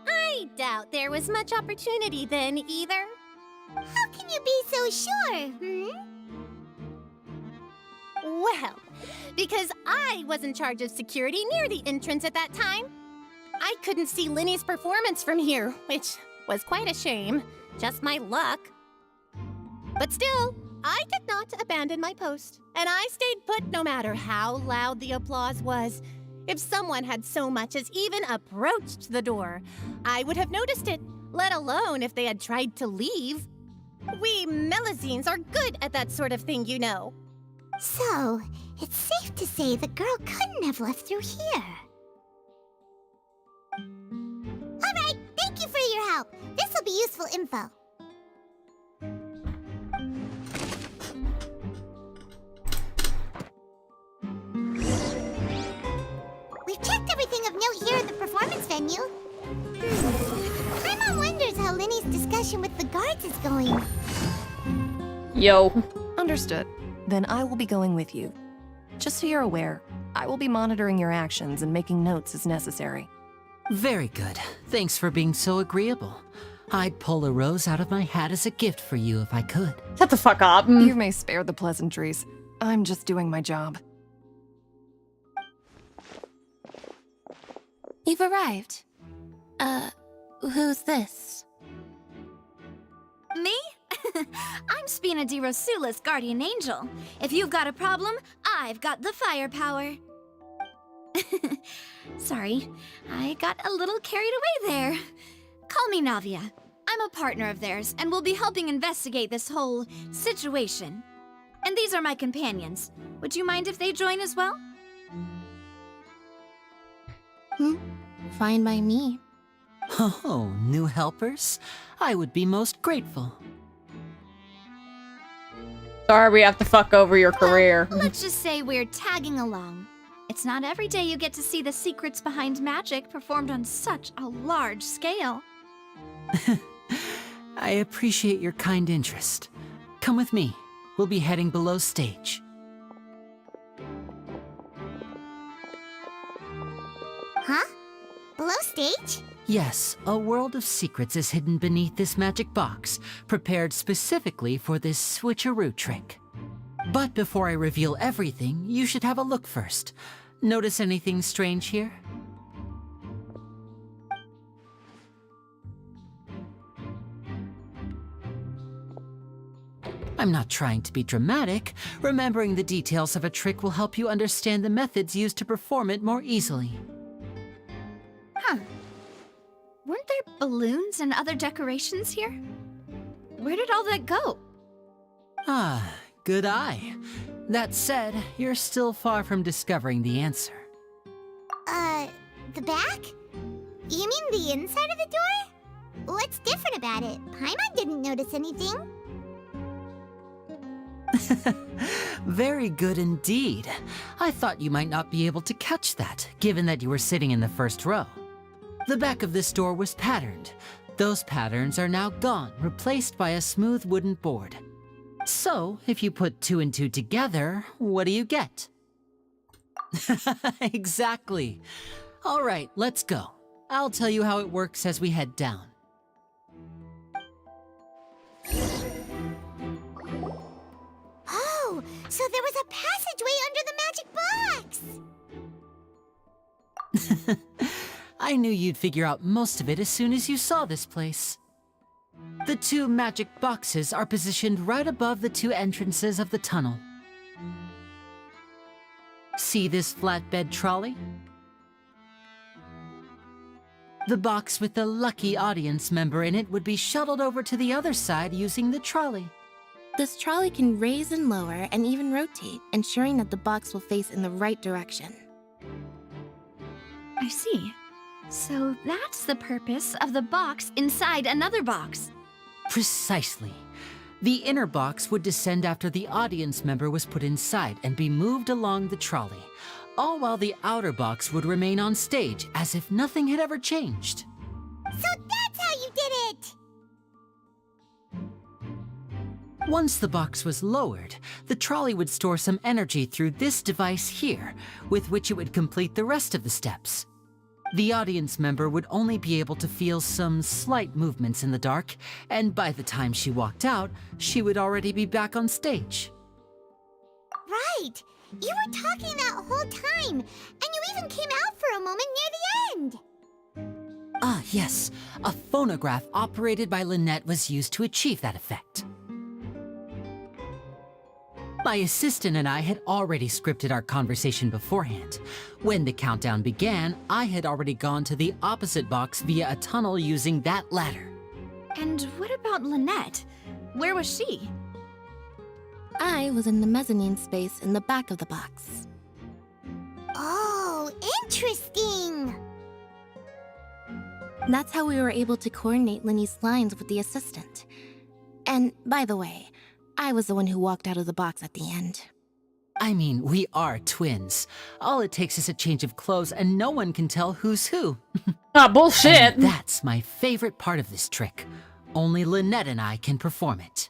I doubt there was much opportunity then, either.
How can you be so sure,
Well, because I was in charge of security near the entrance at that time. I couldn't see Linny's performance from here, which was quite a shame. Just my luck. But still, I did not abandon my post, and I stayed put no matter how loud the applause was. If someone had so much as even approached the door, I would have noticed it, let alone if they had tried to leave. We Melazines are good at that sort of thing, you know.
So, it's safe to say the girl couldn't have left through here. Alright, thank you for your help. This will be useful info. We've checked everything of note here in the performance venue. Paimon wonders how Linny's discussion with the guards is going.
Yo.
Understood. Then I will be going with you. Just so you're aware, I will be monitoring your actions and making notes as necessary.
Very good. Thanks for being so agreeable. I'd pull a rose out of my hat as a gift for you if I could.
Shut the fuck up.
You may spare the pleasantries. I'm just doing my job.
You've arrived. Who's this?
Me? I'm Spina di Rosula's guardian angel. If you've got a problem, I've got the firepower. Sorry, I got a little carried away there. Call me Navia. I'm a partner of theirs, and will be helping investigate this whole situation. And these are my companions. Would you mind if they join as well?
Fine by me.
Oh, new helpers? I would be most grateful.
Sorry we have to fuck over your career.
Let's just say we're tagging along. It's not every day you get to see the secrets behind magic performed on such a large scale.
I appreciate your kind interest. Come with me. We'll be heading below stage.
Huh? Below stage?
Yes, a world of secrets is hidden beneath this magic box, prepared specifically for this switcheroo trick. But before I reveal everything, you should have a look first. Notice anything strange here? I'm not trying to be dramatic. Remembering the details of a trick will help you understand the methods used to perform it more easily.
Huh. Weren't there balloons and other decorations here? Where did all that go?
Ah, good eye. That said, you're still far from discovering the answer.
The back? You mean the inside of the door? What's different about it? Paimon didn't notice anything.
Very good indeed. I thought you might not be able to catch that, given that you were sitting in the first row. The back of this door was patterned. Those patterns are now gone, replaced by a smooth wooden board. So, if you put 2 and 2 together, what do you get? Exactly. All right, let's go. I'll tell you how it works as we head down.
Oh, so there was a passageway under the magic box!
I knew you'd figure out most of it as soon as you saw this place. The 2 magic boxes are positioned right above the 2 entrances of the tunnel. See this flatbed trolley? The box with the lucky audience member in it would be shuttled over to the other side using the trolley.
This trolley can raise and lower and even rotate, ensuring that the box will face in the right direction.
I see. So that's the purpose of the box inside another box.
Precisely. The inner box would descend after the audience member was put inside and be moved along the trolley, all while the outer box would remain on stage as if nothing had ever changed.
So that's how you did it!
Once the box was lowered, the trolley would store some energy through this device here, with which it would complete the rest of the steps. The audience member would only be able to feel some slight movements in the dark, and by the time she walked out, she would already be back on stage.
Right! You were talking that whole time, and you even came out for a moment near the end!
Ah, yes. A phonograph operated by Lynette was used to achieve that effect. My assistant and I had already scripted our conversation beforehand. When the countdown began, I had already gone to the opposite box via a tunnel using that ladder.
And what about Lynette? Where was she?
I was in the mezzanine space in the back of the box.
Oh, interesting!
That's how we were able to coordinate Linny's lines with the assistant. And, by the way, I was the one who walked out of the box at the end.
I mean, we are twins. All it takes is a change of clothes and no one can tell who's who.
Ah, bullshit!
And that's my favorite part of this trick. Only Lynette and I can perform it.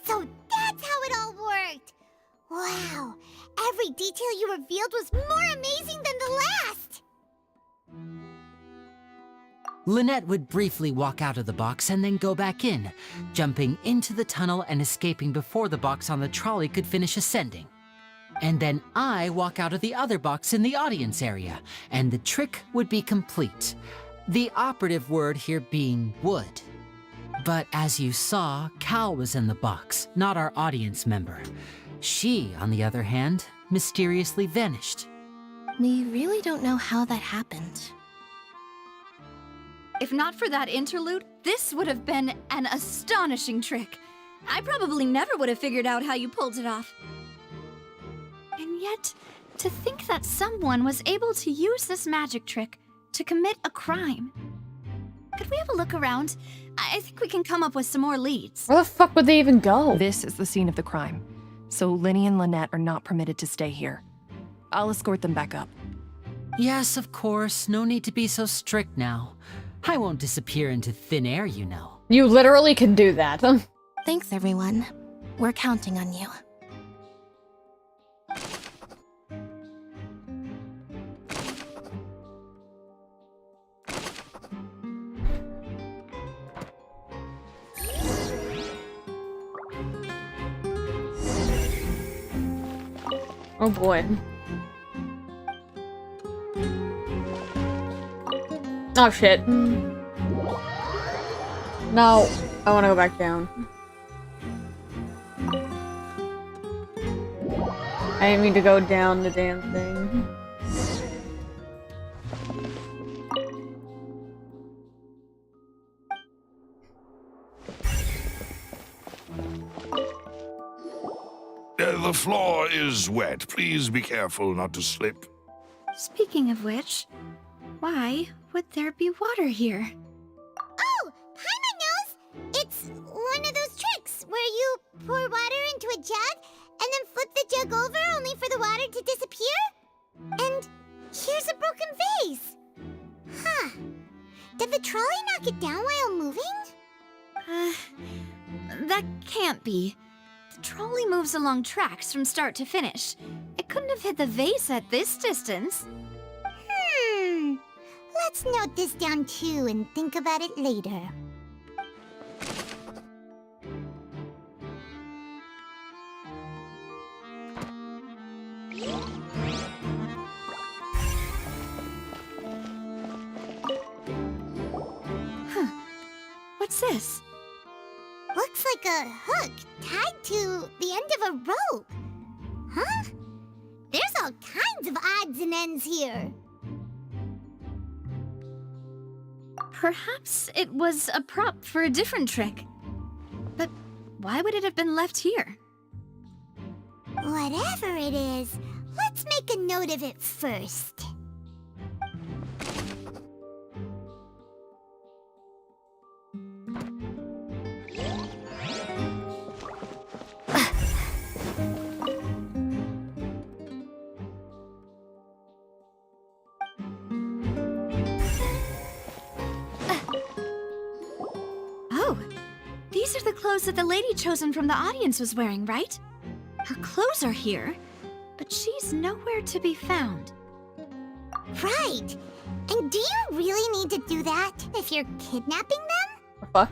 So that's how it all worked! Wow! Every detail you revealed was more amazing than the last!
Lynette would briefly walk out of the box and then go back in, jumping into the tunnel and escaping before the box on the trolley could finish ascending. And then I walk out of the other box in the audience area, and the trick would be complete. The operative word here being would. But as you saw, Cal was in the box, not our audience member. She, on the other hand, mysteriously vanished.
We really don't know how that happened.
If not for that interlude, this would have been an astonishing trick. I probably never would have figured out how you pulled it off. And yet, to think that someone was able to use this magic trick to commit a crime. Could we have a look around? I think we can come up with some more leads.
Where the fuck would they even go?
This is the scene of the crime, so Linny and Lynette are not permitted to stay here. I'll escort them back up.
Yes, of course. No need to be so strict now. I won't disappear into thin air, you know.
You literally can do that.
Thanks, everyone. We're counting on you.
Oh boy. Oh shit. No, I want to go back down. I didn't mean to go down the damn thing.
The floor is wet. Please be careful not to slip.
Speaking of which, why would there be water here?
Oh, Paimon knows! It's one of those tricks where you pour water into a jug and then flip the jug over only for the water to disappear? And here's a broken vase. Huh. Did the trolley knock it down while moving?
That can't be. The trolley moves along tracks from start to finish. It couldn't have hit the vase at this distance.
Let's note this down too and think about it later.
this?
Looks like a hook tied to the end of a rope. Huh? There's all kinds of odds and ends here.
Perhaps it was a prop for a different trick. But why would it have been left here?
Whatever it is, let's make a note of it first.
Oh, these are the clothes that the lady chosen from the audience was wearing, right? Her clothes are here, but she's nowhere to be found.
Right. And do you really need to do that if you're kidnapping them?
What?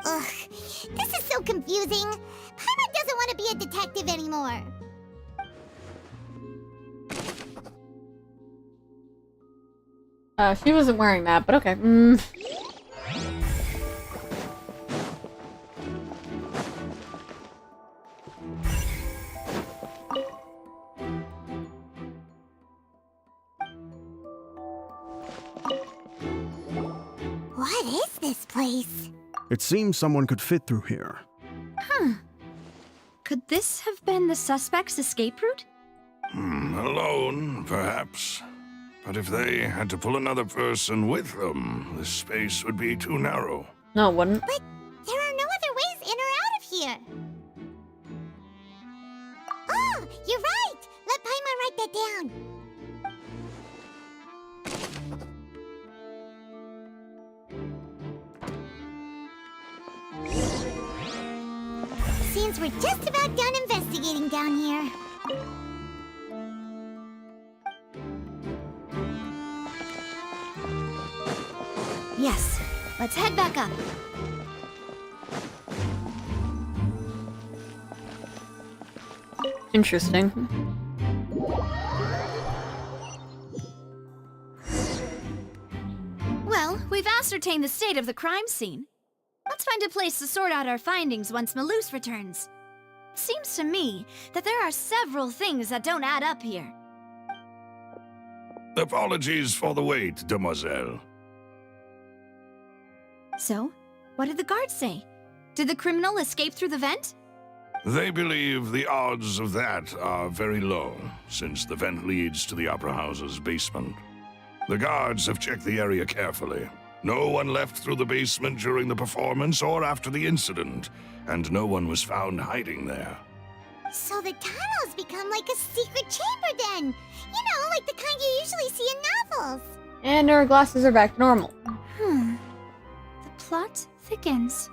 Ugh, this is so confusing. Paimon doesn't want to be a detective anymore.
She wasn't wearing that, but okay.
What is this place?
It seems someone could fit through here.
Huh. Could this have been the suspect's escape route?
Alone, perhaps. But if they had to pull another person with them, the space would be too narrow.
No, it wouldn't.
But there are no other ways in or out of here. Oh, you're right! Let Paimon write that down. Seems we're just about done investigating down here.
Yes, let's head back up.
Interesting.
Well, we've ascertained the state of the crime scene. Let's find a place to sort out our findings once Malus returns. It seems to me that there are several things that don't add up here.
Apologies for the wait, demoiselle.
So, what did the guards say? Did the criminal escape through the vent?
They believe the odds of that are very low, since the vent leads to the Opera House's basement. The guards have checked the area carefully. No one left through the basement during the performance or after the incident, and no one was found hiding there.
So the tunnels become like a secret chamber then! You know, like the kind you usually see in novels.
And her glasses are back to normal.
The plot thickens.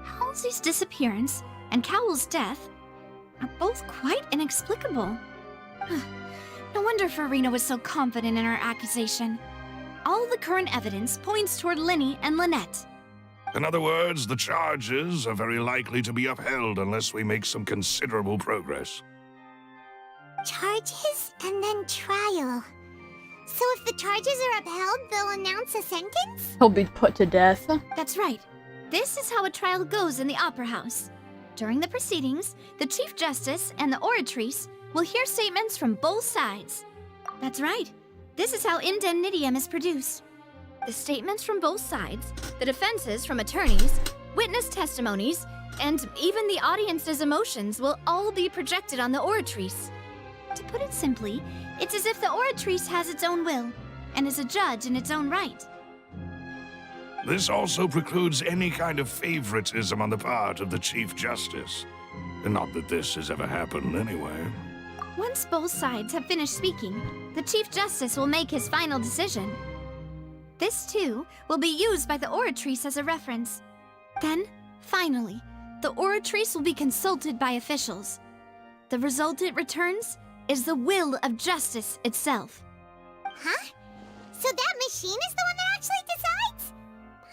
Halsey's disappearance and Cowell's death are both quite inexplicable. No wonder Farina was so confident in her accusation. All the current evidence points toward Linny and Lynette.
In other words, the charges are very likely to be upheld unless we make some considerable progress.
Charges and then trial. So if the charges are upheld, they'll announce a sentence?
He'll be put to death.
That's right. This is how a trial goes in the Opera House. During the proceedings, the Chief Justice and the Oratrice will hear statements from both sides. That's right. This is how indemnitium is produced. The statements from both sides, the defenses from attorneys, witness testimonies, and even the audience's emotions will all be projected on the Oratrice. To put it simply, it's as if the Oratrice has its own will, and is a judge in its own right.
This also precludes any kind of favoritism on the part of the Chief Justice. Not that this has ever happened anyway.
Once both sides have finished speaking, the Chief Justice will make his final decision. This, too, will be used by the Oratrice as a reference. Then, finally, the Oratrice will be consulted by officials. The result it returns is the will of justice itself.
Huh? So that machine is the one that actually decides?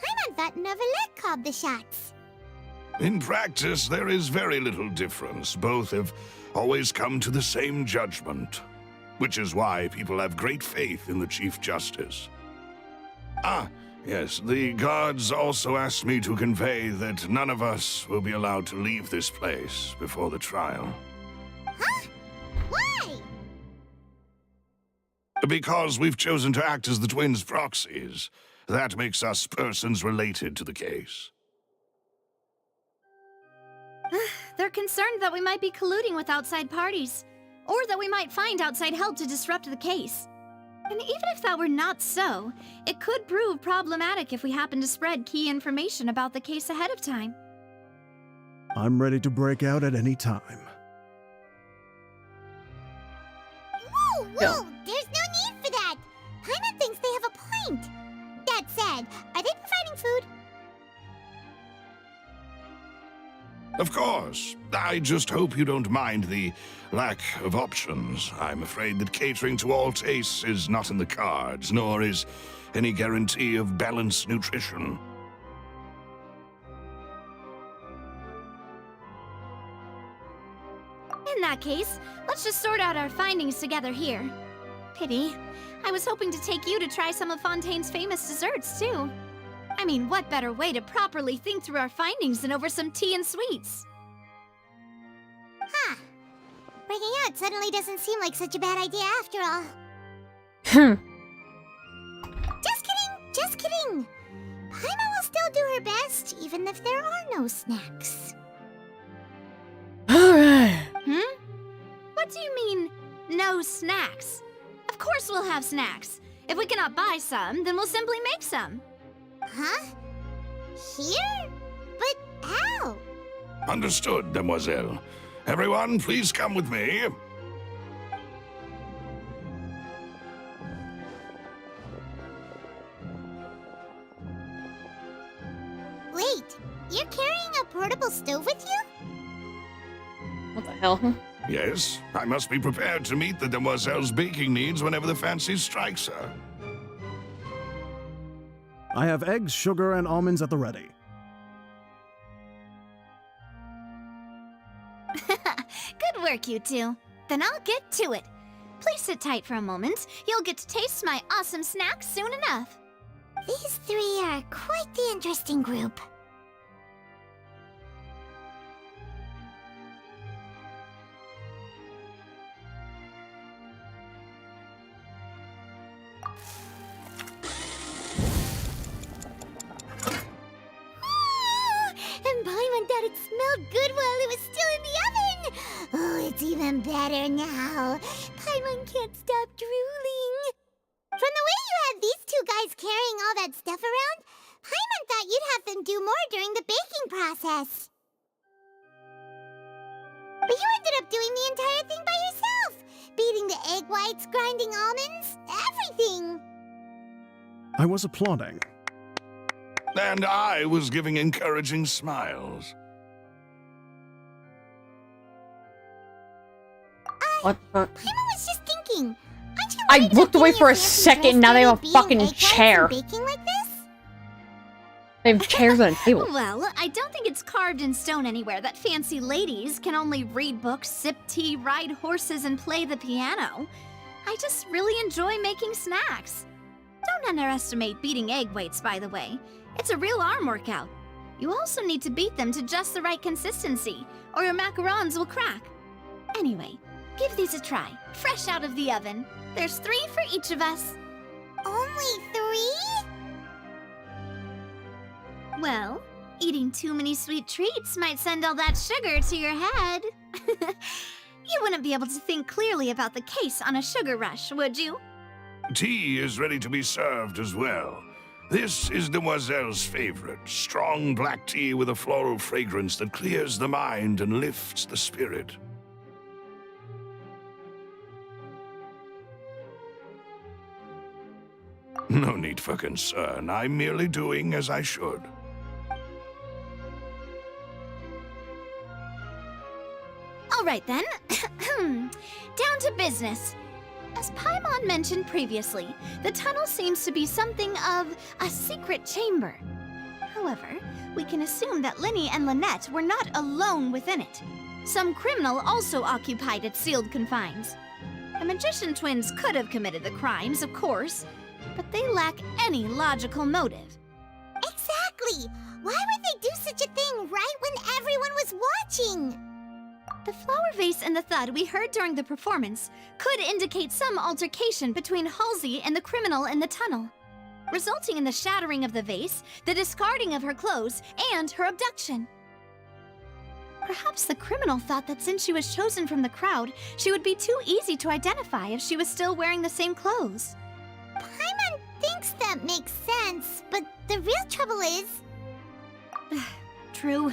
Paimon thought Neuvillette called the shots.
In practice, there is very little difference. Both have always come to the same judgment, which is why people have great faith in the Chief Justice. Yes, the guards also asked me to convey that none of us will be allowed to leave this place before the trial.
Huh? Why?
Because we've chosen to act as the twins' proxies. That makes us persons related to the case.
They're concerned that we might be colluding with outside parties, or that we might find outside help to disrupt the case. And even if that were not so, it could prove problematic if we happen to spread key information about the case ahead of time.
I'm ready to break out at any time.
Whoa, whoa! There's no need for that! Paimon thinks they have a point! That said, are they providing food?
Of course. I just hope you don't mind the lack of options. I'm afraid that catering to all tastes is not in the cards, nor is any guarantee of balanced nutrition.
In that case, let's just sort out our findings together here. Pity. I was hoping to take you to try some of Fontaine's famous desserts, too. I mean, what better way to properly think through our findings than over some tea and sweets?
Huh. Breaking out suddenly doesn't seem like such a bad idea after all. Just kidding! Just kidding! Paimon will still do her best, even if there are no snacks.
Alright.
What do you mean, no snacks? Of course we'll have snacks. If we cannot buy some, then we'll simply make some.
Huh? Here? But how?
Understood, demoiselle. Everyone, please come with me.
Wait, you're carrying a portable stove with you?
What the hell?
Yes, I must be prepared to meet the demoiselle's baking needs whenever the fancy strikes her.
I have eggs, sugar, and almonds at the ready.
Good work, you two. Then I'll get to it. Please sit tight for a moment. You'll get to taste my awesome snacks soon enough.
These three are quite the interesting group. And Paimon thought it smelled good while it was still in the oven! Oh, it's even better now. Paimon can't stop drooling. From the way you had these two guys carrying all that stuff around, Paimon thought you'd have them do more during the baking process. But you ended up doing the entire thing by yourself! Beating the egg whites, grinding almonds, everything!
I was applauding.
And I was giving encouraging smiles.
What the?
Paimon was just thinking. Aren't you
I
worried
looked
about
away
getting
for
your
a
fancy
second,
dress
now they have a
dirty
fucking
beating egg whites
chair.
and baking like this?
They have chairs on a table.
Well, I don't think it's carved in stone anywhere that fancy ladies can only read books, sip tea, ride horses, and play the piano. I just really enjoy making snacks. Don't underestimate beating egg whites, by the way. It's a real arm workout. You also need to beat them to just the right consistency, or your macarons will crack. Anyway, give these a try, fresh out of the oven. There's 3 for each of us.
Only 3?
Well, eating too many sweet treats might send all that sugar to your head. You wouldn't be able to think clearly about the case on a sugar rush, would you?
Tea is ready to be served as well. This is Demoiselle's favorite, strong black tea with a floral fragrance that clears the mind and lifts the spirit. No need for concern. I'm merely doing as I should.
All right then. Down to business. As Paimon mentioned previously, the tunnel seems to be something of a secret chamber. However, we can assume that Linny and Lynette were not alone within it. Some criminal also occupied its sealed confines. The magician twins could have committed the crimes, of course, but they lack any logical motive.
Exactly! Why would they do such a thing right when everyone was watching?
The flower vase and the thud we heard during the performance could indicate some altercation between Halsey and the criminal in the tunnel, resulting in the shattering of the vase, the discarding of her clothes, and her abduction. Perhaps the criminal thought that since she was chosen from the crowd, she would be too easy to identify if she was still wearing the same clothes.
Paimon thinks that makes sense, but the real trouble is...
True.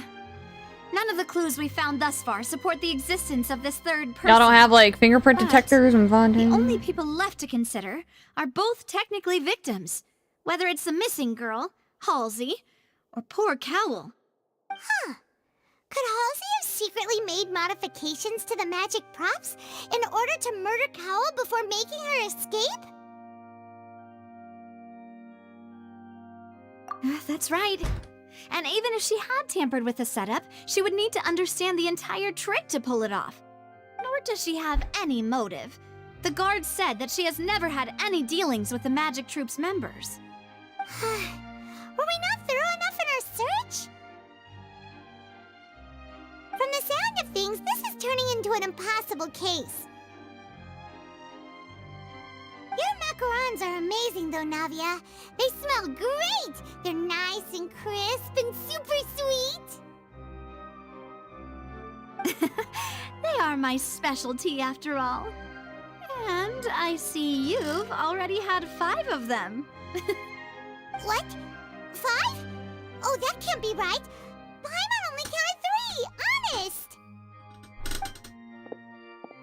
None of the clues we found thus far support the existence of this third person.
Y'all don't have, like, fingerprint detectors and Fontaine?
The only people left to consider are both technically victims, whether it's the missing girl, Halsey, or poor Cowl.
Huh. Could Halsey have secretly made modifications to the magic props in order to murder Cowl before making her escape?
That's right. And even if she had tampered with the setup, she would need to understand the entire trick to pull it off. Nor does she have any motive. The guard said that she has never had any dealings with the Magic Troop's members.
Were we not thorough enough in our search? From the sound of things, this is turning into an impossible case. Your macarons are amazing, though, Navia. They smell great! They're nice and crisp and super sweet!
They are my specialty, after all. And I see you've already had 5 of them.
What? 5? Oh, that can't be right! Paimon only counted 3! Honest!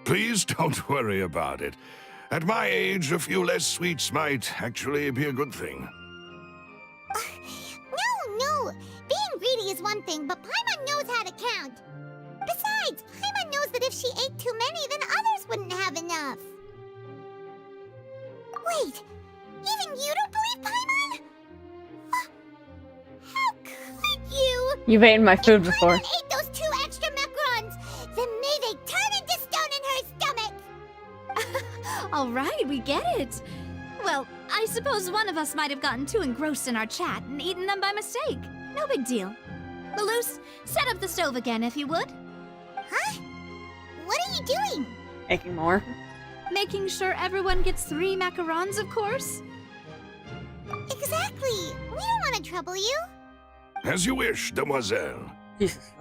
Please don't worry about it. At my age, a few less sweets might actually be a good thing.
No! Being greedy is one thing, but Paimon knows how to count. Besides, Paimon knows that if she ate too many, then others wouldn't have enough. Wait, even you don't believe Paimon? How could you?
You've eaten my food before.
If Paimon ate those 2 extra macarons, then may they turn into stone in her stomach!
All right, we get it. Well, I suppose one of us might have gotten too engrossed in our chat and eaten them by mistake. No big deal. Maloose, set up the stove again, if you would.
Huh? What are you doing?
Making more.
Making sure everyone gets 3 macarons, of course.
Exactly. We don't want to trouble you.
As you wish, demoiselle.
Jesus.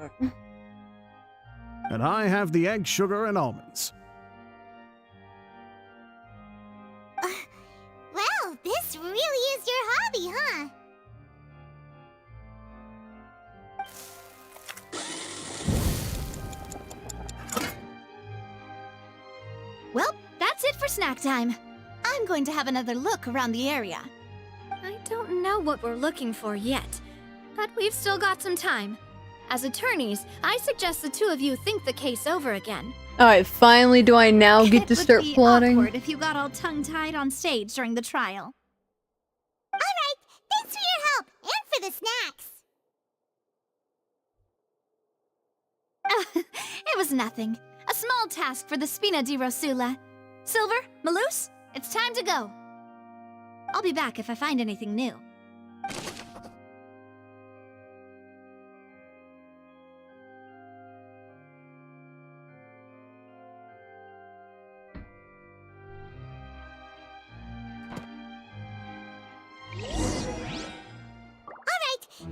And I have the egg, sugar, and almonds.
Well, this really is your hobby, huh?
Well, that's it for snack time. I'm going to have another look around the area. I don't know what we're looking for yet, but we've still got some time. As attorneys, I suggest the 2 of you think the case over again.
Alright, finally do I now get to start
It would be
plotting?
awkward if you got all tongue-tied on stage during the trial.
Alright, thanks for your help, and for the snacks.
It was nothing. A small task for the Spina di Rosula. Silver, Maloose, it's time to go. I'll be back if I find anything new.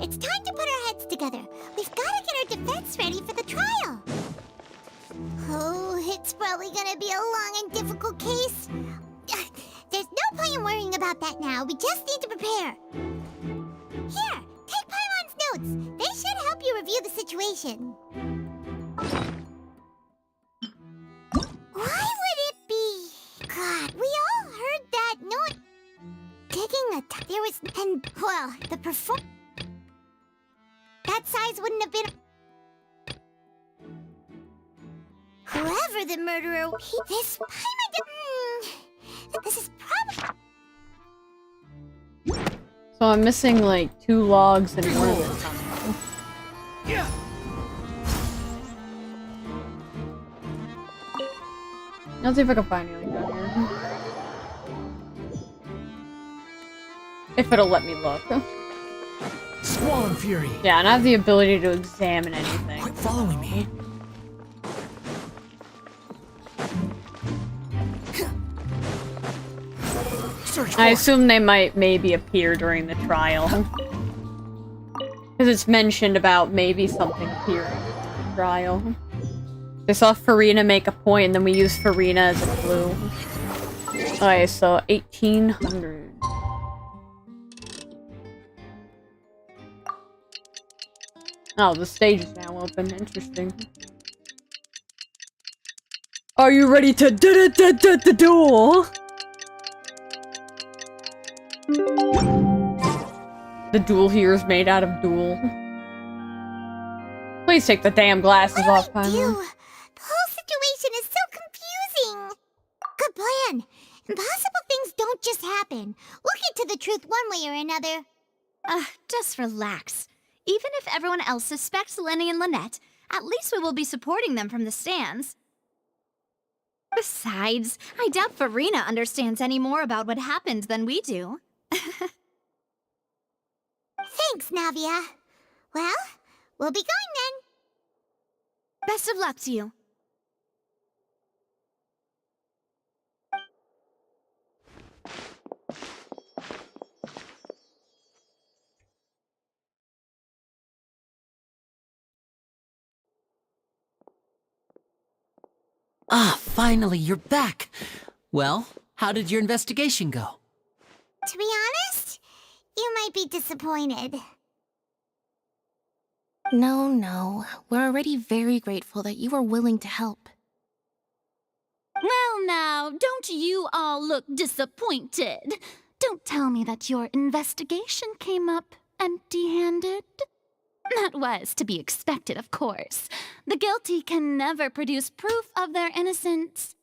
It's time to put our heads together. We've got to get our defense ready for the trial. Oh, it's probably gonna be a long and difficult case. There's no point in worrying about that now. We just need to prepare. Here, take Paimon's notes. They should help you review the situation. Why would it be? God, we all heard that. No one... Digging there was... And, well, the that size wouldn't have been... Whoever the murderer... This This is probably...
So I'm missing like 2 logs and one of them.
Yeah.
Let's see if I can find anything down here. If it'll let me look.
Squall Fury.
Yeah, and I have the ability to examine anything.
Quit following me.
I assume they might maybe appear during the trial. Because it's mentioned about maybe something appearing in the trial. I saw Farina make a point, and then we used Farina as a clue. Okay, so 1800. Oh, the stage is now open. Interesting. Are you ready to duel? The duel here is made out of duel. Please take the damn glasses off,
What do we do?
Paimon.
The whole situation is so confusing. Good plan. Impossible things don't just happen. We'll get to the truth one way or another.
Just relax. Even if everyone else suspects Lenny and Lynette, at least we will be supporting them from the stands. Besides, I doubt Farina understands any more about what happened than we do.
Thanks, Navia. Well, we'll be going then.
Best of luck to you.
Ah, finally, you're back. Well, how did your investigation go?
To be honest, you might be disappointed.
No. We're already very grateful that you were willing to help.
Well now, don't you all look disappointed. Don't tell me that your investigation came up empty-handed. That was to be expected, of course. The guilty can never produce proof of their innocence.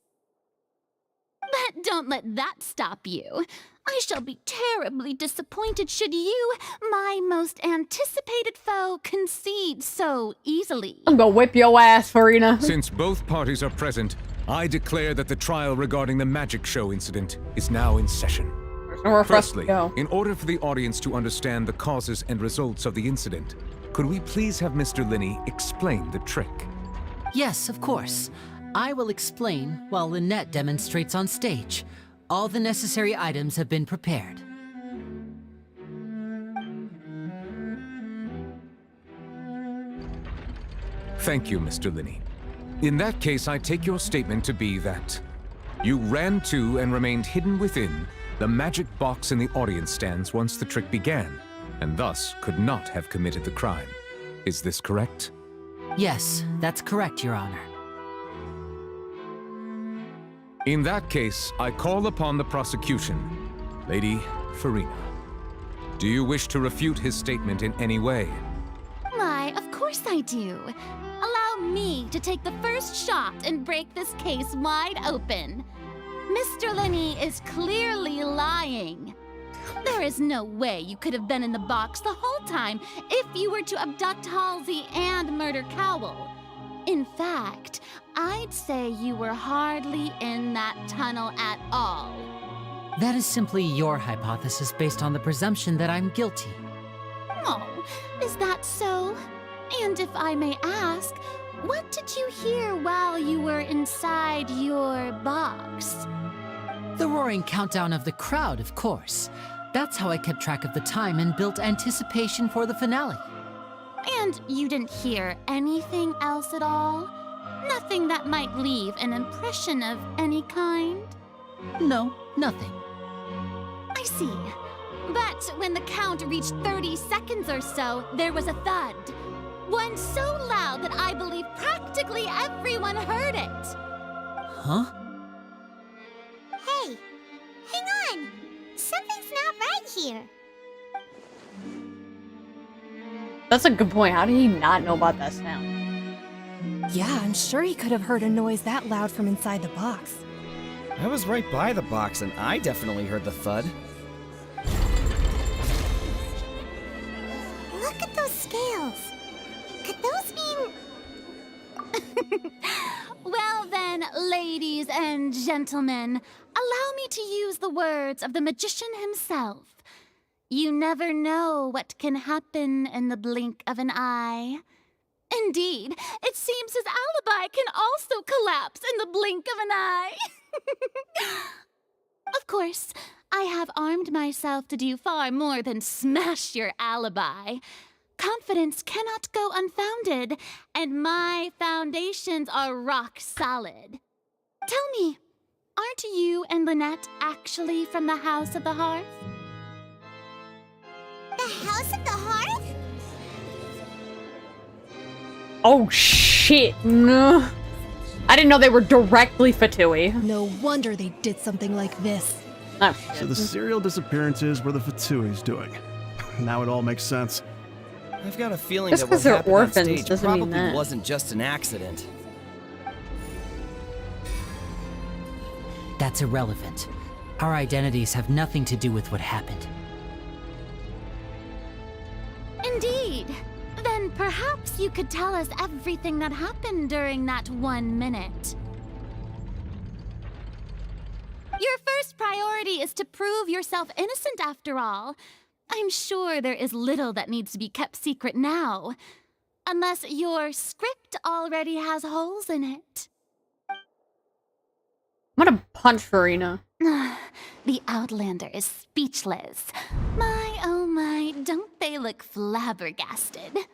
But don't let that stop you. I shall be terribly disappointed should you, my most anticipated foe, concede so easily.
I'm gonna whip your ass, Farina.
Since both parties are present, I declare that the trial regarding the magic show incident is now in session.
There's nowhere for us to
Firstly,
go.
in order for the audience to understand the causes and results of the incident, could we please have Mr. Linney explain the trick?
Yes, of course. I will explain while Lynette demonstrates on stage. All the necessary items have been prepared.
Thank you, Mr. Linney. In that case, I take your statement to be that you ran to and remained hidden within the magic box in the audience stands once the trick began, and thus could not have committed the crime. Is this correct?
Yes, that's correct, Your Honor.
In that case, I call upon the prosecution. Lady Farina, do you wish to refute his statement in any way?
Why, of course I do. Allow me to take the first shot and break this case wide open. Mr. Linney is clearly lying. There is no way you could have been in the box the whole time if you were to abduct Halsey and murder Cowell. In fact, I'd say you were hardly in that tunnel at all.
That is simply your hypothesis based on the presumption that I'm guilty.
Oh, is that so? And if I may ask, what did you hear while you were inside your box?
The roaring countdown of the crowd, of course. That's how I kept track of the time and built anticipation for the finale.
And you didn't hear anything else at all? Nothing that might leave an impression of any kind?
No, nothing.
I see. But when the count reached 30 seconds or so, there was a thud. One so loud that I believe practically everyone heard it.
Huh?
Hey, hang on. Something's not right here.
That's a good point. How did he not know about that sound?
Yeah, I'm sure he could have heard a noise that loud from inside the box.
I was right by the box and I definitely heard the thud.
Look at those scales. Could those mean...
Well then, ladies and gentlemen, allow me to use the words of the magician himself. You never know what can happen in the blink of an eye. Indeed, it seems his alibi can also collapse in the blink of an eye. Of course, I have armed myself to do far more than smash your alibi. Confidence cannot go unfounded, and my foundations are rock solid. Tell me, aren't you and Lynette actually from the House of the Hearth?
The House of the Hearth?
Oh shit, no. I didn't know they were directly Fatui.
No wonder they did something like this.
Oh,
So the serial disappearances were the Fatui's doing. Now it all makes sense.
I've got a feeling
Just
that what
'cause they're
happened on
orphans
stage
doesn't mean
probably
that.
wasn't just an accident.
That's irrelevant. Our identities have nothing to do with what happened.
Indeed. Then perhaps you could tell us everything that happened during that 1 minute. Your first priority is to prove yourself innocent after all. I'm sure there is little that needs to be kept secret now. Unless your script already has holes in it.
I'm gonna punch Farina.
The Outlander is speechless. My, oh my, don't they look flabbergasted?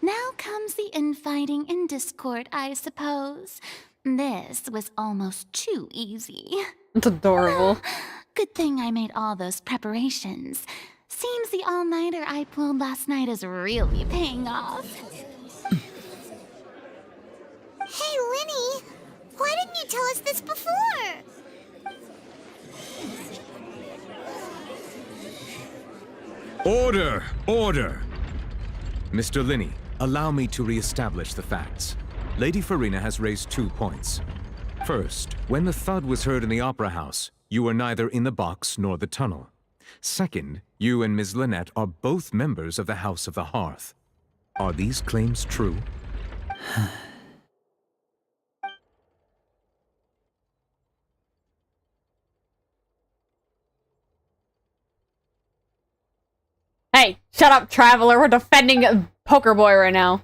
Now comes the infighting and discord, I suppose. This was almost too easy.
It's adorable.
Good thing I made all those preparations. Seems the all-nighter I pulled last night is really paying off.
Hey, Linny! Why didn't you tell us this before?
Order! Order! Mr. Linney, allow me to re-establish the facts. Lady Farina has raised 2 points. First, when the thud was heard in the Opera House, you were neither in the box nor the tunnel. Second, you and Ms. Lynette are both members of the House of the Hearth. Are these claims true?
Hey, shut up, Traveler. We're defending Poker Boy right now.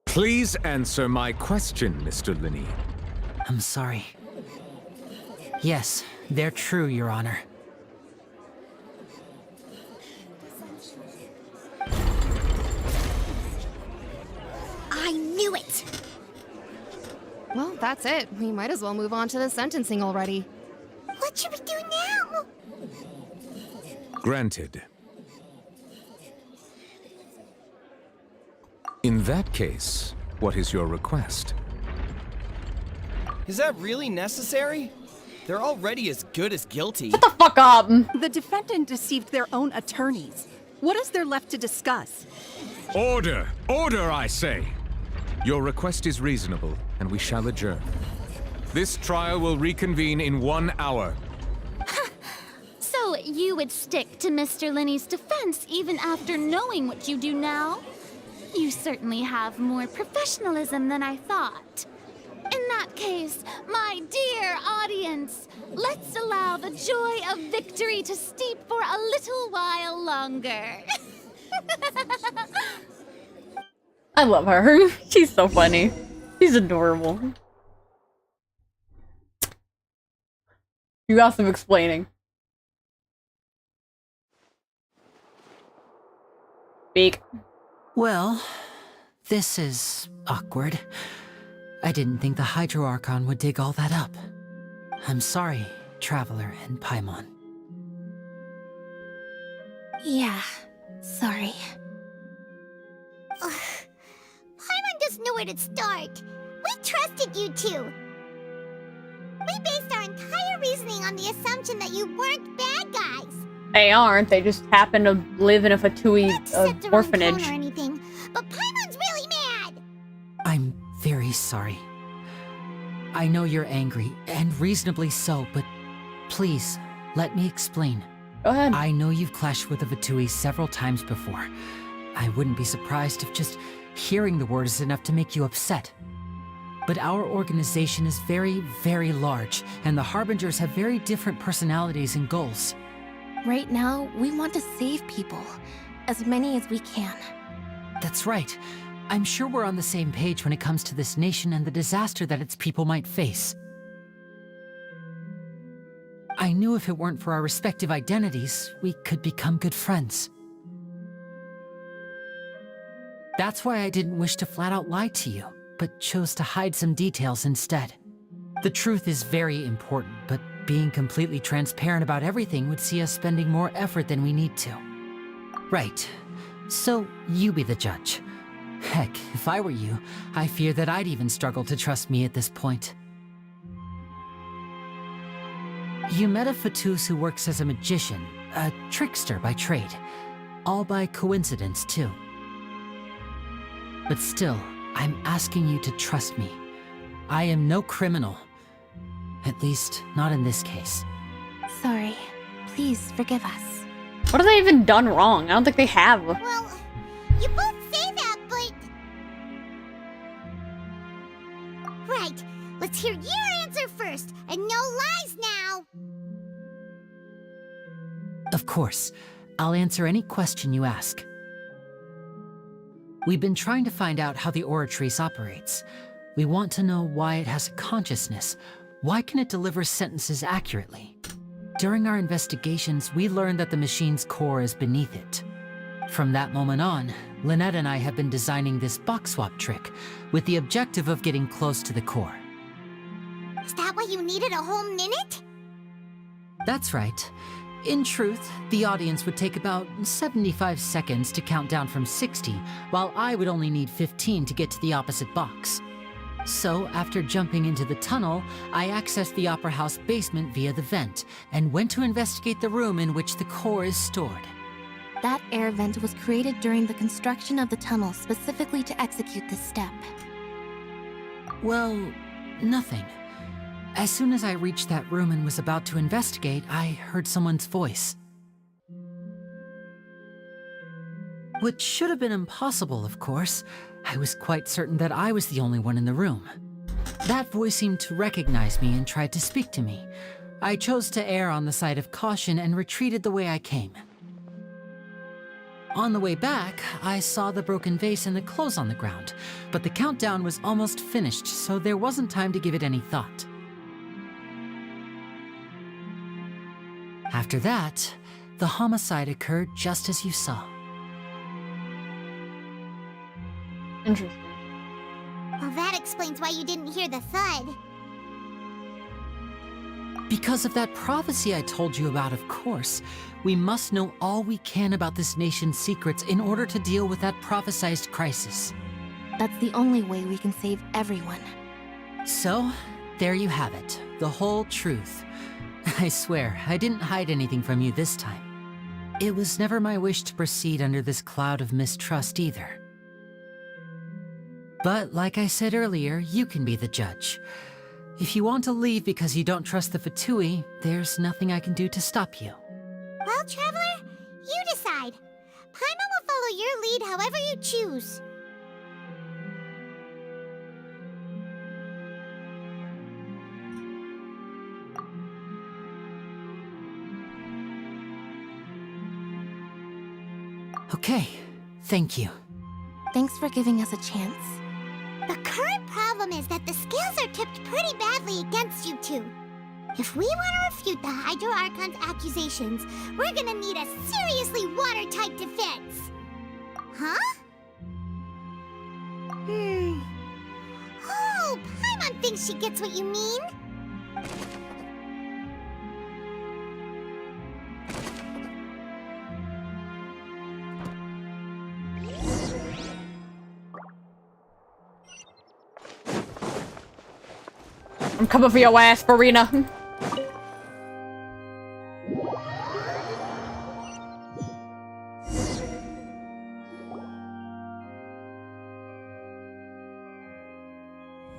Please answer my question, Mr. Linney.
I'm sorry. Yes, they're true, Your Honor.
I knew it!
Well, that's it. We might as well move on to the sentencing already.
What should we do now?
Granted. In that case, what is your request?
Is that really necessary? They're already as good as guilty.
Shut the fuck up!
The defendant deceived their own attorneys. What is there left to discuss?
Order! Order, I say! Your request is reasonable, and we shall adjourn. This trial will reconvene in 1 hour.
So you would stick to Mr. Linney's defense even after knowing what you do now? You certainly have more professionalism than I thought. In that case, my dear audience, let's allow the joy of victory to steep for a little while longer.
I love her. She's so funny. She's adorable. You got some explaining. Speak.
Well, this is awkward. I didn't think the Hydro Archon would dig all that up. I'm sorry, Traveler and Paimon.
Yeah, sorry. Ugh. Paimon doesn't know where to start. We trusted you two. We based our entire reasoning on the assumption that you weren't bad guys.
They aren't. They just happen to live in a Fatui orphanage.
Or anything, but Paimon's really mad.
I'm very sorry. I know you're angry, and reasonably so, but please, let me explain.
Go ahead.
I know you've clashed with the Fatui several times before. I wouldn't be surprised if just hearing the word is enough to make you upset. But our organization is very, very large, and the Harbingers have very different personalities and goals.
Right now, we want to save people. As many as we can.
That's right. I'm sure we're on the same page when it comes to this nation and the disaster that its people might face. I knew if it weren't for our respective identities, we could become good friends. That's why I didn't wish to flat out lie to you, but chose to hide some details instead. The truth is very important, but being completely transparent about everything would see us spending more effort than we need to. Right. So, you be the judge. Heck, if I were you, I fear that I'd even struggle to trust me at this point. You met a Fatus who works as a magician, a trickster by trade. All by coincidence, too. But still, I'm asking you to trust me. I am no criminal. At least, not in this case.
Sorry. Please forgive us.
What have they even done wrong? I don't think they have.
Well, you both say that, but... Right. Let's hear your answer first, and no lies now!
Of course. I'll answer any question you ask. We've been trying to find out how the Oratrice operates. We want to know why it has a consciousness. Why can it deliver sentences accurately? During our investigations, we learned that the machine's core is beneath it. From that moment on, Lynette and I have been designing this box swap trick with the objective of getting close to the core.
Is that why you needed a whole minute?
That's right. In truth, the audience would take about 75 seconds to count down from 60, while I would only need 15 to get to the opposite box. So, after jumping into the tunnel, I accessed the Opera House basement via the vent, and went to investigate the room in which the core is stored.
That air vent was created during the construction of the tunnel specifically to execute this step.
Well, nothing. As soon as I reached that room and was about to investigate, I heard someone's voice. Which should have been impossible, of course. I was quite certain that I was the only one in the room. That voice seemed to recognize me and tried to speak to me. I chose to err on the side of caution and retreated the way I came. On the way back, I saw the broken vase and the clothes on the ground, but the countdown was almost finished, so there wasn't time to give it any thought. After that, the homicide occurred just as you saw.
Interesting.
Well, that explains why you didn't hear the thud.
Because of that prophecy I told you about, of course. We must know all we can about this nation's secrets in order to deal with that prophesized crisis.
That's the only way we can save everyone.
So, there you have it. The whole truth. I swear, I didn't hide anything from you this time. It was never my wish to proceed under this cloud of mistrust either. But like I said earlier, you can be the judge. If you want to leave because you don't trust the Fatui, there's nothing I can do to stop you.
Well, Traveler, you decide. Paimon will follow your lead however you choose.
Okay, thank you.
Thanks for giving us a chance.
The current problem is that the scales are tipped pretty badly against you two. If we want to refute the Hydro Archon's accusations, we're gonna need a seriously watertight defense. Huh? Oh, Paimon thinks she gets what you mean.
I'm coming for your ass, Farina.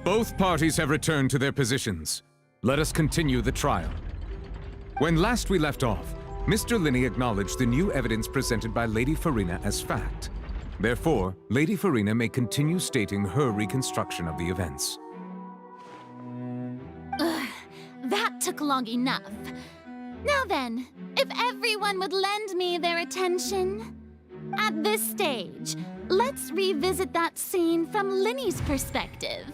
Both parties have returned to their positions. Let us continue the trial. When last we left off, Mr. Linney acknowledged the new evidence presented by Lady Farina as fact. Therefore, Lady Farina may continue stating her reconstruction of the events.
Ugh, that took long enough. Now then, if everyone would lend me their attention. At this stage, let's revisit that scene from Linney's perspective.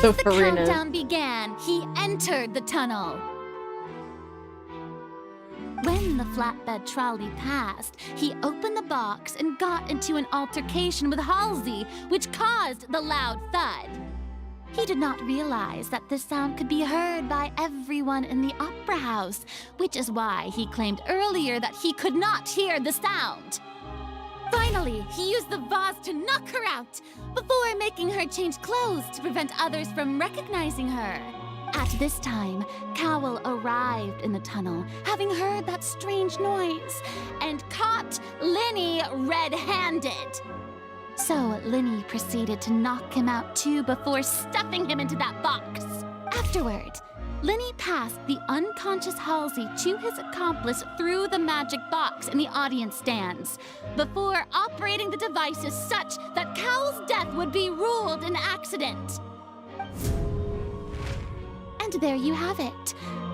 As the countdown began, he entered the tunnel. When the flatbed trolley passed, he opened the box and got into an altercation with Halsey, which caused the loud thud. He did not realize that this sound could be heard by everyone in the opera house, which is why he claimed earlier that he could not hear the sound. Finally, he used the vase to knock her out, before making her change clothes to prevent others from recognizing her. At this time, Cowell arrived in the tunnel, having heard that strange noise, and caught Linney red-handed. So Linney proceeded to knock him out too before stuffing him into that box. Afterward, Linney passed the unconscious Halsey to his accomplice through the magic box in the audience stands, before operating the devices such that Cowell's death would be ruled an accident. And there you have it.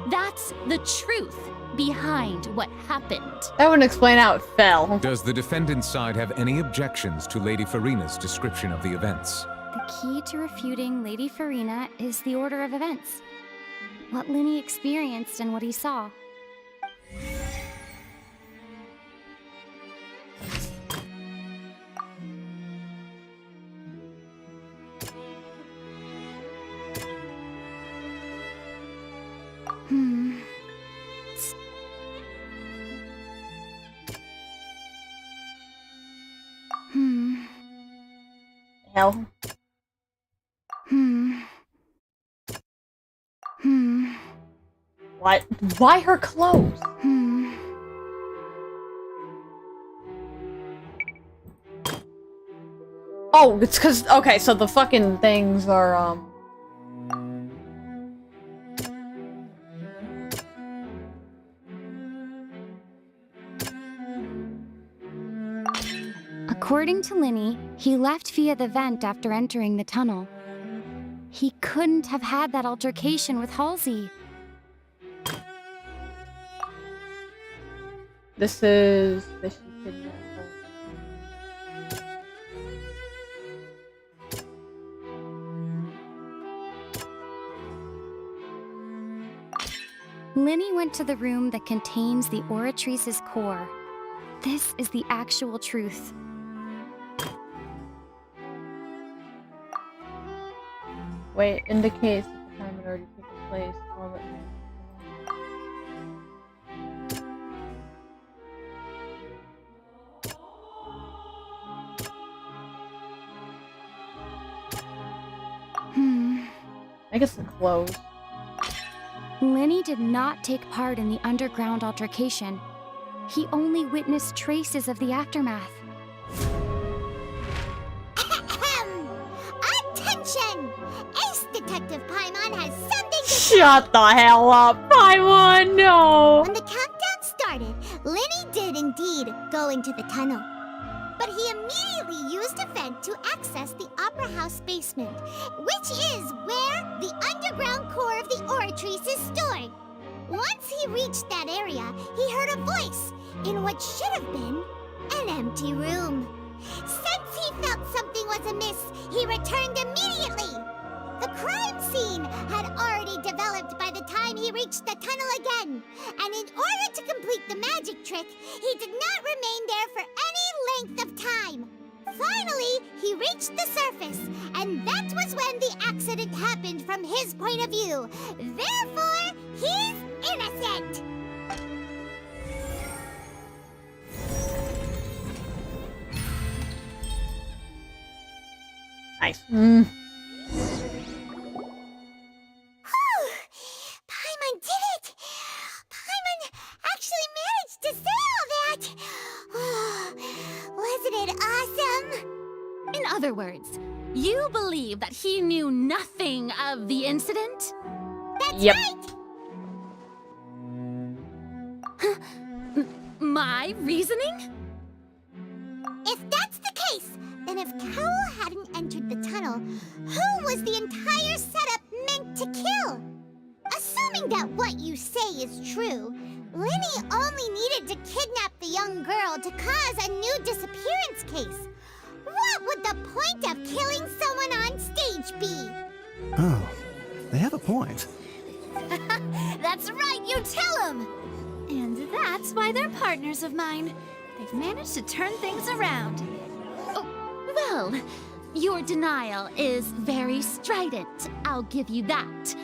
That's the truth behind what happened.
That would explain how it fell.
Does the defendant's side have any objections to Lady Farina's description of the events?
The key to refuting Lady Farina is the order of events. What Linney experienced and what he saw.
Hell. What? Why her clothes? Oh, it's cause okay, so the fucking things are
According to Linney, he left via the vent after entering the tunnel. He couldn't have had that altercation with Halsey.
This is
Linney went to the room that contains the Oratrice's core. This is the actual truth.
Wait, indicates that the time had already taken place. All that I guess the clothes.
Linney did not take part in the underground altercation. He only witnessed traces of the aftermath.
Attention! Ace Detective Paimon has something to
Shut the hell up, Paimon, no!
When the countdown started, Linney did indeed go into the tunnel. But he immediately used a vent to access the Opera House basement, which is where the underground core of the Oratrice is stored. Once he reached that area, he heard a voice in what should have been an empty room. Since he felt something was amiss, he returned immediately. The crime scene had already developed by the time he reached the tunnel again, and in order to complete the magic trick, he did not remain there for any length of time. Finally, he reached the surface, and that was when the accident happened from his point of view. Therefore, he's innocent.
Nice.
Whew.
In other words, you believe that he knew nothing of the incident?
That's
Yep.
right!
My reasoning?
If that's the case, then if Cowell hadn't entered the tunnel, who was the entire setup meant to kill? Assuming that what you say is true, Lenny only needed to kidnap the young girl to cause a new disappearance case. What would the point of killing someone on stage be?
Oh, they have a point.
That's right, you tell them! And that's why they're partners of mine. They've managed to turn things around.
Oh, well, your denial is very strident, I'll give you that.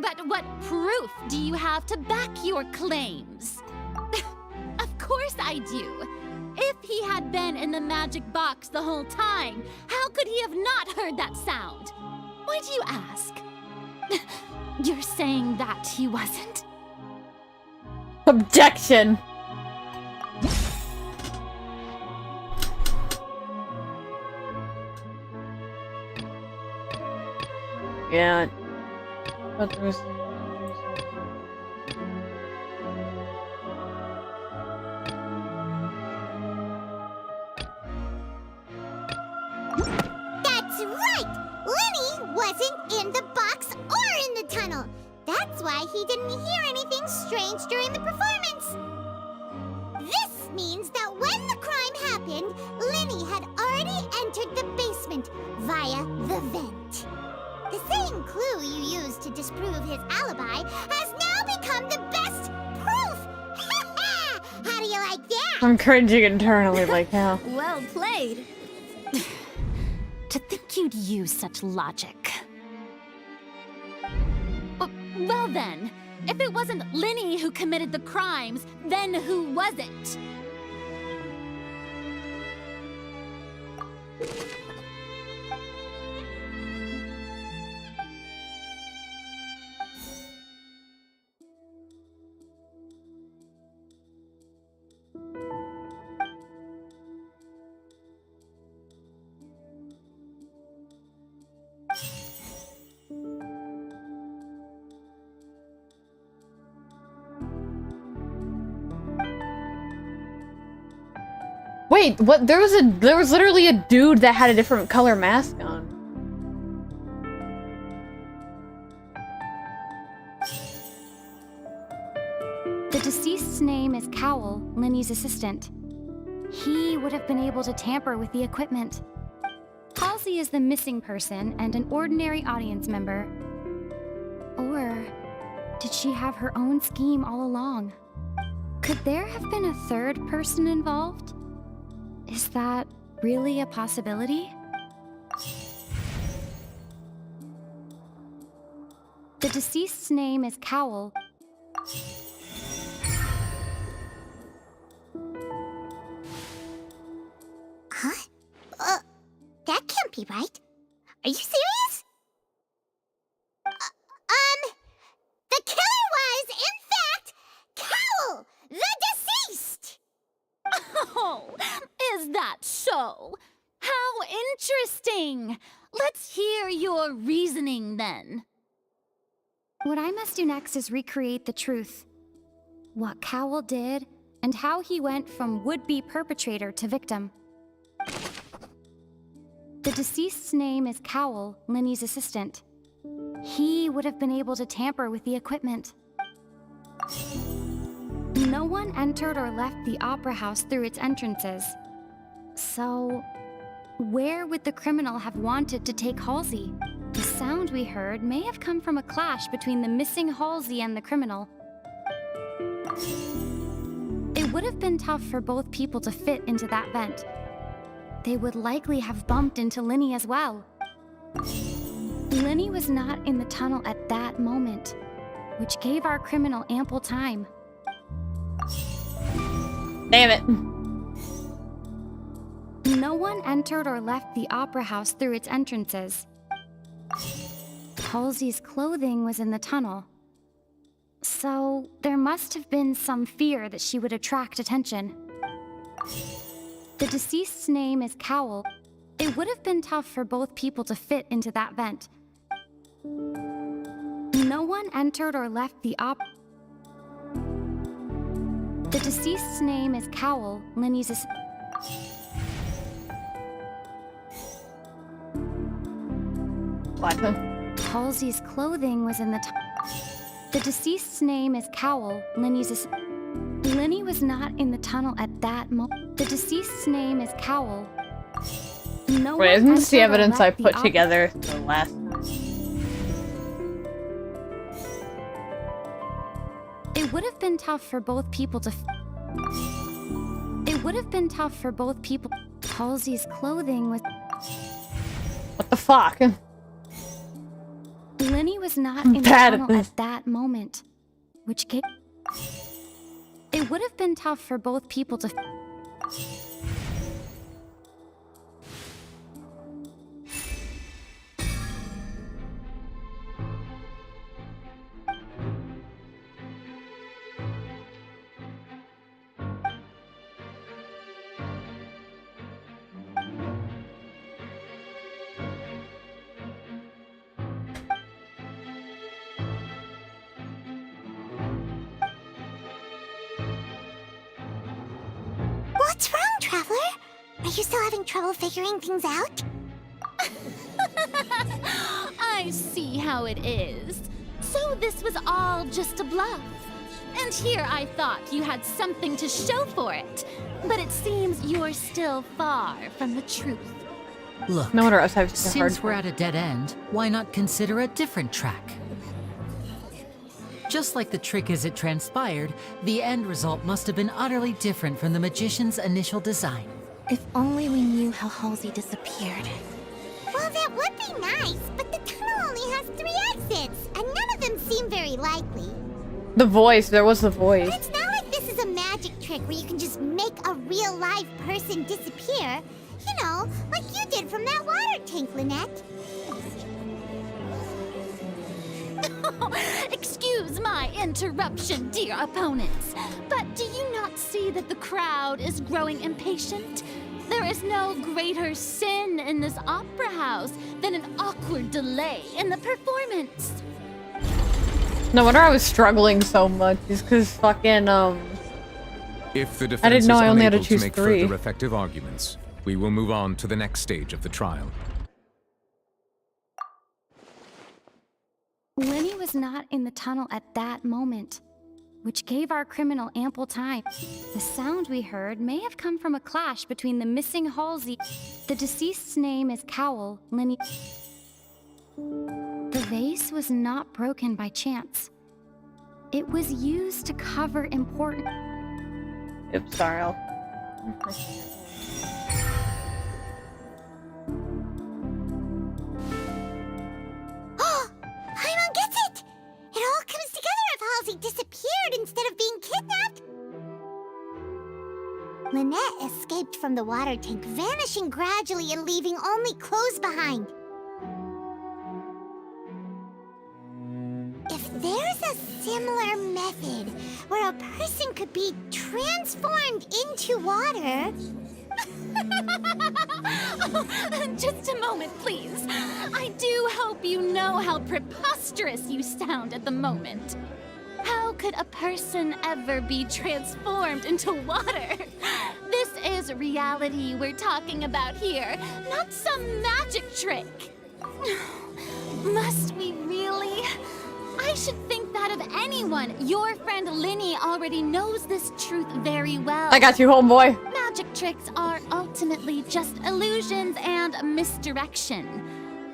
But what proof do you have to back your claims? Of course I do. If he had been in the magic box the whole time, how could he have not heard that sound? Why do you ask? You're saying that he wasn't?
Objection. Yeah. But there's...
That's right! Lenny wasn't in the box or in the tunnel. That's why he didn't hear anything strange during the performance. This means that when the crime happened, Lenny had already entered the basement via the vent. The same clue you used to disprove his alibi has now become the best proof! How do you like that?
I'm cringing internally like hell.
Well played.
To think you'd use such logic. Well then, if it wasn't Lenny who committed the crimes, then who was it?
Wait, what? There was literally a dude that had a different color mask on.
The deceased's name is Cowell, Lenny's assistant. He would have been able to tamper with the equipment. Halsey is the missing person and an ordinary audience member. Or did she have her own scheme all along? Could there have been a third person involved? Is that really a possibility? The deceased's name is Cowell.
Huh? That can't be right. Are you serious? The killer was, in fact, Cowell, the deceased!
Oh, is that so? How interesting! Let's hear your reasoning then.
What I must do next is recreate the truth. What Cowell did, and how he went from would-be perpetrator to victim. The deceased's name is Cowell, Lenny's assistant. He would have been able to tamper with the equipment. No one entered or left the opera house through its entrances. So, where would the criminal have wanted to take Halsey? The sound we heard may have come from a clash between the missing Halsey and the criminal. It would have been tough for both people to fit into that vent. They would likely have bumped into Lenny as well. Lenny was not in the tunnel at that moment, which gave our criminal ample time.
Damn it.
No one entered or left the opera house through its entrances. Halsey's clothing was in the tunnel. So there must have been some fear that she would attract attention. The deceased's name is Cowell. It would have been tough for both people to fit into that vent. No one entered or left the The deceased's name is Cowell, Linny's
What?
Halsey's clothing was in the The deceased's name is Cowell, Linny's Linny was not in the tunnel at that moment. The deceased's name is Cowell. No
Wait,
one
isn't this the
entered or
evidence I
left the
put together the last time?
It would have been tough for both people to It would have been tough for both people. Halsey's clothing was
What the fuck?
Linny was not in the
Bad at
tunnel
this.
at that moment, which gave It would have been tough for both people to
What's wrong, Traveler? Are you still having trouble figuring things out?
I see how it is. So this was all just a bluff. And here I thought you had something to show for it. But it seems you're still far from the truth.
Look,
No wonder I was having such a
since
hard
we're at a dead end, why not consider a different track? Just like the trick as it transpired, the end result must have been utterly different from the magician's initial design.
If only we knew how Halsey disappeared.
Well, that would be nice, but the tunnel only has 3 exits, and none of them seem very likely.
The voice, there was the voice.
It's not like this is a magic trick where you can just make a real live person disappear. You know, like you did from that water tank, Lynette.
Excuse my interruption, dear opponents, but do you not see that the crowd is growing impatient? There is no greater sin in this opera house than an awkward delay in the performance.
No wonder I was struggling so much, is because fucking,
If the
I
defense
didn't know
is
I only had to
unable
choose
make
3.
further effective arguments, we will move on to the next stage of the trial.
Linny was not in the tunnel at that moment, which gave our criminal ample time. The sound we heard may have come from a clash between the missing Halsey. The deceased's name is Cowell, Linny. The vase was not broken by chance. It was used to cover important...
Oops, sorry, I'll...
Paimon gets it! It all comes together if Halsey disappeared instead of being kidnapped. Lynette escaped from the water tank, vanishing gradually and leaving only clothes behind. If there's a similar method where a person could be transformed into water...
Just a moment, please. I do hope you know how preposterous you sound at the moment. How could a person ever be transformed into water? This is reality we're talking about here, not some magic trick. Must we really? I should think that of anyone. Your friend Linny already knows this truth very well.
I got you, homeboy.
Magic tricks are ultimately just illusions and misdirection.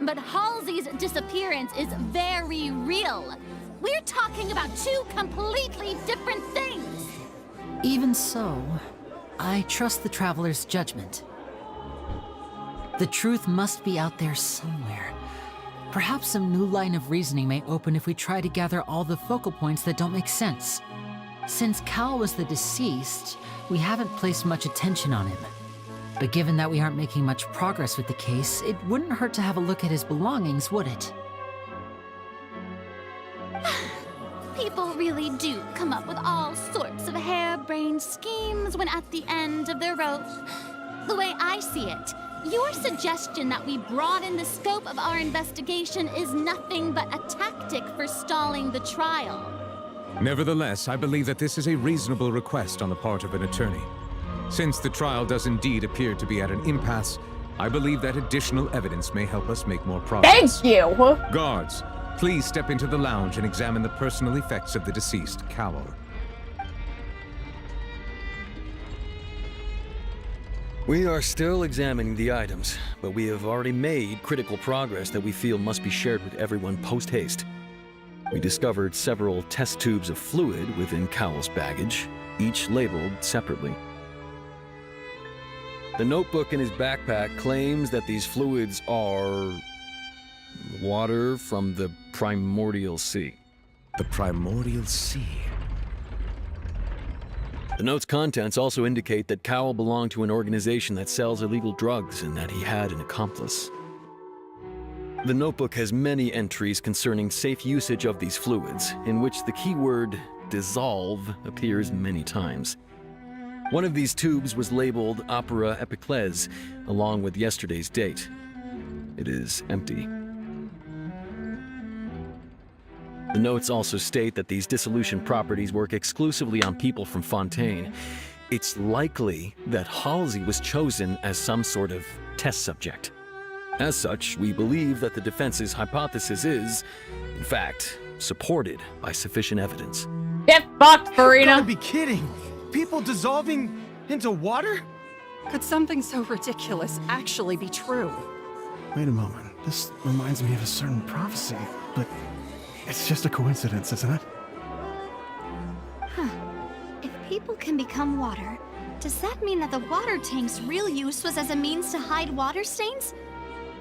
But Halsey's disappearance is very real. We're talking about 2 completely different things.
Even so, I trust the Traveler's judgment. The truth must be out there somewhere. Perhaps some new line of reasoning may open if we try to gather all the focal points that don't make sense. Since Cal was the deceased, we haven't placed much attention on him. But given that we aren't making much progress with the case, it wouldn't hurt to have a look at his belongings, would it?
People really do come up with all sorts of harebrained schemes when at the end of their rope. The way I see it, Your suggestion that we broaden the scope of our investigation is nothing but a tactic for stalling the trial.
Nevertheless, I believe that this is a reasonable request on the part of an attorney. Since the trial does indeed appear to be at an impasse, I believe that additional evidence may help us make more progress.
Thank you!
Guards, please step into the lounge and examine the personal effects of the deceased, Cowell.
We are still examining the items, but we have already made critical progress that we feel must be shared with everyone post-haste. We discovered several test tubes of fluid within Cowell's baggage, each labeled separately. The notebook in his backpack claims that these fluids are water from the primordial sea.
The primordial sea?
The note's contents also indicate that Cowell belonged to an organization that sells illegal drugs and that he had an accomplice. The notebook has many entries concerning safe usage of these fluids, in which the keyword dissolve appears many times. One of these tubes was labeled Opera Epiclese, along with yesterday's date. It is empty. The notes also state that these dissolution properties work exclusively on people from Fontaine. It's likely that Halsey was chosen as some sort of test subject. As such, we believe that the defense's hypothesis is, in fact, supported by sufficient evidence.
Get fucked, Farina!
You gotta be kidding! People dissolving into water?
Could something so ridiculous actually be true?
Wait a moment. This reminds me of a certain prophecy, but it's just a coincidence, isn't it?
Huh. If people can become water, does that mean that the water tank's real use was as a means to hide water stains?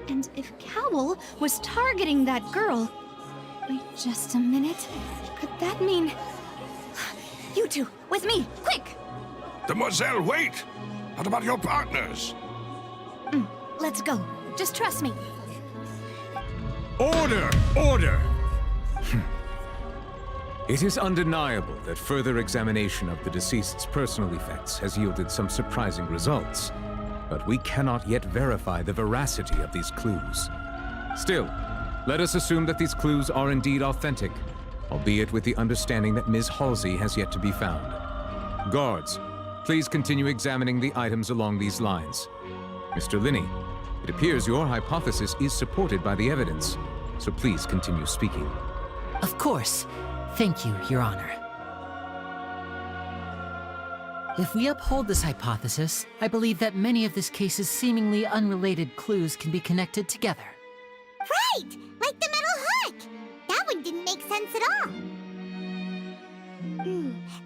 And if Cowell was targeting that girl... Wait just a minute. Could that mean... You two, with me, quick!
Demoiselle, wait! What about your partners?
Let's go. Just trust me.
Order! Order! It is undeniable that further examination of the deceased's personal effects has yielded some surprising results, but we cannot yet verify the veracity of these clues. Still, let us assume that these clues are indeed authentic, albeit with the understanding that Ms. Halsey has yet to be found. Guards, please continue examining the items along these lines. Mr. Linney, it appears your hypothesis is supported by the evidence, so please continue speaking.
Of course. Thank you, Your Honor. If we uphold this hypothesis, I believe that many of this case's seemingly unrelated clues can be connected together.
Right! Like the metal hook! That one didn't make sense at all.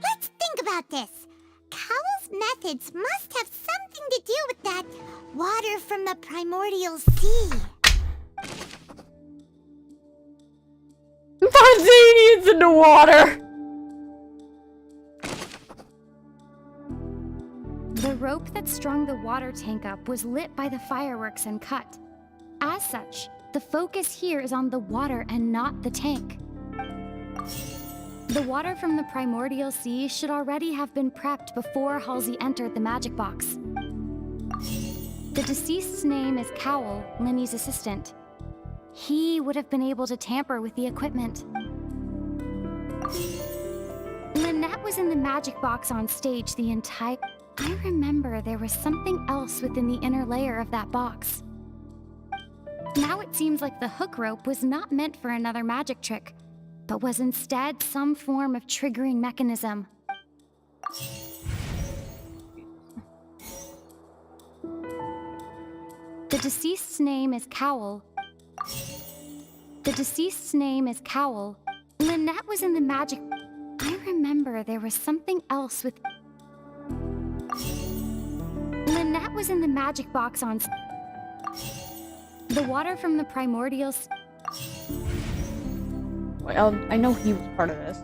Let's think about this. Cowell's methods must have something to do with that water from the primordial sea.
Fontaine needs in the water!
The rope that strung the water tank up was lit by the fireworks and cut. As such, the focus here is on the water and not the tank. The water from the primordial sea should already have been prepped before Halsey entered the magic box. The deceased's name is Cowell, Linny's assistant. He would have been able to tamper with the equipment. Lynette was in the magic box on stage the entire... I remember there was something else within the inner layer of that box. Now it seems like the hook rope was not meant for another magic trick, but was instead some form of triggering mechanism. The deceased's name is Cowell. The deceased's name is Cowell. Lynette was in the magic... I remember there was something else with... Lynette was in the magic box on... The water from the primordial...
Well, I know he was part of this.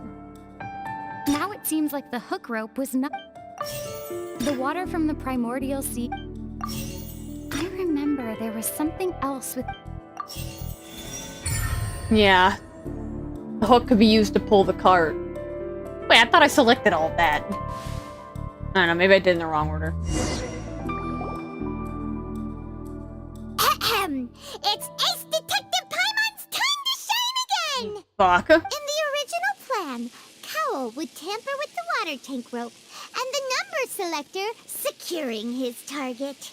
Now it seems like the hook rope was not... The water from the primordial sea... I remember there was something else with...
Yeah. The hook could be used to pull the cart. Wait, I thought I selected all of that. I don't know, maybe I did in the wrong order.
It's Ace Detective Paimon's time to shine again!
Fuck.
In the original plan, Cowell would tamper with the water tank rope and the number selector securing his target.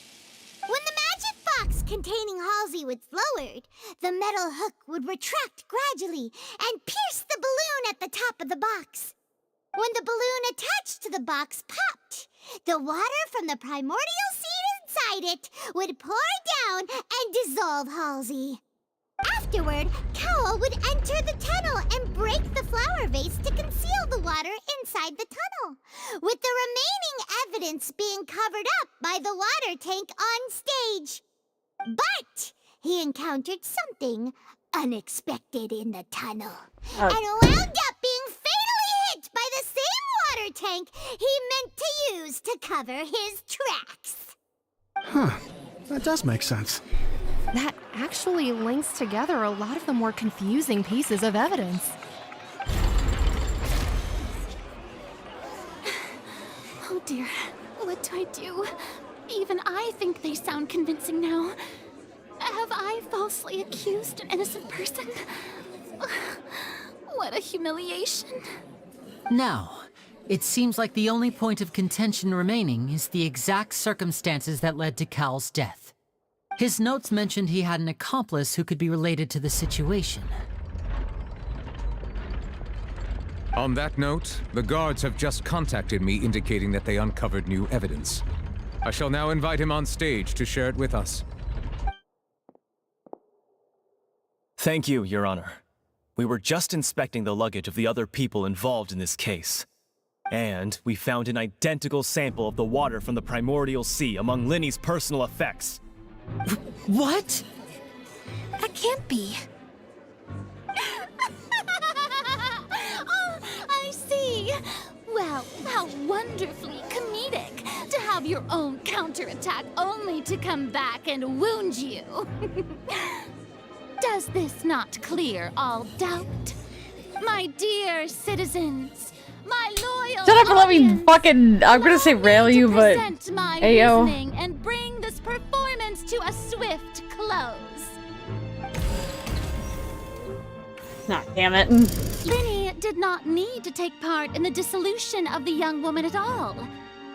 When the magic box containing Halsey was lowered, the metal hook would retract gradually and pierce the balloon at the top of the box. When the balloon attached to the box popped, the water from the primordial seed inside it would pour down and dissolve Halsey. Afterward, Cowell would enter the tunnel and break the flower vase to conceal the water inside the tunnel, with the remaining evidence being covered up by the water tank on stage. But he encountered something unexpected in the tunnel, and wound up being fatally hit by the same water tank he meant to use to cover his tracks.
Huh. That does make sense.
That actually links together a lot of the more confusing pieces of evidence.
Oh dear, what do I do? Even I think they sound convincing now. Have I falsely accused an innocent person? What a humiliation.
Now, it seems like the only point of contention remaining is the exact circumstances that led to Cal's death. His notes mentioned he had an accomplice who could be related to the situation.
On that note, the guards have just contacted me indicating that they uncovered new evidence. I shall now invite him on stage to share it with us.
Thank you, Your Honor. We were just inspecting the luggage of the other people involved in this case. And we found an identical sample of the water from the primordial sea among Linny's personal effects.
What?
That can't be.
Oh, I see. Well, how wonderfully comedic to have your own counterattack only to come back and wound you. Does this not clear all doubt? My dear citizens, my loyal
Shut up and let me
audience,
fucking, I'm gonna say rail you, but
present my
ayo.
reasoning and bring this performance to a swift close.
Nah, damn it.
Linny did not need to take part in the dissolution of the young woman at all.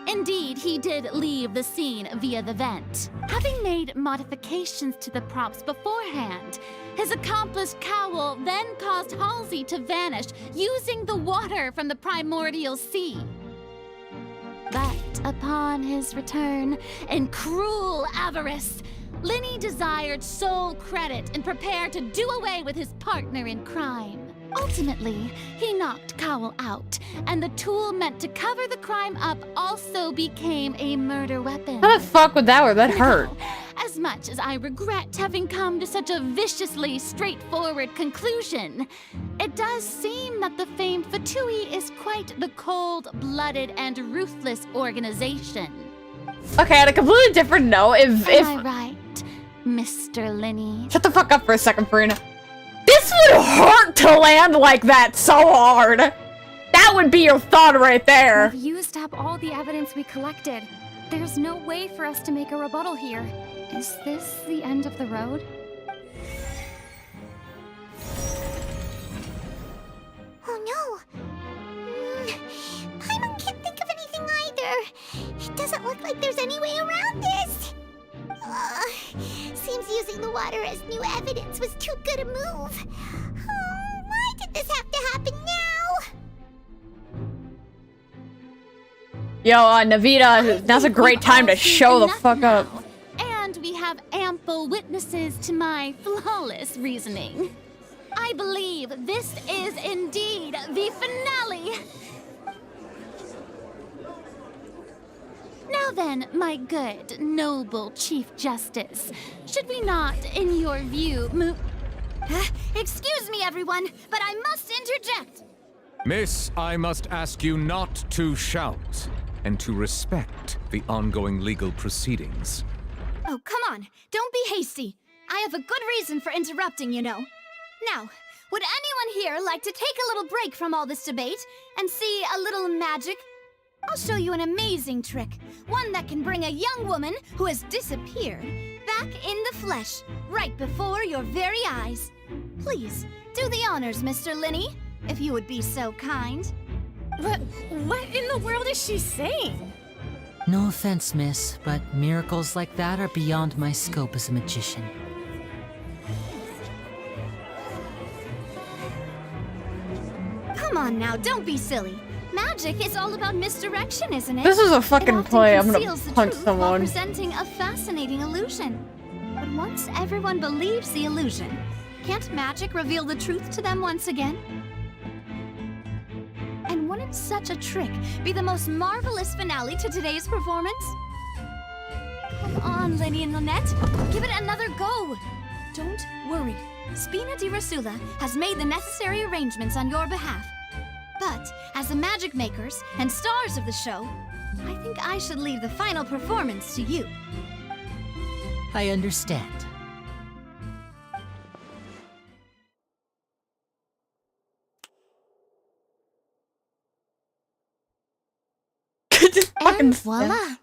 Indeed, he did leave the scene via the vent. Having made modifications to the props beforehand, his accomplice Cowell then caused Halsey to vanish using the water from the primordial sea. But upon his return, in cruel avarice, Linny desired sole credit and prepared to do away with his partner in crime. Ultimately, he knocked Cowell out, and the tool meant to cover the crime up also became a murder weapon.
How the fuck would that work? That hurt.
As much as I regret having come to such a viciously straightforward conclusion, it does seem that the famed Fatui is quite the cold-blooded and ruthless organization.
Okay, on a completely different note, if
Am I right, Mr. Linny?
Shut the fuck up for a second, Farina. This would hurt to land like that so hard. That would be your thought right there.
We've used up all the evidence we collected. There's no way for us to make a rebuttal here. Is this the end of the road?
Oh no! Paimon can't think of anything either. It doesn't look like there's any way around this. Seems using the water as new evidence was too good a move. Why did this have to happen now?
Yo, Navita, now's a great time to show the fuck up.
And we have ample witnesses to my flawless reasoning. I believe this is indeed the finale. Now then, my good, noble Chief Justice, should we not, in your view, move...
Excuse me, everyone, but I must interject.
Miss, I must ask you not to shout and to respect the ongoing legal proceedings.
Oh, come on. Don't be hasty. I have a good reason for interrupting, you know. Now, would anyone here like to take a little break from all this debate and see a little magic?
I'll show you an amazing trick. One that can bring a young woman who has disappeared back in the flesh, right before your very eyes. Please, do the honors, Mr. Linny, if you would be so kind.
What in the world is she saying?
No offense, miss, but miracles like that are beyond my scope as a magician.
Come on now, don't be silly. Magic is all about misdirection, isn't it?
This is a fucking
It often
play. I'm gonna
conceals the
punch
truth while
someone.
presenting a fascinating illusion. But once everyone believes the illusion, can't magic reveal the truth to them once again? And wouldn't such a trick be the most marvelous finale to today's performance? Come on, Lenny and Lynette. Give it another go. Don't worry. Spina di Rasula has made the necessary arrangements on your behalf. But as the magic makers and stars of the show, I think I should leave the final performance to you.
I understand.
And voila!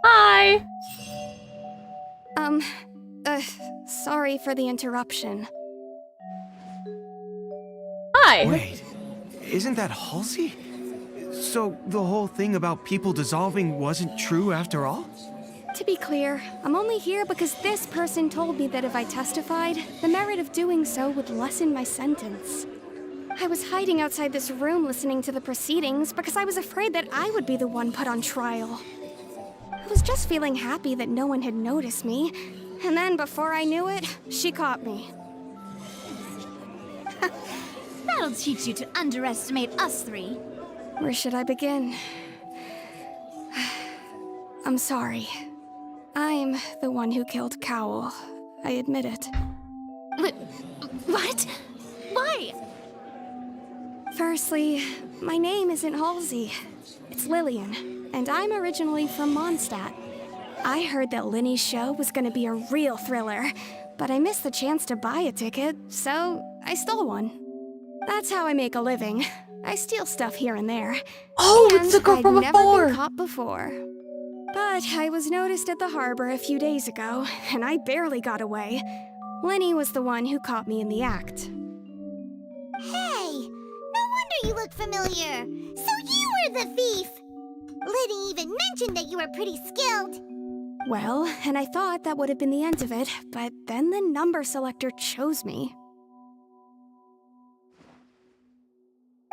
Hi!
Sorry for the interruption.
Hi!
Wait, isn't that Halsey? So the whole thing about people dissolving wasn't true after all?
To be clear, I'm only here because this person told me that if I testified, the merit of doing so would lessen my sentence. I was hiding outside this room listening to the proceedings because I was afraid that I would be the one put on trial. I was just feeling happy that no one had noticed me, and then before I knew it, she caught me.
That'll teach you to underestimate us three.
Where should I begin? I'm sorry. I'm the one who killed Cowl. I admit it.
What? Why?
Firstly, my name isn't Halsey. It's Lillian, and I'm originally from Mondstadt. I heard that Linny's show was gonna be a real thriller, but I missed the chance to buy a ticket, so I stole one. That's how I make a living. I steal stuff here and there.
Oh,
and
it's the girl
I'd
from
never
before.
been caught before. But I was noticed at the harbor a few days ago, and I barely got away. Linny was the one who caught me in the act.
Hey, no wonder you look familiar. So you were the thief. Liddy even mentioned that you were pretty skilled.
Well, and I thought that would have been the end of it, but then the number selector chose me.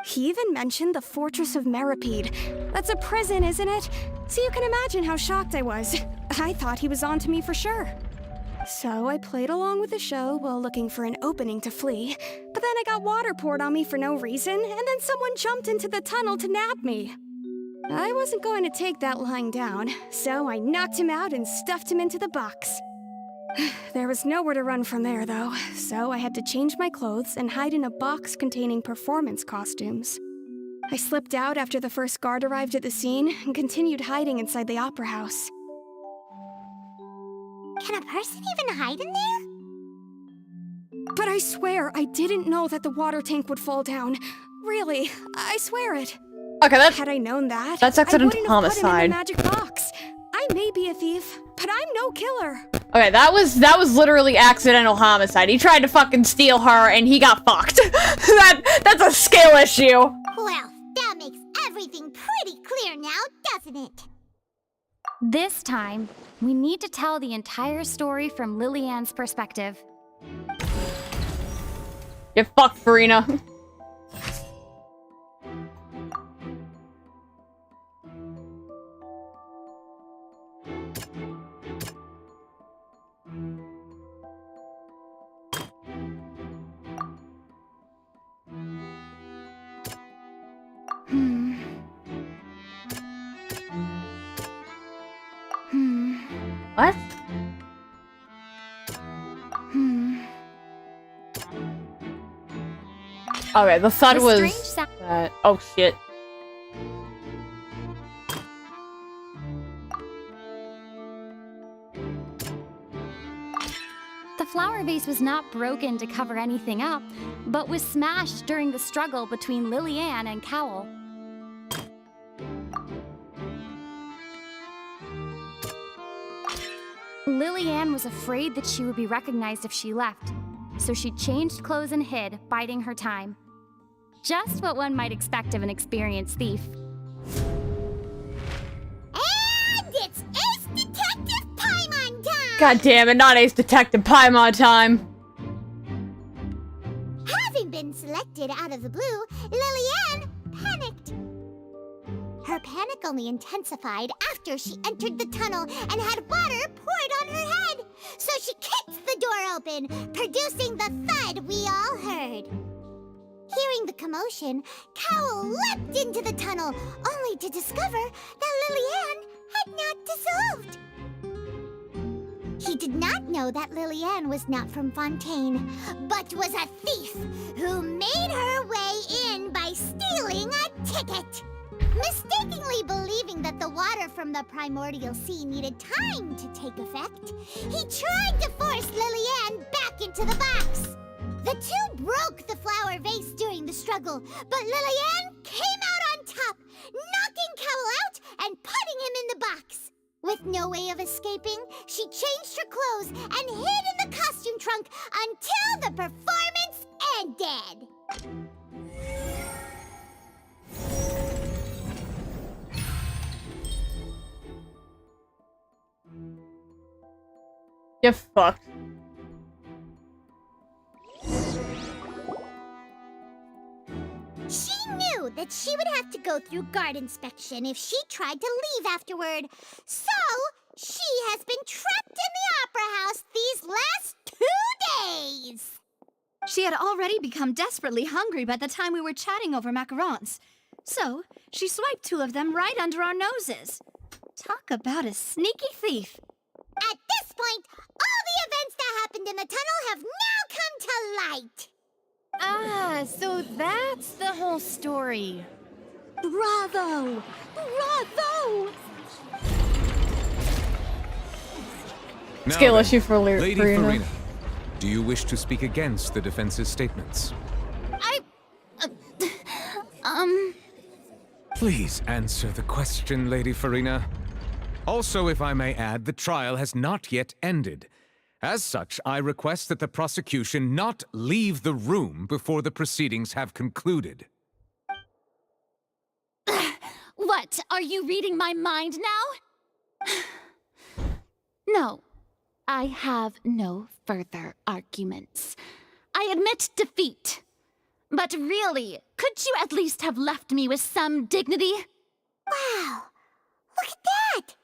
He even mentioned the Fortress of Meripede. That's a prison, isn't it? So you can imagine how shocked I was. I thought he was on to me for sure. So I played along with the show while looking for an opening to flee, but then I got water poured on me for no reason, and then someone jumped into the tunnel to nab me. I wasn't going to take that lying down, so I knocked him out and stuffed him into the box. There was nowhere to run from there, though, so I had to change my clothes and hide in a box containing performance costumes. I slipped out after the first guard arrived at the scene and continued hiding inside the opera house.
Can a person even hide in there?
But I swear I didn't know that the water tank would fall down. Really, I swear it.
Okay,
had I known that,
that's accidental
I wouldn't have put him in
homicide.
the magic box. I may be a thief, but I'm no killer.
Okay, that was literally accidental homicide. He tried to fucking steal her and he got fucked. That's a skill issue.
Well, that makes everything pretty clear now, doesn't it?
This time, we need to tell the entire story from Lillian's perspective.
Get fucked, Farina. What? Okay, the thud
The
was
strange sound-
that. Oh shit.
The flower
flower vase was not broken to cover anything up, but was smashed during the struggle between Lillian and Cowell. Lillian was afraid that she would be recognized if she left, so she changed clothes and hid, biding her time. Just what one might expect of an experienced thief.
And it's Ace Detective Paimon time!
God damn it, not Ace Detective Paimon time!
Having been selected out of the blue, Lillian panicked. Her panic only intensified after she entered the tunnel and had water poured on her head. So she kicked the door open, producing the thud we all heard. Hearing the commotion, Cowell leapt into the tunnel, only to discover that Lillian had not dissolved. He did not know that Lillian was not from Fontaine, but was a thief who made her way in by stealing a ticket. Mistakenly believing that the water from the primordial sea needed time to take effect, he tried to force Lillian back into the box. The two broke the flower vase during the struggle, but Lillian came out on top, knocking Cowell out and putting him in the box. With no way of escaping, she changed her clothes and hid in the costume trunk until the performance ended.
You're fucked.
She knew that she would have to go through guard inspection if she tried to leave afterward. So, she has been trapped in the Opera House these last 2 days.
She had already become desperately hungry by the time we were chatting over macarons. So, she swiped 2 of them right under our noses. Talk about a sneaky thief.
At this point, all the events that happened in the tunnel have now come to light.
Ah, so that's the whole story.
Bravo! Bravo!
Now
Skill
then,
issue for
Lady
Farina.
Farina, do you wish to speak against the defense's statements? Please answer the question, Lady Farina. Also, if I may add, the trial has not yet ended. As such, I request that the prosecution not leave the room before the proceedings have concluded.
What, are you reading my mind now? No, I have no further arguments. I admit defeat. But really, could you at least have left me with some dignity?
Wow, look at that!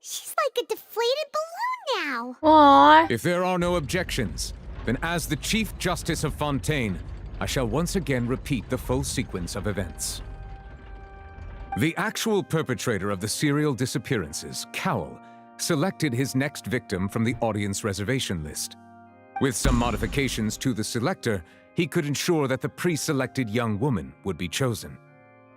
She's like a deflated balloon now.
Aww.
If there are no objections, then as the Chief Justice of Fontaine, I shall once again repeat the full sequence of events. The actual perpetrator of the serial disappearances, Cowell, selected his next victim from the audience reservation list. With some modifications to the selector, he could ensure that the pre-selected young woman would be chosen.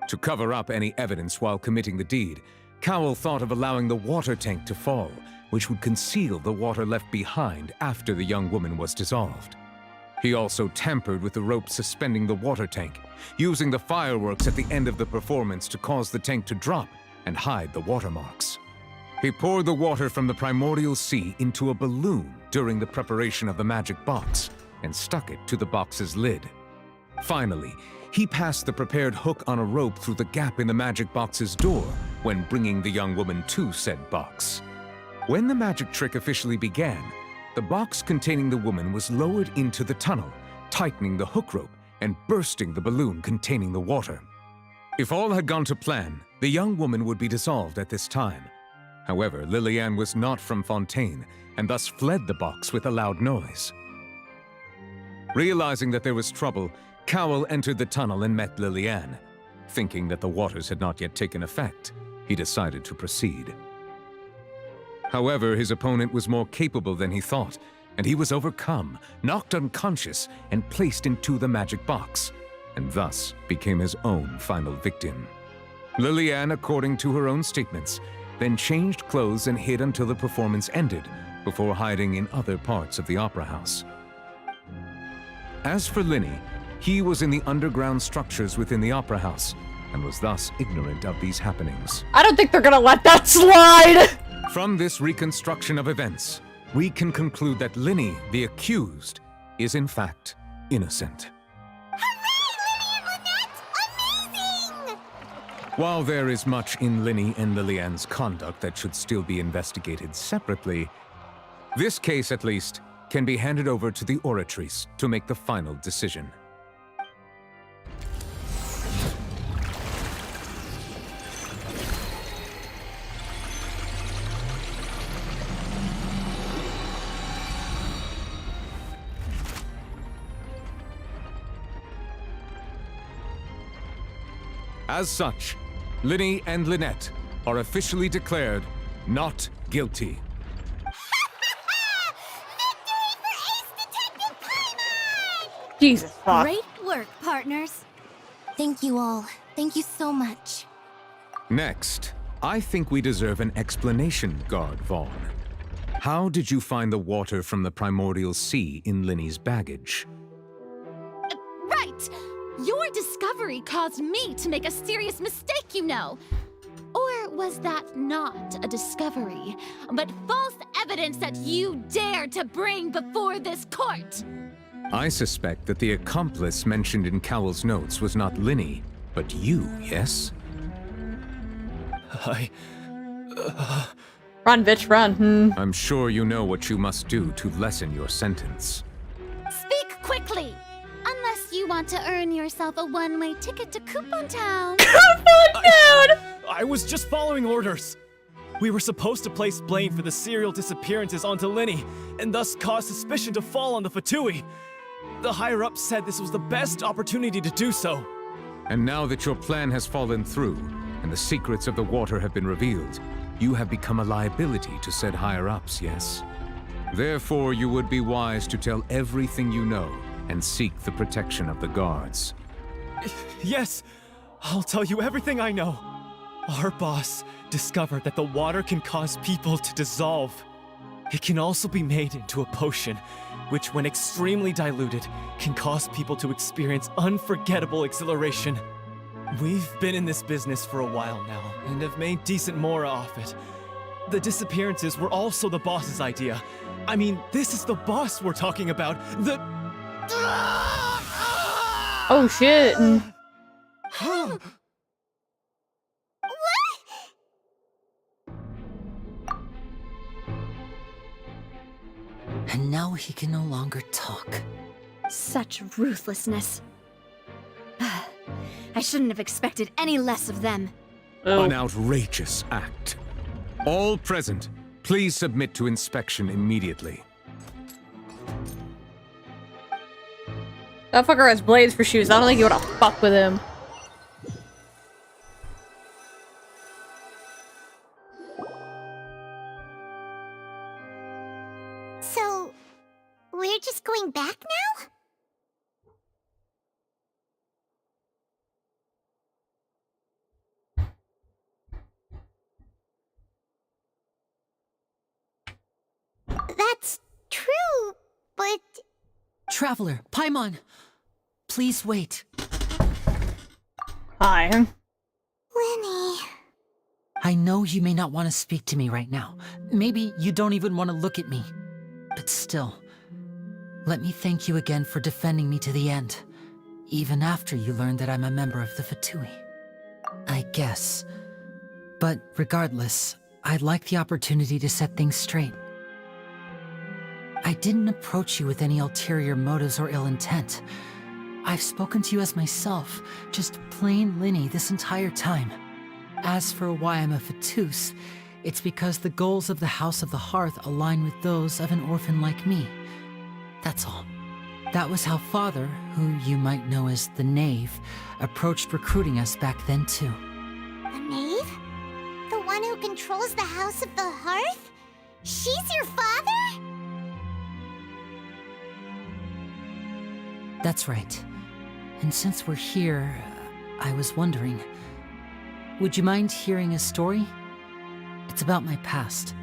To cover up any evidence while committing the deed, Cowell thought of allowing the water tank to fall, which would conceal the water left behind after the young woman was dissolved. He also tampered with the rope suspending the water tank, using the fireworks at the end of the performance to cause the tank to drop and hide the watermarks. He poured the water from the primordial sea into a balloon during the preparation of the magic box and stuck it to the box's lid. Finally, he passed the prepared hook on a rope through the gap in the magic box's door when bringing the young woman to said box. When the magic trick officially began, the box containing the woman was lowered into the tunnel, tightening the hook rope and bursting the balloon containing the water. If all had gone to plan, the young woman would be dissolved at this time. However, Lillian was not from Fontaine and thus fled the box with a loud noise. Realizing that there was trouble, Cowell entered the tunnel and met Lillian. Thinking that the waters had not yet taken effect, he decided to proceed. However, his opponent was more capable than he thought, and he was overcome, knocked unconscious, and placed into the magic box, and thus became his own final victim. Lillian, according to her own statements, then changed clothes and hid until the performance ended, before hiding in other parts of the opera house. As for Linny, he was in the underground structures within the Opera House, and was thus ignorant of these happenings.
I don't think they're gonna let that slide!
From this reconstruction of events, we can conclude that Linny, the accused, is in fact innocent. While there is much in Linny and Lillian's conduct that should still be investigated separately, this case, at least, can be handed over to the Oratrice to make the final decision. As such, Linny and Lynette are officially declared not guilty.
Jesus fuck.
Great work, partners.
Thank you all. Thank you so much.
Next, I think we deserve an explanation, Guard Vaughn. How did you find the water from the primordial sea in Linny's baggage?
Right! Your discovery caused me to make a serious mistake, you know. Or was that not a discovery, but false evidence that you dared to bring before this court?
I suspect that the accomplice mentioned in Cowell's notes was not Linny, but you, yes?
Run, bitch, run.
I'm sure you know what you must do to lessen your sentence.
Speak quickly! Unless you want to earn yourself a one-way ticket to Coupon Town.
I was just following orders. We were supposed to place blame for the serial disappearances onto Linny, and thus cause suspicion to fall on the Fatui. The higher-ups said this was the best opportunity to do so.
And now that your plan has fallen through, and the secrets of the water have been revealed, you have become a liability to said higher-ups, yes? Therefore, you would be wise to tell everything you know, and seek the protection of the guards.
Yes, I'll tell you everything I know. Our boss discovered that the water can cause people to dissolve. It can also be made into a potion, which when extremely diluted, can cause people to experience unforgettable exhilaration. We've been in this business for a while now, and have made decent mora off it. The disappearances were also the boss's idea. I mean, this is the boss we're talking about.
Oh shit.
And now he can no longer talk.
Such ruthlessness. I shouldn't have expected any less of them.
An outrageous act. All present, please submit to inspection immediately.
That fucker has blades for shoes. I don't think you wanna fuck with him.
So, we're just going back now? That's true, but...
Traveler, Paimon, please wait.
Hi.
Linny...
I know you may not want to speak to me right now. Maybe you don't even want to look at me. But still, let me thank you again for defending me to the end, even after you learned that I'm a member of the Fatui. I guess. But regardless, I'd like the opportunity to set things straight. I didn't approach you with any ulterior motives or ill intent. I've spoken to you as myself, just plain Linny this entire time. As for why I'm a Fatus, it's because the goals of the House of the Hearth align with those of an orphan like me. That's all. That was how Father, who you might know as the Knave, approached recruiting us back then too.
The Knave? The one who controls the House of the Hearth? She's your father?
That's right. And since we're here, I was wondering, would you mind hearing a story? It's about my past.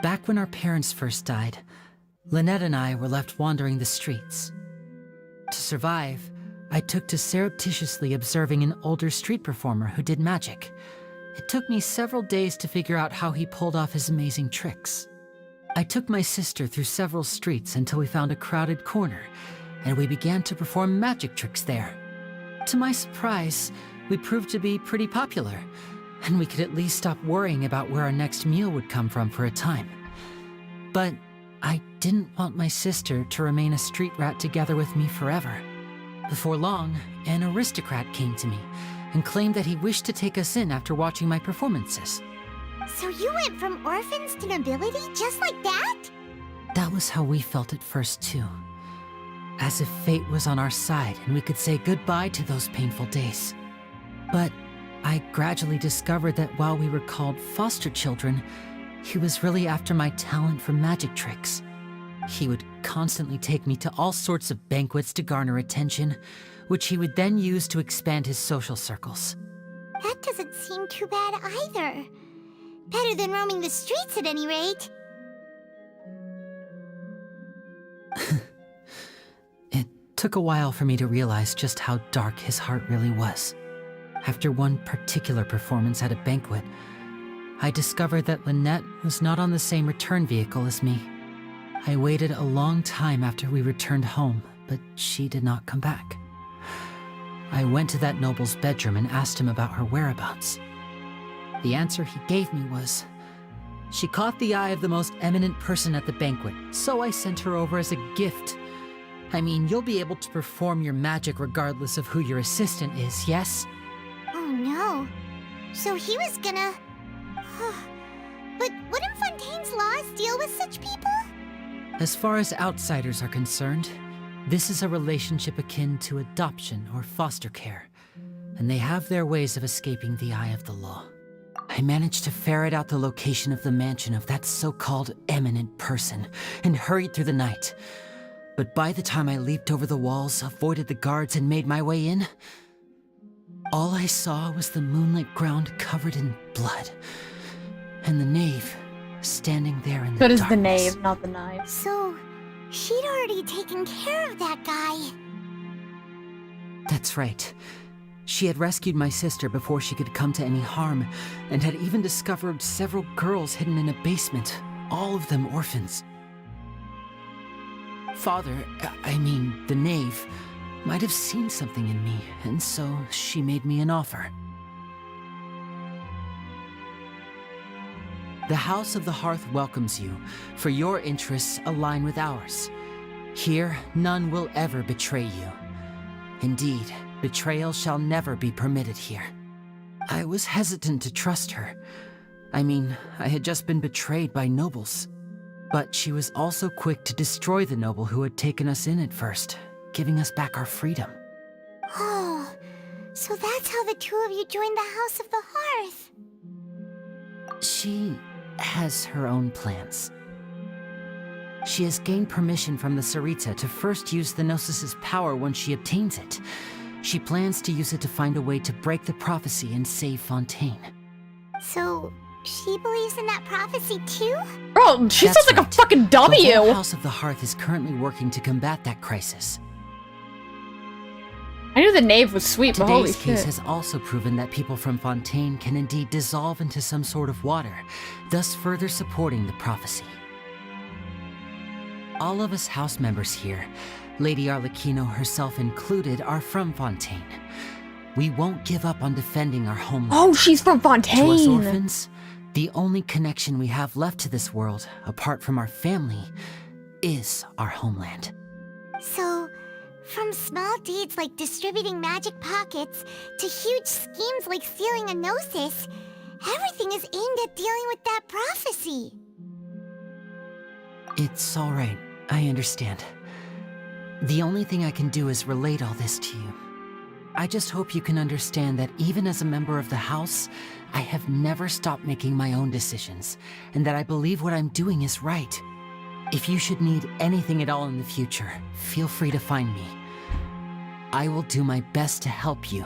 Back when our parents first died, Lynette and I were left wandering the streets. To survive, I took to surreptitiously observing an older street performer who did magic. It took me several days to figure out how he pulled off his amazing tricks. I took my sister through several streets until we found a crowded corner, and we began to perform magic tricks there. To my surprise, we proved to be pretty popular, and we could at least stop worrying about where our next meal would come from for a time. But I didn't want my sister to remain a street rat together with me forever. Before long, an aristocrat came to me and claimed that he wished to take us in after watching my performances.
So you went from orphans to nobility just like that?
That was how we felt at first, too. As if fate was on our side and we could say goodbye to those painful days. But I gradually discovered that while we were called foster children, he was really after my talent for magic tricks. He would constantly take me to all sorts of banquets to garner attention, which he would then use to expand his social circles.
That doesn't seem too bad either. Better than roaming the streets at any rate.
It took a while for me to realize just how dark his heart really was. After one particular performance at a banquet, I discovered that Lynette was not on the same return vehicle as me. I waited a long time after we returned home, but she did not come back. I went to that noble's bedroom and asked him about her whereabouts. The answer he gave me was, she caught the eye of the most eminent person at the banquet, so I sent her over as a gift. I mean, you'll be able to perform your magic regardless of who your assistant is, yes?
Oh no. So he was gonna... But wouldn't Fontaine's laws deal with such people?
As far as outsiders are concerned, this is a relationship akin to adoption or foster care, and they have their ways of escaping the eye of the law. I managed to ferret out the location of the mansion of that so-called eminent person and hurried through the night. But by the time I leaped over the walls, avoided the guards, and made my way in, all I saw was the moonlit ground covered in blood, and the knave standing there in the
So does
darkness.
the knave, not the knife.
So, she'd already taken care of that guy.
That's right. She had rescued my sister before she could come to any harm, and had even discovered several girls hidden in a basement, all of them orphans. Father, I mean, the knave, might have seen something in me, and so she made me an offer. The House of the Hearth welcomes you, for your interests align with ours. Here, none will ever betray you. Indeed, betrayal shall never be permitted here. I was hesitant to trust her. I mean, I had just been betrayed by nobles. But she was also quick to destroy the noble who had taken us in at first, giving us back our freedom.
Oh, so that's how the two of you joined the House of the Hearth.
She has her own plans. She has gained permission from the Tsaritsa to first use the Gnosis' power when she obtains it. She plans to use it to find a way to break the prophecy and save Fontaine.
So, she believes in that prophecy too?
Bro, she
That's
sounds like
right.
a fucking W!
The whole House of the Hearth is currently working to combat that crisis.
I knew the knave was sweet, but holy
Today's case
shit.
has also proven that people from Fontaine can indeed dissolve into some sort of water, thus further supporting the prophecy. All of us house members here, Lady Arlecchino herself included, are from Fontaine. We won't give up on defending our homeland.
Oh, she's from
To us
Fontaine!
orphans, the only connection we have left to this world, apart from our family, is our homeland.
So, from small deeds like distributing magic pockets to huge schemes like stealing a Gnosis, everything is aimed at dealing with that prophecy.
It's all right. I understand. The only thing I can do is relate all this to you. I just hope you can understand that even as a member of the House, I have never stopped making my own decisions, and that I believe what I'm doing is right. If you should need anything at all in the future, feel free to find me. I will do my best to help you,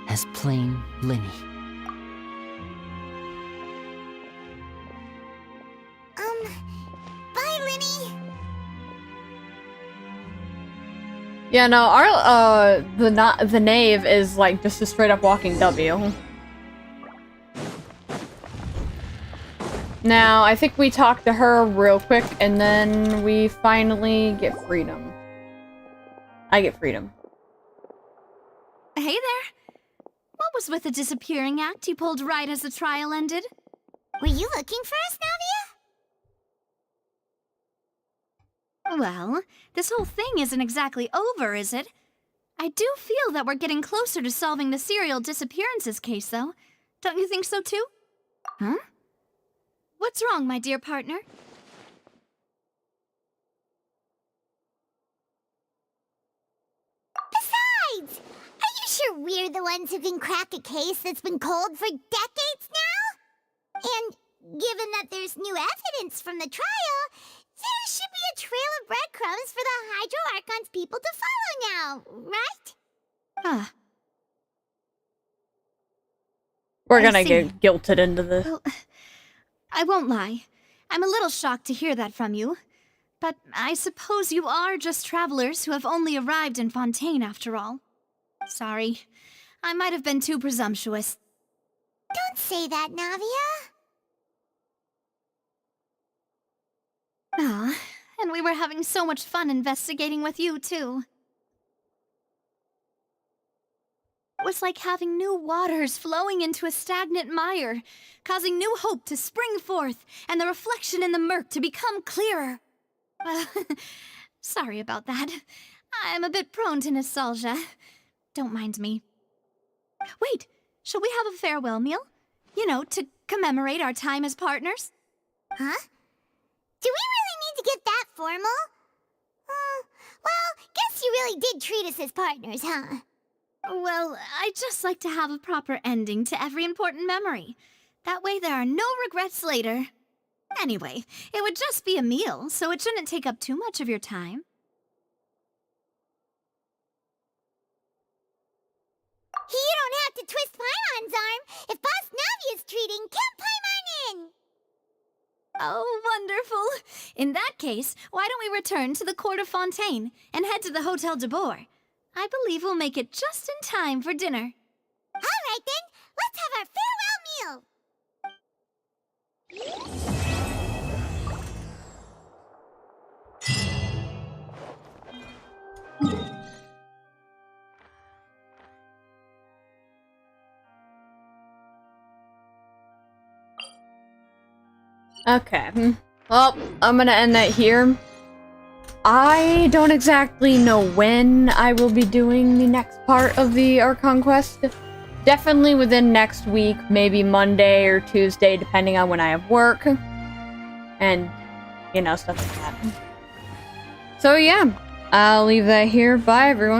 as plain Linny.
Bye, Linny.
Yeah, no, our the knave is like just a straight up walking W. Now, I think we talk to her real quick, and then we finally get freedom. I get freedom.
Hey there. What was with the disappearing act you pulled right as the trial ended?
Were you looking for us, Navia?
Well, this whole thing isn't exactly over, is it? I do feel that we're getting closer to solving the serial disappearances case, though. Don't you think so, too? Huh? What's wrong, my dear partner?
Besides, are you sure we're the ones who can crack a case that's been cold for decades now? And given that there's new evidence from the trial, there should be a trail of breadcrumbs for the Hydro Archon's people to follow now, right?
Huh.
We're gonna get guilted into this.
Well, I won't lie. I'm a little shocked to hear that from you. But I suppose you are just travelers who have only arrived in Fontaine after all. Sorry. I might have been too presumptuous.
Don't say that, Navia.
Ah, and we were having so much fun investigating with you, too. It was like having new waters flowing into a stagnant mire, causing new hope to spring forth, and the reflection in the murk to become clearer. Well, sorry about that. I'm a bit prone to nostalgia. Don't mind me. Wait, shall we have a farewell meal? You know, to commemorate our time as partners?
Huh? Do we really need to get that formal? Well, guess you really did treat us as partners, huh?
Well, I'd just like to have a proper ending to every important memory. That way there are no regrets later. Anyway, it would just be a meal, so it shouldn't take up too much of your time.
You don't have to twist Paimon's arm. If Boss Navi is treating, count Paimon in.
Oh, wonderful. In that case, why don't we return to the court of Fontaine and head to the Hotel de Boer? I believe we'll make it just in time for dinner.
All right, then. Let's have our farewell meal.
Okay. Well, I'm gonna end that here. I don't exactly know when I will be doing the next part of the Archon quest. Definitely within next week, maybe Monday or Tuesday, depending on when I have work. And, you know, stuff like that. So yeah, I'll leave that here. Bye, everyone.